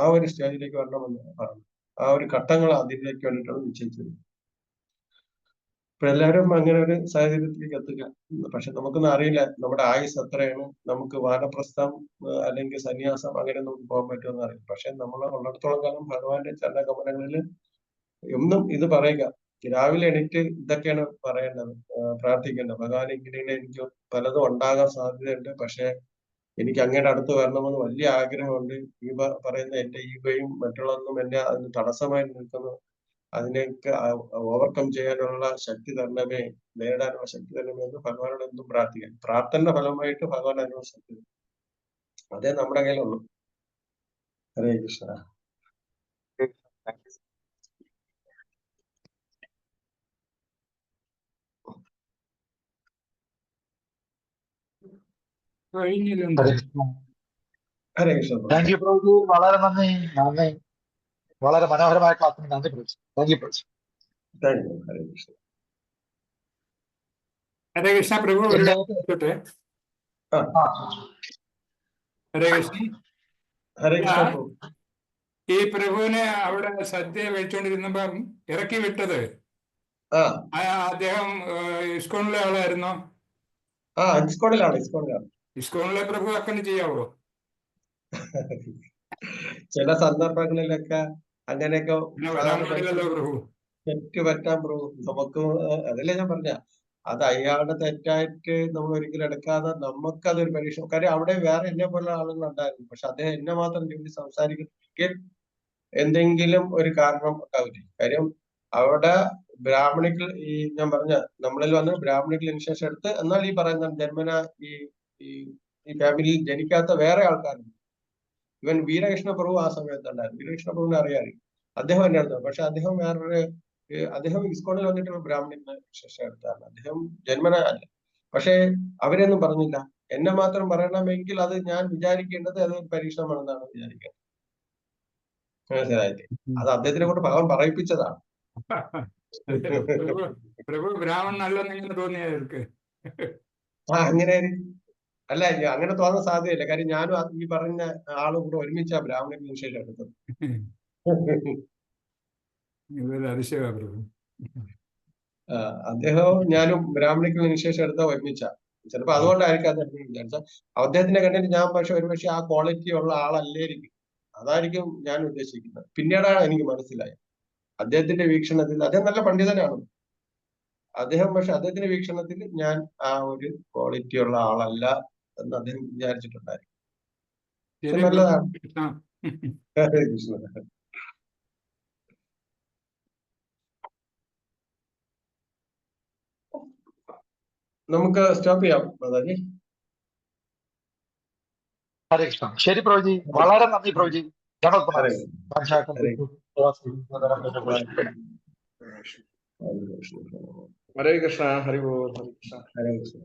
ആ ഒരു സ്റ്റേജിലേക്ക് വരണമെന്ന് പറഞ്ഞു. ആ ഒരു ഘട്ടങ്ങൾ അതിലേക്ക് വേണ്ടിയിട്ടാണ് നിശ്ചയിച്ചത്. ഇപ്പൊ എല്ലാവരും അങ്ങനെ ഒരു സാഹചര്യത്തിലേക്ക് എത്തുക. പക്ഷെ നമുക്കൊന്നും അറിയില്ല നമ്മുടെ ആയുസ് എത്രയാണ്, നമുക്ക് വാനപ്രസ്ഥം അല്ലെങ്കിൽ സന്യാസം അങ്ങനെ നമുക്ക് പോകാൻ പറ്റുമെന്ന് അറിയില്ല. പക്ഷെ നമ്മൾ ഉള്ളിടത്തോളം കാലം ഭഗവാന്റെ ചരണകമലങ്ങളിൽ എന്നും ഇത് പറയുക. രാവിലെ എണീറ്റ് ഇതൊക്കെയാണ് പറയേണ്ടത്, പ്രാർത്ഥിക്കേണ്ടത്. ഭഗവാൻ ഇങ്ങനെയാണ്, എനിക്ക് പലതും ഉണ്ടാകാൻ സാധ്യതയുണ്ട്, പക്ഷെ എനിക്ക് അങ്ങയുടെ അടുത്ത് വരണമെന്ന് വലിയ ആഗ്രഹമുണ്ട്. ഈ പറയുന്ന എന്റെ ഈഗോയും മറ്റുള്ളതൊന്നും എന്നെ അതിന് തടസ്സമായി നിൽക്കുന്നു. അതിനെയൊക്കെ ഓവർകം ചെയ്യാനുള്ള ശക്തി തരണമേ, നേരിടാനുള്ള ശക്തി തരണമേ എന്ന് ഭഗവാനോട് എന്തും പ്രാർത്ഥിക്കാം. പ്രാർത്ഥന ഫലമായിട്ട് ഭഗവാൻ അതിനുള്ള ശക്തി, അതേ നമ്മുടെ കയ്യിലുള്ളൂ. ഹരേ കൃഷ്ണ. ഹരേ കൃഷ്ണ. താങ്ക് യു പ്രഭു, വളരെ നന്ദി. വളരെ മനോഹരമായ ക്ലാസ്സിന് നന്ദി പ്രഭു. താങ്ക് യു പ്രഭു. Thank you. ഹരേ കൃഷ്ണ. ഹരേ കൃഷ്ണ പ്രഭു. ഹരേ കൃഷ്ണ. ഹരേ കൃഷ്ണ പ്രഭു. ഈ പ്രഭുവിനെ അവിടെ സദ്യ കഴിച്ചുകൊണ്ടിരുന്നപ്പം ഇറക്കി വിട്ടത് അദ്ദേഹം ഇസ്കോണിലെ ആളായിരുന്നോ? ഇസ്കോണിലെ പ്രഭു അങ്ങനെ ചെയ്യാവോ? ചില സന്ദർഭങ്ങളിലൊക്കെ അങ്ങനെയൊക്കെ തെറ്റ് പറ്റാൻ പ്രഭു. നമുക്ക് അതല്ലേ ഞാൻ പറഞ്ഞ, അത് അയാളുടെ തെറ്റായിട്ട് നമ്മൾ ഒരിക്കലും എടുക്കാതെ നമുക്കതൊരു പരീക്ഷ. കാര്യം അവിടെ വേറെ എന്നെ പോലുള്ള ആളുകൾ ഉണ്ടായിരുന്നു. പക്ഷെ അദ്ദേഹം എന്നെ മാത്രം ചൂണ്ടി സംസാരിക്കുന്നെങ്കിൽ എന്തെങ്കിലും ഒരു കാരണം ഉണ്ടാവില്ല. കാര്യം അവിടെ ബ്രാഹ്മണികൾ, ഈ ഞാൻ പറഞ്ഞ നമ്മളിൽ വന്ന് ബ്രാഹ്മണികൾ ഇനിഷ്യേഷൻ എടുത്ത്, എന്നാൽ ഈ പറയുന്ന ജന്മന ഈ ഫാമിലിയിൽ ജനിക്കാത്ത വേറെ ആൾക്കാരുണ്ട്. ഇവൻ വീരകൃഷ്ണ പ്രഭു ആ സമയത്ത് ഉണ്ടായിരുന്നു. വീരകൃഷ്ണ പ്രഭുവിനെ അറിയാറ്, അദ്ദേഹം എന്നെ അടുത്ത്. പക്ഷെ അദ്ദേഹം വേറൊരു അദ്ദേഹം ഇസ്കോണിൽ വന്നിട്ട് ബ്രാഹ്മണന് ശിക്ഷ എടുത്താണ്. അദ്ദേഹം ജന്മന അല്ല. പക്ഷേ അവരെയൊന്നും പറഞ്ഞില്ല. എന്നെ മാത്രം പറയണമെങ്കിൽ അത് ഞാൻ വിചാരിക്കേണ്ടത് അത് പരീക്ഷണമാണെന്നാണ് വിചാരിക്കുന്നത്. മനസ്സിലായില്ലേ? അത് അദ്ദേഹത്തിനെ കൊണ്ട് ഭഗവാൻ പറയിപ്പിച്ചതാണ്. പ്രഭു ബ്രാഹ്മണനല്ലെന്ന് ഇങ്ങനെ തോന്നിയവർക്ക് അങ്ങനെ അല്ല, അങ്ങനെ തോന്നാൻ സാധ്യതയില്ല. കാര്യം ഞാനും ഈ പറഞ്ഞ ആളും കൂടെ ഒരുമിച്ചാ ബ്രാഹ്മണ ശേഷം എടുത്തത്. അതിശയമാ പ്രഭു. അദ്ദേഹവും ഞാനും ബ്രാഹ്മണിക്ക് വിശേഷം എടുത്ത ഒരുമിച്ച. ചിലപ്പോ അതുകൊണ്ടായിരിക്കും അദ്ദേഹം വിചാരിച്ച അദ്ദേഹത്തിന്റെ കണ്ടിട്ട് ഞാൻ ഒരുപക്ഷെ ആ ക്വാളിറ്റി ഉള്ള ആളല്ലേയിരിക്കും. അതായിരിക്കും ഞാൻ ഉദ്ദേശിക്കുന്നത്. പിന്നീടാണ് എനിക്ക് മനസ്സിലായത് അദ്ദേഹത്തിന്റെ വീക്ഷണത്തിൽ അദ്ദേഹം നല്ല പണ്ഡിതനാണ്. പക്ഷെ അദ്ദേഹത്തിന്റെ വീക്ഷണത്തിൽ ഞാൻ ആ ഒരു ക്വാളിറ്റി ഉള്ള ആളല്ല എന്ന് അദ്ദേഹം വിചാരിച്ചിട്ടുണ്ടായിരിക്കും. നല്ലതാണ്. കൃഷ്ണ. നമുക്ക് സ്റ്റോപ്പ് ചെയ്യാം മാതാജി. ഹരേ കൃഷ്ണ. ശരി പ്രഭുജി, വളരെ നന്ദി പ്രഭുജി. ഹരേ കൃഷ്ണ. ഹരി ബോൾ. ഹരേ കൃഷ്ണ.